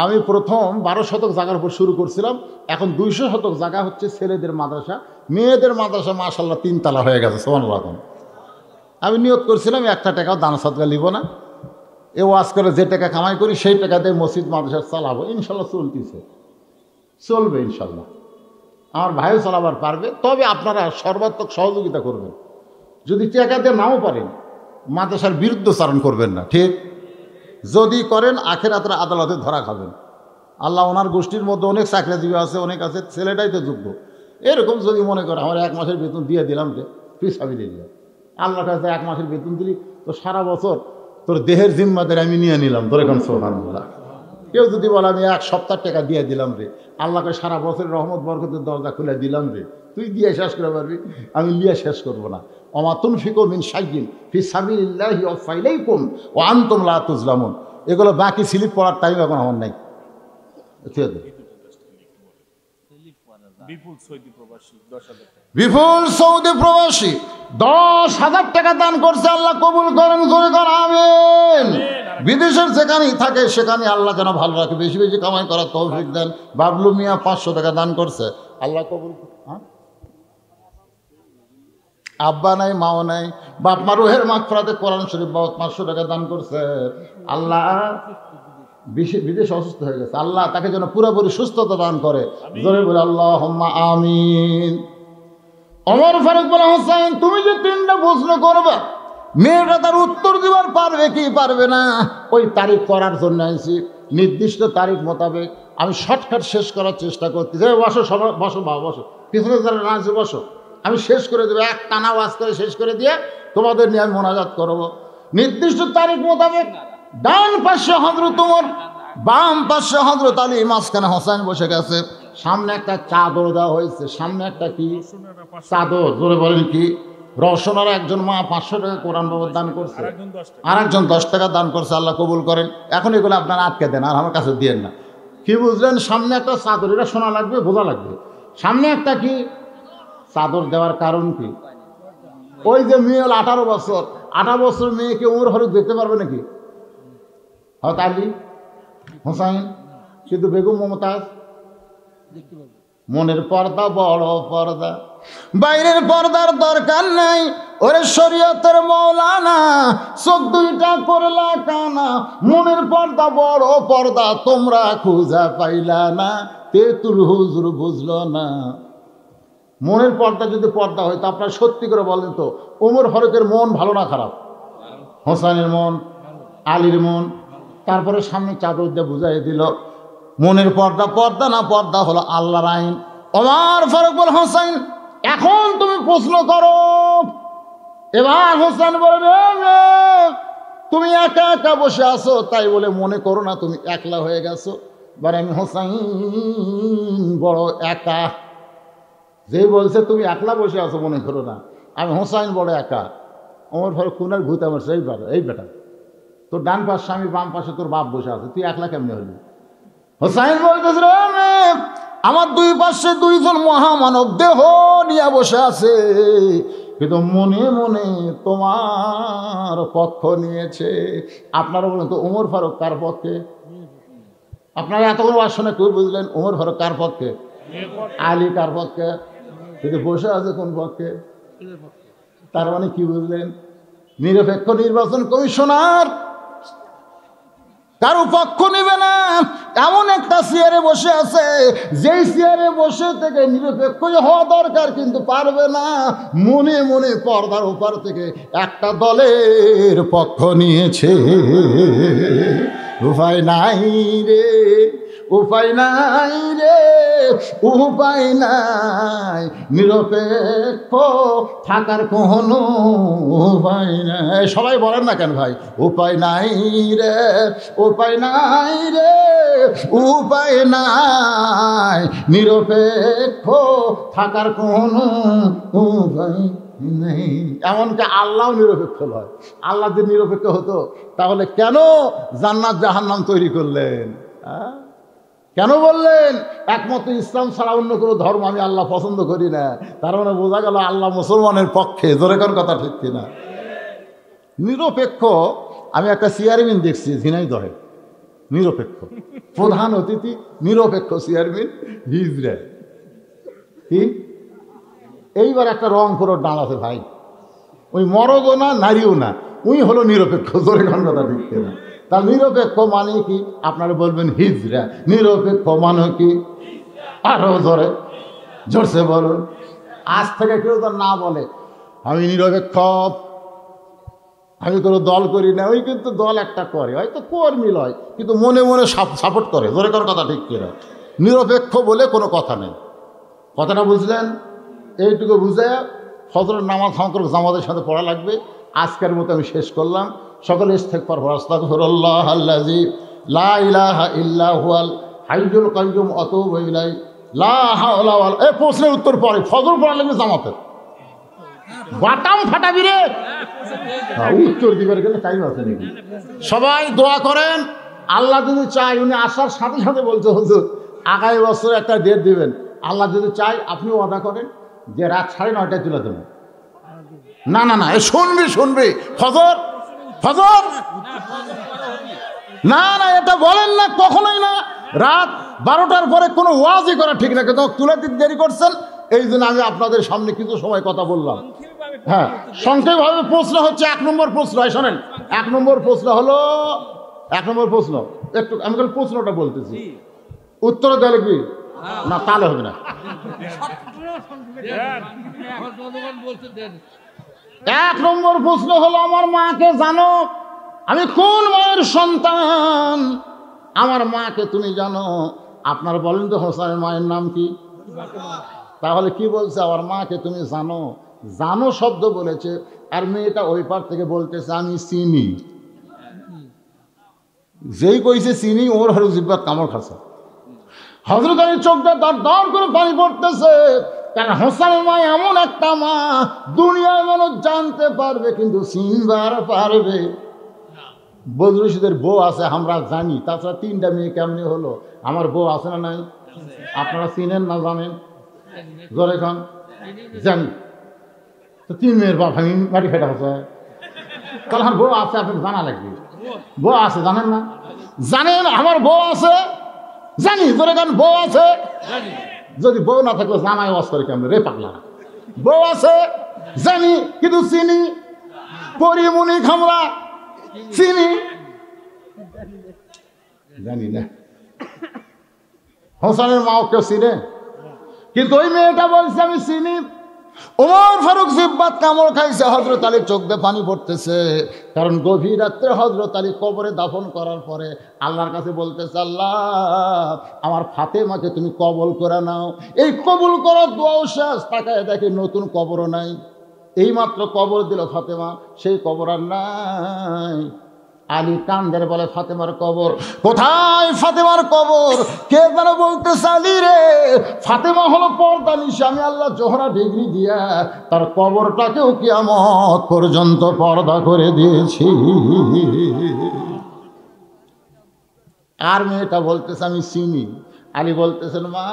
আমি প্রথম 12 শতক জায়গার উপর শুরু করছিলাম, এখন 200 শতক জায়গা হচ্ছে ছেলেদের মাদ্রাসা। মেয়েদের মাদ্রাসা মাশাআল্লাহ 3 তালা হয়ে গেছে, সুবহানাল্লাহ। আমি নিয়ত করছিলাম 1টা টাকাও দান সাদকা নিব না, এ ওয়াজ করে যে টাকা কামাই করি সেই টাকা দিয়ে মসজিদ মাদ্রাসা চালাবো। ইনশাল্লাহ চলতেছে, চলবে ইনশাল্লাহ। আমার ভাইও চালাবার পারবে, তবে আপনারা সর্বাত্মক সহযোগিতা করবেন। যদি টাকা দিয়ে নাও পারেন, মাদ্রাসার বিরুদ্ধচারণ করবেন না, ঠিক? যদি করেন আখিরাতের আদালতে ধরা খাবেন। আল্লাহ ওনার গোষ্ঠীর মধ্যে অনেক চাকরিজীবী আছে, অনেক আছে, ছেলেটাই তো যোগ্য। এরকম যদি মনে করে আমার 1 মাসের বেতন দিয়ে দিলাম, যে ফিসাবিলিল্লাহ, আল্লাহর কাছে 1 মাসের বেতন দিলি তো সারা বছর তোর দেহের জিম্মাদারি আমি নিয়ে নিলাম, তোর এখন সুবহানাল্লাহ। কেউ যদি বলে আমি 1 সপ্তাহ টাকা দিয়ে দিলাম রে, আল্লাহকে সারা বছরের রহমত বরকতের দরজা খুলে দিলাম রে, তুই দিয়ে শেষ করে পারবি, আমি লিয়ে শেষ করবো না। ওমা তুনফিকু মিন শাইইন ফি সাবিলিল্লাহি ইউওয়াফা ইলাইকুম ওয়া আনতুম লা তুজলামুন। এগুলো বাকি স্লিপ পড়ার টাইম এখন আমার নাই। বিপুল সৌদি প্রবাসী 10,000 টাকা দান করছে, আল্লাহ কবুল করেন, জোরে কর আমিন। বিদেশের যেখানেই থাকে সেখানে আল্লাহ যেন ভালো রাখে, বেশি বেশি কামাই করার তৌফিক দেন। বাবলু মিয়া 500 টাকা দান করছে, আল্লাহ কবুল। আব্বা নাই, মাও নাই, বাপ মা রুহের মাগফিরাতে কোরআন শরীফ বাবদ 500 টাকা দান করছে, আল্লাহ বিদেশে অসুস্থ হয়ে গেছে, আল্লাহ তাকে যেন পুরোপুরি সুস্থতা দান করে। জোরে বলে আল্লাহুম্মা আমিন। ওমর ফারুক বলে, হোসেন তুমি যে 3টা প্রশ্ন করবে, মেয়েটা তার উত্তর দিবার পারবে কি পারবে না, ওই তারিখ করার জন্য আইছি। নির্দিষ্ট তারিখ মোতাবেক আমি শর্টকাট শেষ করার চেষ্টা করতে যাই। বসো সবাই, বসো বাবা, বসো, পিছনে যারা না আছে বসো, আমি শেষ করে দেবো, এক টানা ওয়াজ করে শেষ করে দিয়ে তোমাদের নিয়ে আমি মোনাজাত করবো। নির্দিষ্ট তারিখ মোতাবেক ডান পাশে হযরত ওমর, বাম পাশে হযরত আলী, মাঝখানে হোসেন বসে গেছে। সামনে একটা চাদর দেওয়া হয়েছে, সামনে একটা কি চাদর, জোরে বলেন কি? রওশনার একজন মা 500 টাকা কোরআন বাবদ দান করছে, আর একজন 10 টাকা দান করছে, আল্লাহ কবুল করেন। এখন এগুলো আপনারা আটকে দেন, আর আমার কাছে দিয়েন না। কি বুঝলেন? সামনে একটা চাদর, এটা শোনা লাগবে, বোঝা লাগবে। সামনে একটা কি চাদর দেওয়ার কারণ কি? ওই যে মেয়ে হল 18 বছর, 18 বছর মেয়েকে ওমর ফারুক দেখতে পারবে নাকি? হয়তো আলী, হোসাইন, কিন্তু বেগম মমতাজ মনের পর্দা বড় পর্দা, বাইরের পর্দার দরকার নাই। ওরে শরীয়তের মৌলানা, চোখ দুইটা করলা কানা, মনের পর্দা বড় পর্দা, তোমরা খুঁজা পাইলা না, তেতুল হুজুর বুঝলো না। মনের পর্দা যদি পর্দা হয়, তো আপনার সত্যি করে বলেন তো, ওমর ফারুকের মন ভালো না খারাপ? হোসেনের মন, আলীর মন। তারপরে সামনে চাদর দিয়ে বুঝাই দিল মনের পর্দা পর্দা না, পর্দা হলো আল্লাহর আইন। ওমর ফারুক বল, হোসেন এখন তুমি প্রশ্ন করো। এবার হোসেন বলবে, তুমি একা একা বসে আছো, তাই বলে মনে করো না তুমি একলা হয়ে গেছো। এবার আমি হোসেন বড় একা। যে বলছে তুমি একলা বসে আছো মনে করো না, আমি হোসেন বড় একা। ওমর ফারুক কোনার ভূত আমার এই বেটা, তোর ডান পাশে আমি, বাম পাশে তোর বাপ বসে আছে, তুই একলা কেমনে হলি? হোসেন বলতেছে, আমার দুই পাশে 2 জন মহামানব দেহ নিয়ে বসে আছে, কিন্তু মনে মনে তোমার পক্ষ নিয়েছে। আপনারা বলেন তো, ওমর ফারুক কার পক্ষে? আপনারা এতক্ষণ শুনে কেউ বুঝলেন ওমর ফারুক কার পক্ষে? আলী কার পক্ষে? কিন্তু বসে আছে কোন পক্ষে? তার মানে কি বুঝলেন? নিরপেক্ষ নির্বাচন কমিশনার কারো পক্ষ নেবে না, এমন একটা চেয়ারে বসে আছে, যেই চেয়ারে বসে থেকে নিরপেক্ষ হওয়া দরকার, কিন্তু পারবে না। মনে মনে পর্দার ওপার থেকে একটা দলের পক্ষ নিয়েছে। উপায় নাই রে, উপায় নাই রে, উপায় নাই, নিরপেক্ষ থাকার কোনো উপায় নাই। সবাই বলেন না কেন ভাই? উপায় নাই রে, উপায় নাই রে, উপায় নাই, নিরপেক্ষ থাকার কোনো উপায় নেই। এমনকি আল্লাহ নিরপেক্ষ নয়। আল্লাহ যদি নিরপেক্ষ হতো, তাহলে কেন জান্নাত জাহান্নাম তৈরি করলেন? কেন বললেন একমাত্র ইসলাম ছাড়া অন্য কোনো ধর্ম আমি আল্লাহ পছন্দ করি না? তার মানে বোঝা গেল আল্লাহ মুসলমানের পক্ষে। জোরে কোন কথা ঠিক কিনা? নিরপেক্ষ। আমি একটা চেয়ারম্যান দেখছি ঝিনাইদহে, নিরপেক্ষ প্রধান অতিথি, নিরপেক্ষ চেয়ারম্যান হিজড়া। কি এইবার একটা রংপুর ডাল আছে ভাই, ওই মরদও না নারীও না, ওই হলো নিরপেক্ষ। জোরে কোন কথা ঠিক কিনা? তার নিরপেক্ষ মানে কি? আপনারা বলবেন হিজড়া। নিরপেক্ষ মানে কি? আরো জোরে জোরসে বলুন। আজ থেকে কেউ তো না বলে আমি নিরপেক্ষ, আমি কোনো দল করি না, ওই কিন্তু দল একটা করে, হয়তো কর্মী লয়, কিন্তু মনে মনে সাপোর্ট করে। জোরে কোন কথা ঠিক কিনা? নিরপেক্ষ বলে কোনো কথা নেই। কথাটা বুঝলেন? এইটুকু বুঝে ফজরের নামাজ জামাতের সাথে পড়া লাগবে। আজকের মতো আমি শেষ করলাম। সকলে ইস্তেগফার করুন। আস্তাগফিরুল্লাহ আল্লাযী লা ইলাহা ইল্লা হুয়াল হাইয়ুল কাইয়্যুম আতুবু ইলাইহি লা হাওলা ওয়ালা। এই প্রশ্নের উত্তর পরে ফজর পড়া লাগবে জামাতের। বাটাম ফাটাবি রে, উত্তর দিবার গেলে টাইম আছে নাকি? সবাই দোয়া করেন। আল্লাহ যদি চাই, উনি আসার সাথে সাথে বলছে হুজুর আগামী বছর একটা ডেট দিবেন। আল্লাহ যদি চাই আপনিও ওয়াদা করেন যে রাত 9:30টায় তুলে দেবেন। না না না, শুনবি ফজর ফজর না না, এটা বলেন না, কখনোই না। রাত 12টার পরে কোনো ওয়াজই করা ঠিক না, কিন্তু তুলে দিতে দেরি করছেন, এই জন্য আমি আপনাদের সামনে কিছু সময় কথা বললাম। হ্যাঁ, সংক্ষেপভাবে প্রশ্ন হচ্ছে 1 নম্বর প্রশ্ন। শোনেন, 1 নম্বর প্রশ্ন হলো 1 নম্বর প্রশ্ন, একটু আমি খালি প্রশ্নটা বলতেছি, উত্তর দিলে কি না তাহলে হবে না। 1 নম্বর প্রশ্ন হলো, আমার মাকে জানো? আমি কোন মায়ের সন্তান? আমার মাকে তুমি জানো? আপনার বলেন তো হোসেনের মায়ের নাম কি? তাহলে কি বলছে, আমার মাকে তুমি জানো? জানো শব্দ বলেছে, আর মেয়েটা ওই পার থেকে বলতেছে আমি চিনি। যেই কইছে চিনি, ওর হরু জিব্বাত কামড় খাচ্ছে। হযরত আলীর চোখটা দর দর করে পানি পড়তেছে, কারণ হোসেনের মা এমন একটা মা দুনিয়ার মানুষ জানতে পারবে কিন্তু চিনবার পারবে। বদরুশিদের বউ আছে আমরা জানি, তাছাড়া 3টা মেয়ে কেমনি হলো? আমার বউ আছে না নাই? আপনারা চিনেন না জানেন? জোরে খান জানি তো 3 মেয়ের বাপ আমি মাটি ফেটা হচ্ছে, তাহলে আমার বউ আছে, আপনার জানা লাগবে। বউ আছে জানেন না? জানেন আমার বউ আছে, জানি। জোরে খান বউ আছে। যদি বউ না থাকলে জামাই ওয়াজ করে কেমন রে পাগলা? বউ আছে জানি, কিন্তু চিনি পরিমণি খামরা চিনি জানি না। হোসেনের মাও কেউ চিনে, কিন্তু ওই মেয়েটা বলছে আমি চিনি। ওমর ফারুক জিব্বাত কামড় খাইছে, হযরত আলীর চোখ দিয়ে পানি পড়তেছে, কারণ গভীর রাত্রে হযরত আলী কবরে দাফন করার পরে আল্লাহর কাছে বলতেছে, আল্লাহ আমার ফাতেমাকে তুমি কবুল করে নাও। এই কবুল করার দোয়াও শেষ, তাকায় দেখে নতুন কবরও নাই। এইমাত্র কবর দিল ফাতেমা, সেই কবর আর নাই। আলী কান্দের বলে ফাতেমার কবর কোথায়? ফাতেমার কবর কে যেন বলতেছে, আলী রে ফাতেমা হলো পর্দা নিশা, আমি আল্লাহ জোহরা ডিগ্রি দিয়া তার কবরটাকেও কিয়ামত পর্যন্ত পর্দা করে দিয়েছি। আর মেয়েটা বলতেছে আমি চিনি। আলী বলতেছেন মা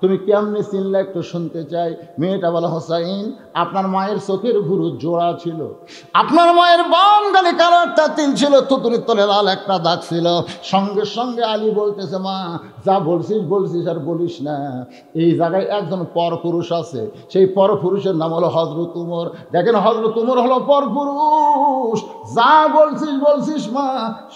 তুমি কেমনি চিনলে একটু শুনতে চাই। মেয়েটা বলে হোসাইন আপনার মায়ের চোখের ভুরু জোড়া ছিল, আপনার মায়ের বাম গালে কালো একটা তিল ছিল, থুতুনির তলে লাল একটা দাগ ছিল। সঙ্গে সঙ্গে আলী বলতেছে মা যা বলছিস বলছিস আর বলিস না, এই জায়গায় একজন পরপুরুষ আছে, সেই পরপুরুষের নাম হলো হযরত উমর। দেখেন হযরত উমর হলো পরপুরুষ। যা বলছিস বলছিস মা,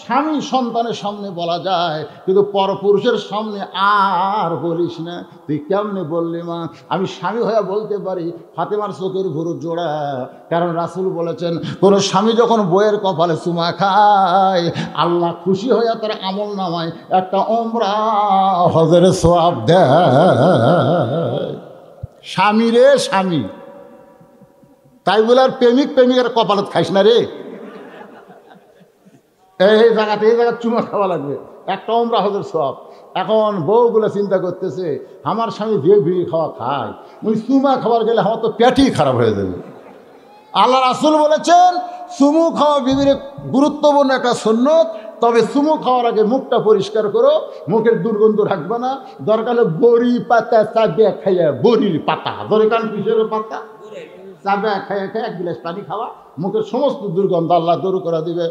স্বামী সন্তানের সামনে বলা যায়, কিন্তু পরপুরুষের সামনে আর বলিস না। তুই কেমনে বললি মা? আমি স্বামী হয়ে বলতে পারি ফাতেমার চোখের ভুরু জোড়া, কারণ রাসূল বলেছেন কোনো স্বামী যখন বইয়ের কপালে চুমা খায় আল্লাহ খুশি হয়ে তার আমল নামায় একটা ওমরা হজের সওয়াব দেয়। স্বামী রে স্বামী, তাই বলে আর প্রেমিকের কপালত খাইস না রে। এই জায়গাতে এই জায়গায় চুমা খাওয়া লাগবে, একটা ওমরা হজের সওয়াব। এখন বউগুলো চিন্তা করতেছে আমার স্বামী বিয়ে খাওয়া খায়, উনি চুমা খাবার গেলে আমার তো পেটই খারাপ হয়ে যাবে। আল্লাহ রাসূল বলেছেন চুমু খাওয়া বিবির গুরুত্বপূর্ণ একটা সুন্নত, তবে চুমু খাওয়ার আগে মুখটা পরিষ্কার করো, মুখের দুর্গন্ধ রাখবে না। দরকার হলে বড়ি পাতা চাবিয়া খাইয়া, বড়ির পাতা দরকার কিসের পাতা চাবিয়া খাইয়া খাইয়া 1 গ্লাস পানি খাওয়া, মুখের সমস্ত দুর্গন্ধ আল্লাহ দূর করে দিবে।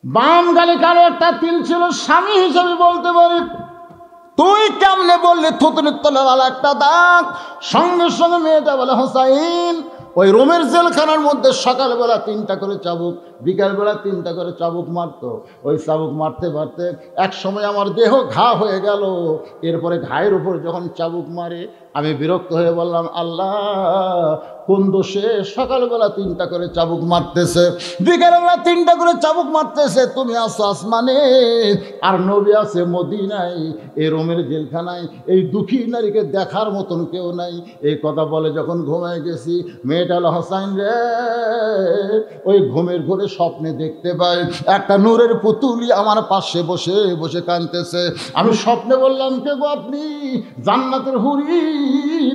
বাম গালে কালো একটা তিল ছিল, স্বামী হিসেবে বলতে পারি তুই কেমনে বললি থুতুনির তলে লাল একটা দাগ? সঙ্গে সঙ্গে মেয়েটা বলে হোসাইন ওই রোমের জেলখানার মধ্যে সকালবেলা 3টা করে চাবুক, বিকালবেলা 3টা করে চাবুক মারতো। ওই চাবুক মারতে মারতে এক সময় আমার দেহ ঘা হয়ে গেল। এরপরে ঘায়ের উপর যখন চাবুক মারে আমি বিরক্ত হয়ে বললাম আল্লাহ কোন দোষে সকালবেলা 3টা করে চাবুক মারতেছে, বিকালবেলা 3টা করে চাবুক মারতেছে? তুমি আছো আসমানে আর নবী আছে মদিনায়, এই রোমের জেলখানায় এই দুঃখী নারীকে দেখার মতন কেউ নাই। এই কথা বলে যখন ঘুমায় গেছি, মেয়েটা হলো হোসাইন রে ওই ঘুমের ঘরে স্বপ্নে দেখতে পাই একটা নূরের পুতুলি আমার পাশে বসে বসে কাঁদতেছে। আমি স্বপ্নে বললাম কে গো আপনি? জান্নাতের হুরি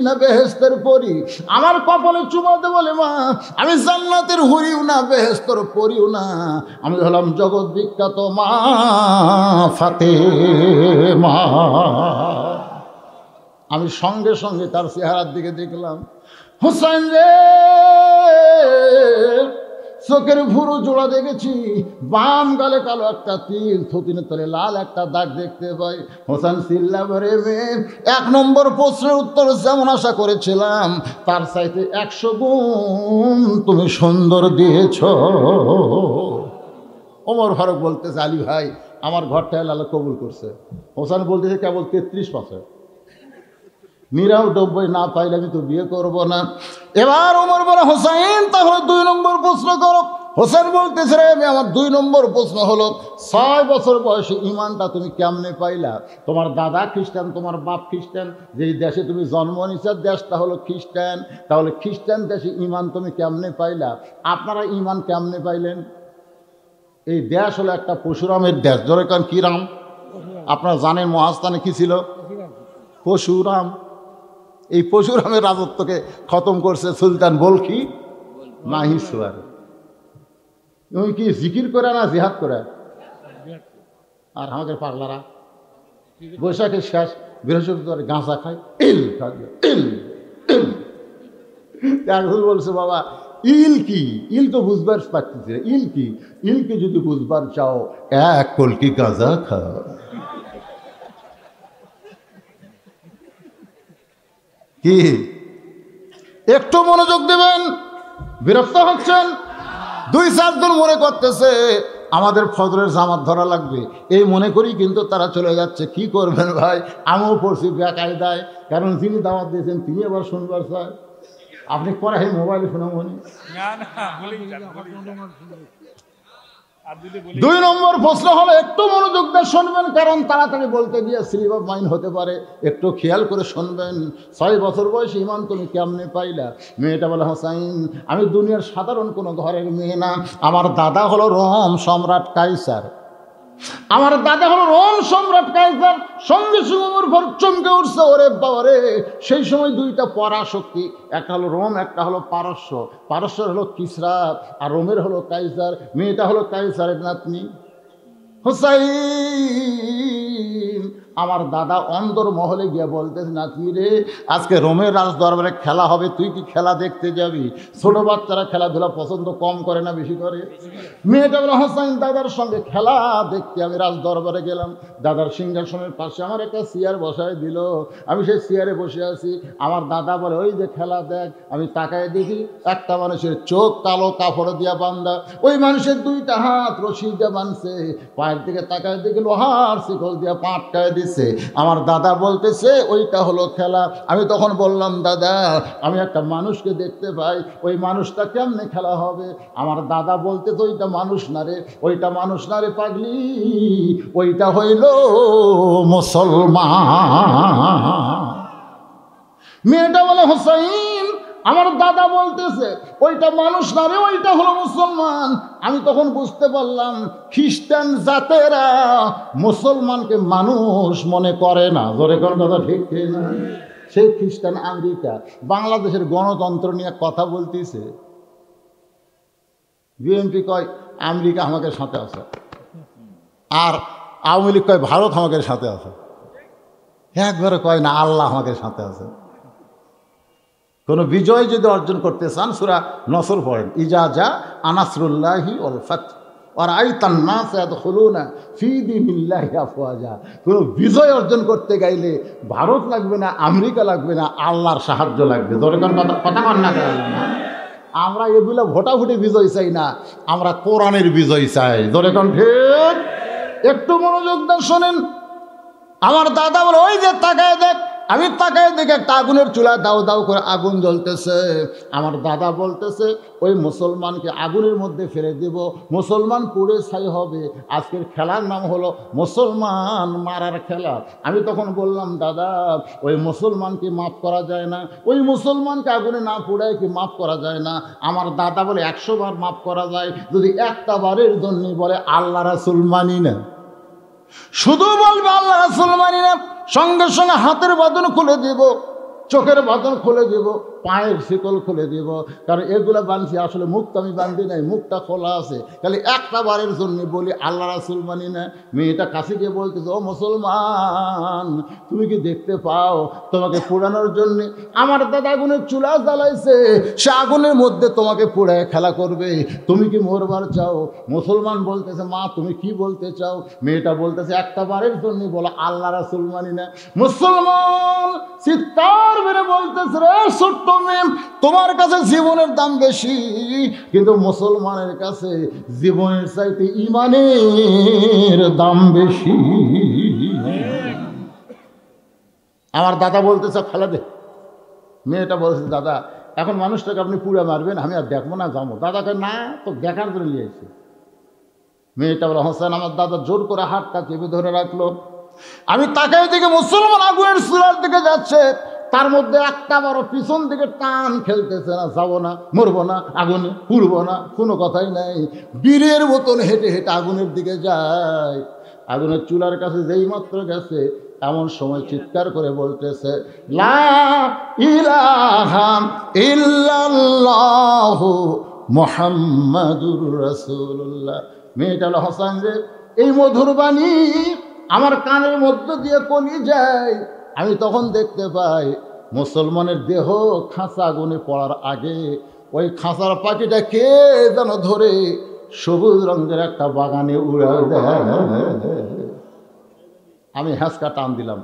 না বেহেশতের পরী? আমার কপালে চুমাতে বলে মা আমি জান্নাতের হুরিও না বেহেশতের পরীও না, আমি হলাম জগৎ বিখ্যাত মা ফাতেমা। আমি সঙ্গে সঙ্গে তার চেহারার দিকে দেখলাম, হোসেন রে চোখের ভুরু জোড়া দেখেছি, বাম গালে কালো একটা তিল, থুতিনের তলে লাল একটা দাগ দেখতে পাই। হোসেন চিল্লা বলে 1 নম্বর প্রশ্নের উত্তর যেমন আশা করেছিলাম তার চাইতে 100 গুণ তুমি সুন্দর দিয়েছ। ওমর ফারুক বলতেছে আলী ভাই আমার ঘরটা আল্লাহ কবুল করছে। হোসেন বলতেছে কেবল 33 বছর, 99 না পাইলে আমি তো বিয়ে করব না। এবার ওমর বলে হোসেন তাহলে 2 নম্বর প্রশ্ন করো। হোসেন বলতেছে রে আমি আমার 2 নম্বর প্রশ্ন হলো 6 বছর বয়সে ইমানটা তুমি কেমনে পাইলা? তোমার দাদা খ্রিস্টান, তোমার বাপ খ্রিস্টান, যেই দেশে তুমি জন্ম নিছো দেশটা হলো খ্রিস্টান, তাহলে খ্রিস্টান দেশে ইমান তুমি কেমনে পাইলা? আপনারা ইমান কেমনে পাইলেন? এই দেশ হলো একটা পরশুরামের দেশ। ধরে কারণ কী রাম? আপনারা জানেন মহাস্থানে কি ছিল? পরশুরাম। এই পরশুরামের রাজত্বকে খতম করছে সুলতান বলখি মাহিসওয়ার। উনি কি জিকির করে না জিহাদ করে? আর আমাদের পাগলারা বৈশাখের শেষ বৃহস্পতিবার গাঁজা খায়, ইল ইল ইল। একজন বলছে বাবা ইল কি? ইল তো বুঝবার পাচ্ছি, ইল কি? ইলকে যদি বুঝবার চাও 1 কলকি গাঁজা খাও। কি একটু মনোযোগ দেবেন? বিরক্ত হচ্ছেন? 2-4 জন মনে করতেছে আমাদের ফজরের জামাত ধরা লাগবে, এই মনে করি কিন্তু তারা চলে যাচ্ছে। কি করবেন ভাই? আমিও পড়ছি বেকায়দায়, কারণ যিনি দাওয়াত দিয়েছেন তিনি আবার শুনবার চায়। আপনি পরে মোবাইলে শোনা মনে। 2 নম্বর প্রশ্ন হলো একটু মনোযোগ দিয়ে শুনবেন, কারণ তাড়াতাড়ি বলতে গিয়ে স্লিপ অফ মাইন্ড হতে পারে। একটু খেয়াল করে শুনবেন। 6 বছর বয়সে ইমান তুমি কেমনে পাইলা? মেয়েটা বলে হোসাইন আমি দুনিয়ার সাধারণ কোনো ঘরের মেয়ে না, আমার দাদা হলো রোম সম্রাট কাইসার। আমার দাদা হলো রোম সম্রাট কাইসার। সঙ্গে সঙ্গে ওমর ফারুক চমকে উঠছে, ওরে বাবারে! সেই সময় 2টা পরাশক্তি, একটা হলো রোম, একটা হলো পারস্য। পারস্যের হলো কিসরা আর রোমের হলো কাইসার। মেয়েটা হলো কাইসারের নাতনি। হোসাইন আমার দাদা অন্দর মহলে গিয়ে বলতেছে নাতনি রে আজকে রোমের রাজ দরবারে খেলা হবে, তুই কি খেলা দেখতে যাবি? ছোট বাচ্চারা খেলাধুলা পছন্দ কম করে না বেশি করে? মেয়েটা বলে হোসাইন দাদার সঙ্গে খেলা দেখতে আমি রাজ দরবারে গেলাম। দাদার সিংহাসনের পাশে আমার একটা চেয়ার বসায় দিল, আমি সেই চেয়ারে বসে আছি। আমার দাদা বলে ওই যে খেলা দেখ। আমি তাকায় দেখি একটা মানুষের চোখ কালো কাপড় দিয়া বান্ধা, ওই মানুষের 2টা হাত রশি দিয়ে বাঁধছে, পায়ের দিকে তাকায় দেখি লোহার শিকল দিয়া পা আটকায় দিচ্ছে। আমার দাদা বলতেছে ওইটা হলো খেলা। আমি তখন বললাম দাদা আমি একটা মানুষকে দেখতে পাই, ওই মানুষটা কেমনে খেলা হবে? আমার দাদা বলতেছে ওইটা মানুষ না রে, ওইটা মানুষ না রে পাগলি, ওইটা হইল মুসলমান। মেয়েটা বলে হোসাইন আমার দাদা বলতেছে ওইটা মানুষ না রে, ওইটা হলো মুসলমান। আমি তখন বুঝতে পারলাম খ্রিস্টান জাতেরা মুসলমানকে মানুষ মনে করে না। জোরে কোন কথা ঠিক না? সেই খ্রিস্টান আমেরিকা বাংলাদেশের গণতন্ত্র নিয়ে কথা বলতেছে। বিএনপি কয় আমেরিকা আমাদের সাথে আছে, আর আওয়ামী লীগ কয় ভারত আমাদের সাথে আছে। একবারে কয় না আল্লাহ আমাদের সাথে আছে। কোনো বিজয় যদি অর্জন করতে চান সূরা নসর পড়েন, ইজা যা আনাসরুল্লাহি ওয়াল ফাত ওয়া রাআইতান নাস ইয়াদখুলুনা ফি দীনিল্লাহি আফওয়াজা। কোনো বিজয় অর্জন করতে গাইলে ভারত লাগবে না, আমেরিকা লাগবে না, আল্লাহর সাহায্য লাগবে। দরকার কথা কন না। আমরা এগুলো ভোটাভুটি বিজয় চাই না, আমরা কোরআনের বিজয় চাই। দরকার ঠিক? একটু মনোযোগ দিয়ে শোনেন। আমার দাদা বলে ওই যে তাকায় দেখ। আমি তাকায় দেখে একটা আগুনের চুলা দাও দাও করে আগুন জ্বলতেছে। আমার দাদা বলতেছে ওই মুসলমানকে আগুনের মধ্যে ফেলে দেব, মুসলমান পুড়ে ছাই হবে। আজকের খেলার নাম হলো মুসলমান মারার খেলা। আমি তখন বললাম দাদা ওই মুসলমানকে মাফ করা যায় না, ওই মুসলমানকে আগুনে না পুড়ায় কি মাফ করা যায় না? আমার দাদা বলে 100 বার মাফ করা যায়, যদি একটা বারের জন্য বলে আল্লাহ রাসূল মানি না। শুধু বলবে আল্লাহ রাসূল মানি না, সঙ্গে সঙ্গে হাতের বাঁধন খুলে দেব, চোখের বাঁধন খুলে দেব, পায়ের শিকল খুলে দেব। কারণ এগুলো বাঁধছি আসলে মুখটা আমি বাঁধি নাই, মুখটা খোলা আছে। খালি একটা বারের জন্য বলি আল্লাহ রাসূল মানি না। মেয়েটা কাছে গিয়ে বলতেছে ও মুসলমান তুমি কি দেখতে পাও তোমাকে পোড়ানোর জন্যে আমার দাদা আগুনের চুলা জ্বালাইছে, সে আগুনের মধ্যে তোমাকে পোড়ায় খেলা করবে, তুমি কি মরবার চাও? মুসলমান বলতেছে মা তুমি কি বলতে চাও? মেয়েটা বলতেছে একটা বারের জন্য বলো আল্লাহ রাসূল মানি না। মুসলমান চিৎকার মেরে বলতেছে রে ছোট্ট ছোট্ট মেয়ে, তোমার কাছে জীবনের দাম বেশি, কিন্তু মুসলমানের কাছে জীবনের চাইতে ইমানের দাম বেশি। আমার দাদা বলতেছে ফেলে দে। মেয়েটা বলছে দাদা এখন মানুষটাকে আপনি পুড়ে মারবেন, আমি আর দেখবো না, যাবো। দাদাকে না, তো দেখার করে নিয়ে এসে। মেয়েটা বলে হোসেন, আমার দাদা জোর করে হাতটা চেপে ধরে রাখলো। আমি তাকাই দিকে মুসলমান আগুনের চুলার দিকে যাচ্ছে, তার মধ্যে একটা বড় পিছন দিকে টান খেলতেছে, না যাবো না, মরবো না, আগুনে পুড়বো না, কোনো কথাই নাই। বীরের মতন হেঁটে হেঁটে আগুনের দিকে যায়। আগুনের চুলার কাছে যেই মাত্র গেছে, এমন সময় চিৎকার করে বলতেছে লা ইলাহা ইল্লাল্লাহু মুহাম্মাদুর রাসূলুল্লাহ। মেয়েটা হলো হোসেন রে, এই মধুর বাণী আমার কানের মধ্য দিয়ে কলি যায়। আমি তখন দেখতে পাই মুসলমানের দেহ খাঁচা আগুনে পড়ার আগে ওই খাঁচার পাখিটা কে যেন ধরে সবুজ রঙের একটা বাগানে উড়ে দেয়। আমি হ্যাঁচকা টান দিলাম।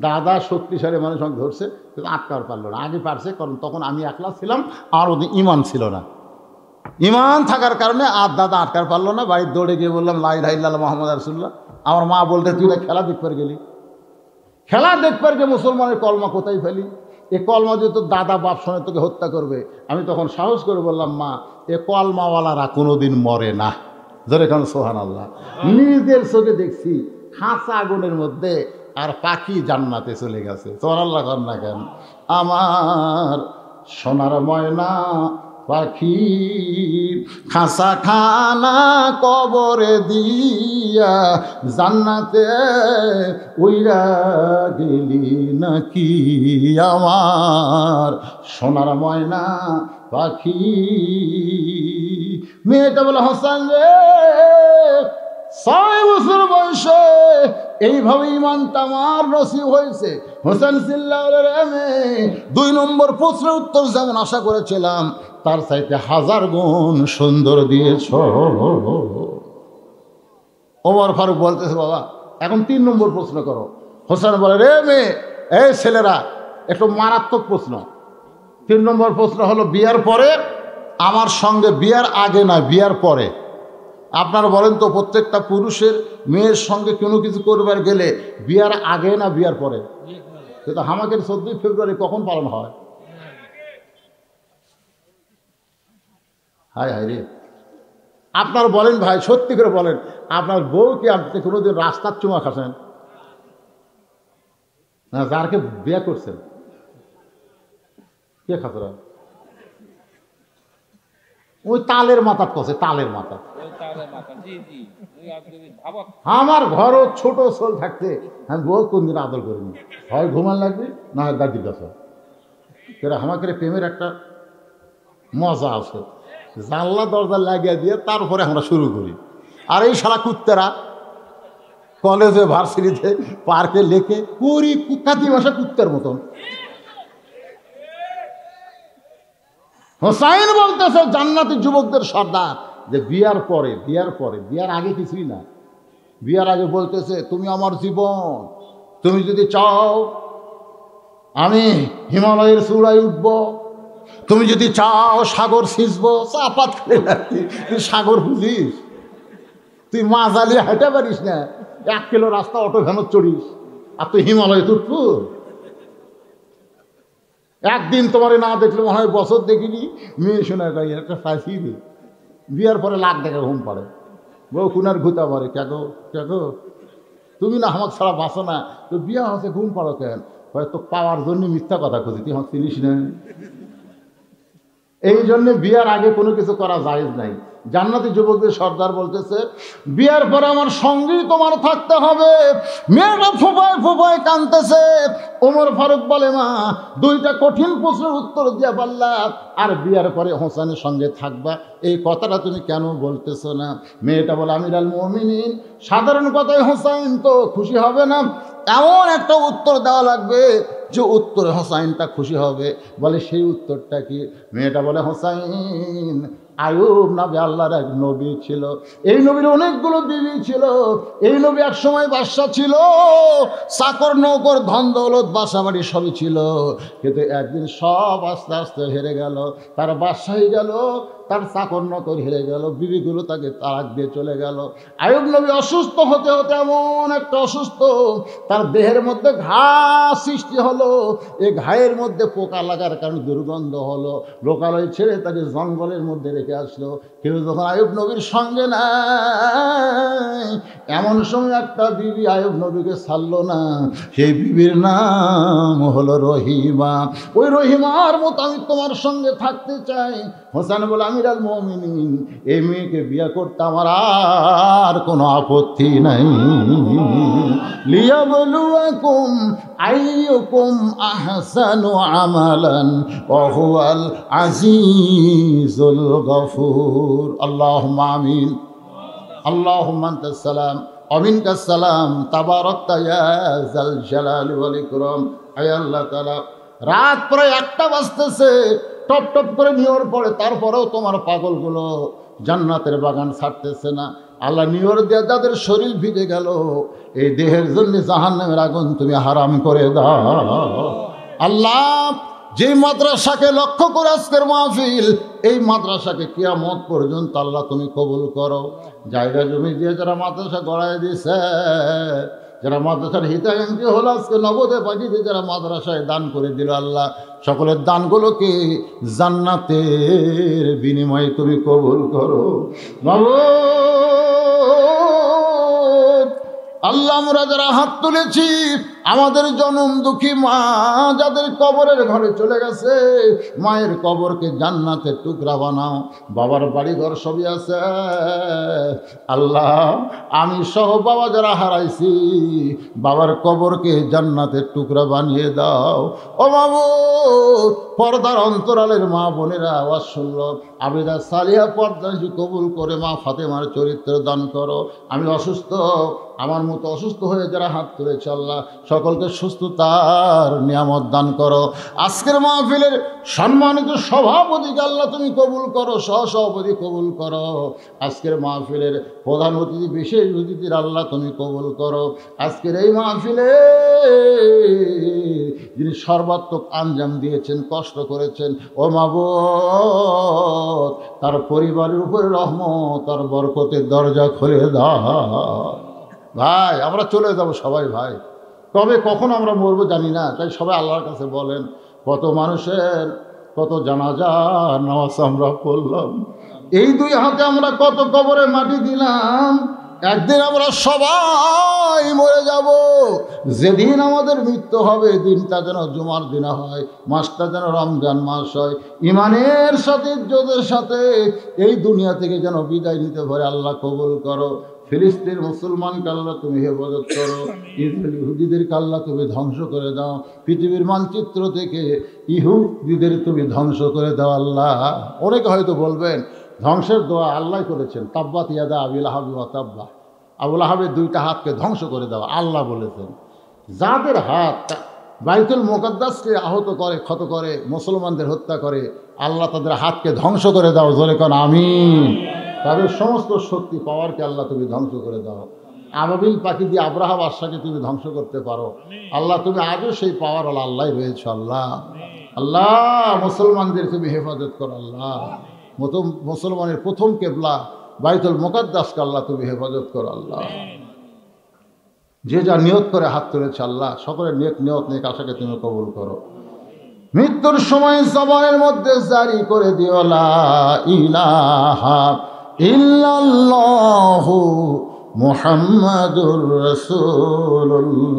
দাদা শক্তিশালী মানুষ আমাকে ধরছে, কিন্তু আটকার পারলো না। আগে পারছে, কারণ তখন আমি একলা ছিলাম, আর ওদের ইমান ছিল না। ইমান থাকার কারণে আর দাদা আটকার পারলো না। বাড়ির দৌড়ে গিয়ে বললাম লা ইলাহা ইল্লাল্লাহ মুহাম্মাদুর রাসূলুল্লাহ। আমার মা বলতে তুই না খেলা দেখবার গেলি, খেলা দেখবার গিয়ে মুসলমানের কলমা কোথায় ফেলি? এ কলমা দিয়ে তো দাদা বাপ শোনে তোকে হত্যা করবে। আমি তখন সাহস করে বললাম মা, এ কলমাওয়ালারা কোনোদিন মরে না। ধরে কারণ সুবহানাল্লাহ, নিজের চোখে দেখছি খাঁচা আগুনের মধ্যে, আর পাখি জান্নাতে চলে গেছে। সুবহানাল্লাহ কর না কেন? আমার সোনার ময়না পাখি খাঁচা খানা কবরে দিয়া জান্নাতে উইরা গেলি নাকি আমার সোনার ময়না পাখি। মেয়েটা বলে হোসেন রে, 6 বছর বয়সে এইভাবে ইমানটা আমার নসিব হয়েছে। হোসেন চিল্লারে রে মেয়ে, 2 নম্বর প্রশ্নের উত্তর যেমন আশা করেছিলাম তার চাইতে 1000 গুণ সুন্দর দিয়েছ। ওমর ফারুক বলতেছে বাবা এখন 3 নম্বর প্রশ্ন করো। হোসেন বলে রে মেয়ে, এই ছেলেরা, একটু মারাত্মক প্রশ্ন। 3 নম্বর প্রশ্ন হলো বিয়ার পরে আমার সঙ্গে, বিয়ার আগে না বিয়ার পরে। আপনারা বলেন তো প্রত্যেকটা পুরুষের মেয়ের সঙ্গে কোনো কিছু করবার গেলে বিয়ার আগে না বিয়ার পরে? কিন্তু হামাকের 14 ফেব্রুয়ারি কখন পালন হয়? হায় হায় রে, আপনার বলেন ভাই, সত্যি করে বলেন, আপনার বউকে আপনি কোনোদিন রাস্তার চুমা খাচ্ছেন না? যারকে বিয়ে করছেন কে খাতরা? ওই তালের মাথা কছে, তালের মাথা। আমার ঘরও ছোট ছোল থাকতে আমি বউ কোনদিন আদর করিনি। হয় ঘুমান লাগবে, না হয় দাদির কাছে। আমাকে প্রেমের একটা মজা আছে, জানলা দরজা লাগিয়ে দিয়ে তারপরে আমরা শুরু করি। আর এই সারা কুত্তেরা কলেজে ভার্সিটিতে পার্কে লেখে করি কাতি ভাষা কুত্তের মতন। হোসাইন বলতেছে জান্নাতি যুবকদের সর্দার, যে বিয়ার পরে, বিয়ার পরে, বিয়ার আগে কিছুই না। বিয়ার আগে বলতেছে তুমি আমার জীবন, তুমি যদি চাও আমি হিমালয়ের চূড়ায় উঠব, তুমি যদি চাও সাগর সিঁচবো, চাপাত খেলে রাখি, তুই সাগর বুঝিস? তুই মাঝালি হাঁটে পারিস না, 1 কিলো রাস্তা অটো ভ্যানত চড়িস, আর তুই হিমালয়ে উঠবো? একদিন তোমার না দেখলে মনে হয় বছর দেখিনি। মেয়ে শোনা গাই একটা ফাঁসি রে, বিয়ার পরে লাখ টাকা ঘুম পাড়ে, বউ কুনার ঘুতা পারে। ক্যাগো ক্যাগো তুমি না আমাকে ছাড়া বাঁচো না, তো বিয়া হচ্ছে ঘুম পাড়ো কেন? হয়তো পাওয়ার জন্য মিথ্যা কথা খুঁজি, তুই আমাকে চিনিস না। এই জন্যে বিয়ার আগে কোনো কিছু করা জায়েজ নাই। জান্নাতি যুবকদের সর্দার বলতেছে বিয়ার পরে আমার সঙ্গেই তোমার থাকতে হবে। মেয়েরা ফোপায় ফোপায় কাঁদতেছে। ওমর ফারুক বলে মা, 2টা কঠিন প্রশ্নের উত্তর দিয়া পারলা, আর বিয়ার পরে হোসেনের সঙ্গে থাকবা, এই কথাটা তুমি কেন বলতেছো না? মেয়েটা বলে আমিরুল মুমিনিন, সাধারণ কথায় হোসেন তো খুশি হবে না, এমন একটা উত্তর দেওয়া লাগবে যে উত্তরে হোসাইনটা খুশি হবে। বলে সেই উত্তরটা কি? মেয়েটা বলে হোসাইন আয়ুব নবী আল্লাহর এক নবী ছিল। এই নবীর অনেকগুলো বিবি ছিল। এই নবী এক সময় বাদশা ছিল, চাকর নৌকর ধন দৌলত বাসা বাড়ি সবই ছিল। কিন্তু একদিন সব আস্তে আস্তে হেরে গেল। তার বাদশাহী গেল, তার চাকর নৌকর হেরে গেল, বিবিগুলো তাকে তালাক দিয়ে চলে গেল। আয়ুব নবী অসুস্থ হতে হতে এমন একটা অসুস্থ, তার দেহের মধ্যে ঘা সৃষ্টি হলো। এই ঘায়ের মধ্যে পোকা লাগার কারণে দুর্গন্ধ হলো। লোকালয় ছেড়ে তাকে জঙ্গলের মধ্যে রেখে আসলো। কেউ যখন আয়ুব নবীর সঙ্গে নাই, এমন সময় একটা বিবি আয়ুব নবীকে ছাড়লো না। সেই বিবির নাম হলো রহিমা। ওই রহিমার মতো আমি তোমার সঙ্গে থাকতে চাই। হোসেন বলে, আমির আল মুমিনিন, এই মেয়েকে বিয়ে করতে আমার আর কোনো আপত্তি নাই। লিয়াবলুয়াকুম আইয়ুকুম আহসানু আমালান ওয়া হুয়াল আজিজুল গফুর। আল্লাহুম্মা আমিন। আল্লাহুম্মা আনতাস সালাম ওয়া মিনকাস সালাম তাবারাকতা ইয়া যাল জালালি ওয়াল ইকরাম। আয় আল্লাহ তাআলা, রাত প্রায় 1টা বাজতেছে, টপ টপ করে নিয়র পড়ে, তারপরেও তোমার পাগলগুলো জান্নাতের বাগান ছাড়তেছে না। আল্লাহ নিয়র দিয়ে যাদের শরীর ভিজে গেল, এই দেহের জন্য জাহান্নামের আগুন তুমি হারাম করে দাও। আল্লাহ, যে মাদ্রাসাকে লক্ষ্য করে আজকের মাহফিল, এই মাদ্রাসাকে কিয়ামত পর্যন্ত আল্লাহ তুমি কবুল করো। জায়গা জমি দিয়ে যারা মাদ্রাসা গড়ায় দিছে, যারা মাদ্রাসার হিতাকাঙ্ক্ষী হলো, আজকে নগদে পাঠিয়ে যারা মাদ্রাসায় দান করে দিল, আল্লাহ সকলের দানগুলোকে জান্নাতের বিনিময়ে তুমি কবুল করো। আল্লাহ, আমরা যারা হাত তুলেছি, আমাদের জনম দুঃখী মা যাদের কবরের ঘরে চলে গেছে, মায়ের কবরকে জান্নাতের টুকরা বানাও। বাবার বাড়ি ঘর সবই আছে। আল্লাহ, আমি সহ বাবা যারা হারাইছি, বাবার কবরকে জান্নাতের টুকরা বানিয়ে দাও। ও মাবুদ, পর্দার অন্তরালের মা বোনেরা আওয়াজ শুনল, আবেদা সালিহা পর্দাশী কবুল করে মা ফাতেমার চরিত্র দান করো। আমি অসুস্থ, আমার মতো অসুস্থ হয়ে যারা হাত তুলেছে, আল্লাহ সকলকে সুস্থতার নিয়ামত দান করো। আজকের মাহফিলের সম্মানিত সভাপতিকে আল্লাহ তুমি কবুল করো, সহসভাপতি কবুল করো। আজকের মাহফিলের প্রধান অতিথি, বিশেষ অতিথির আল্লাহ তুমি কবুল করো। আজকের এই মাহফিলে যিনি সর্বাত্মক আঞ্জাম দিয়েছেন, কষ্ট করেছেন, ও মাবুদ, তার পরিবারের উপরে রহমত, তার বরকতের দরজা খুলে দাও। ভাই, আমরা চলে যাব সবাই ভাই, তবে কখন আমরা মরবো জানি না। তাই সবাই আল্লাহর কাছে বলেন, কত মানুষের কত জানাজা নামাজ আমরা পড়লাম, এই 2 হাতে আমরা কত কবরে মাটি দিলাম। একদিন আমরা সবাই মরে যাব। যেদিন আমাদের মৃত্যু হবে, দিনটা যেন জুমার দিন হয়, মাসটা যেন রমজান মাস হয়। ইমানের সাথে, ইজ্জতের সাথে এই দুনিয়া থেকে যেন বিদায় নিতে পারে। আল্লাহ কবুল করো। ফিলিস্তিন মুসলমানকে আল্লাহ তুমি হেফাজত করো। ইসরায়েল ইহুদিদেরকে আল্লাহ তুমি ধ্বংস করে দাও। পৃথিবীর মানচিত্র থেকে ইহুদিদের তুমি ধ্বংস করে দাও। আল্লাহ, অনেকে হয়তো বলবেন ধ্বংসের দোয়া আল্লাহ করেছেন, তাব্বাত ইয়াদা আবিল আহাবি ওয়া তাব্বা, আবুল আহাবের 2টা হাতকে ধ্বংস করে দাও আল্লাহ বলেছেন। যাদের হাত বাইতুল মুকাদ্দাসকে আহত করে, ক্ষত করে, মুসলমানদের হত্যা করে, আল্লাহ তাদের হাতকে ধ্বংস করে দাও। জোরে কোন আমিন। তাদের সমস্ত শক্তি পাওয়ারকে আল্লাহ তুমি ধ্বংস করে দাও। আবাবিল পাখি দিয়ে আব্রাহা বাদশাকে তুমি ধ্বংস করতে পারো। আল্লাহ, তুমি আজও সেই পাওয়ার আল্লাহ রয়েছে। আল্লাহ, আল্লাহ মুসলমানদের তুমি হেফাজত করো। আল্লাহ, মুসলমানের প্রথম কেবলা বাইতুল মুকাদ্দাসকে আল্লাহ তুমি হেফাজত করো। আল্লাহ, যে যা নিয়ত করে হাত তুলেছে, আল্লাহ সকলের নেক নিয়ত, নেক আশাকে তুমি কবুল করো। মৃত্যুর সময় জবানের মধ্যে জারি করে দিও লা ইলাহা ইল্লাল্লাহু মুহাম্মাদুর রাসূলুল্লাহ।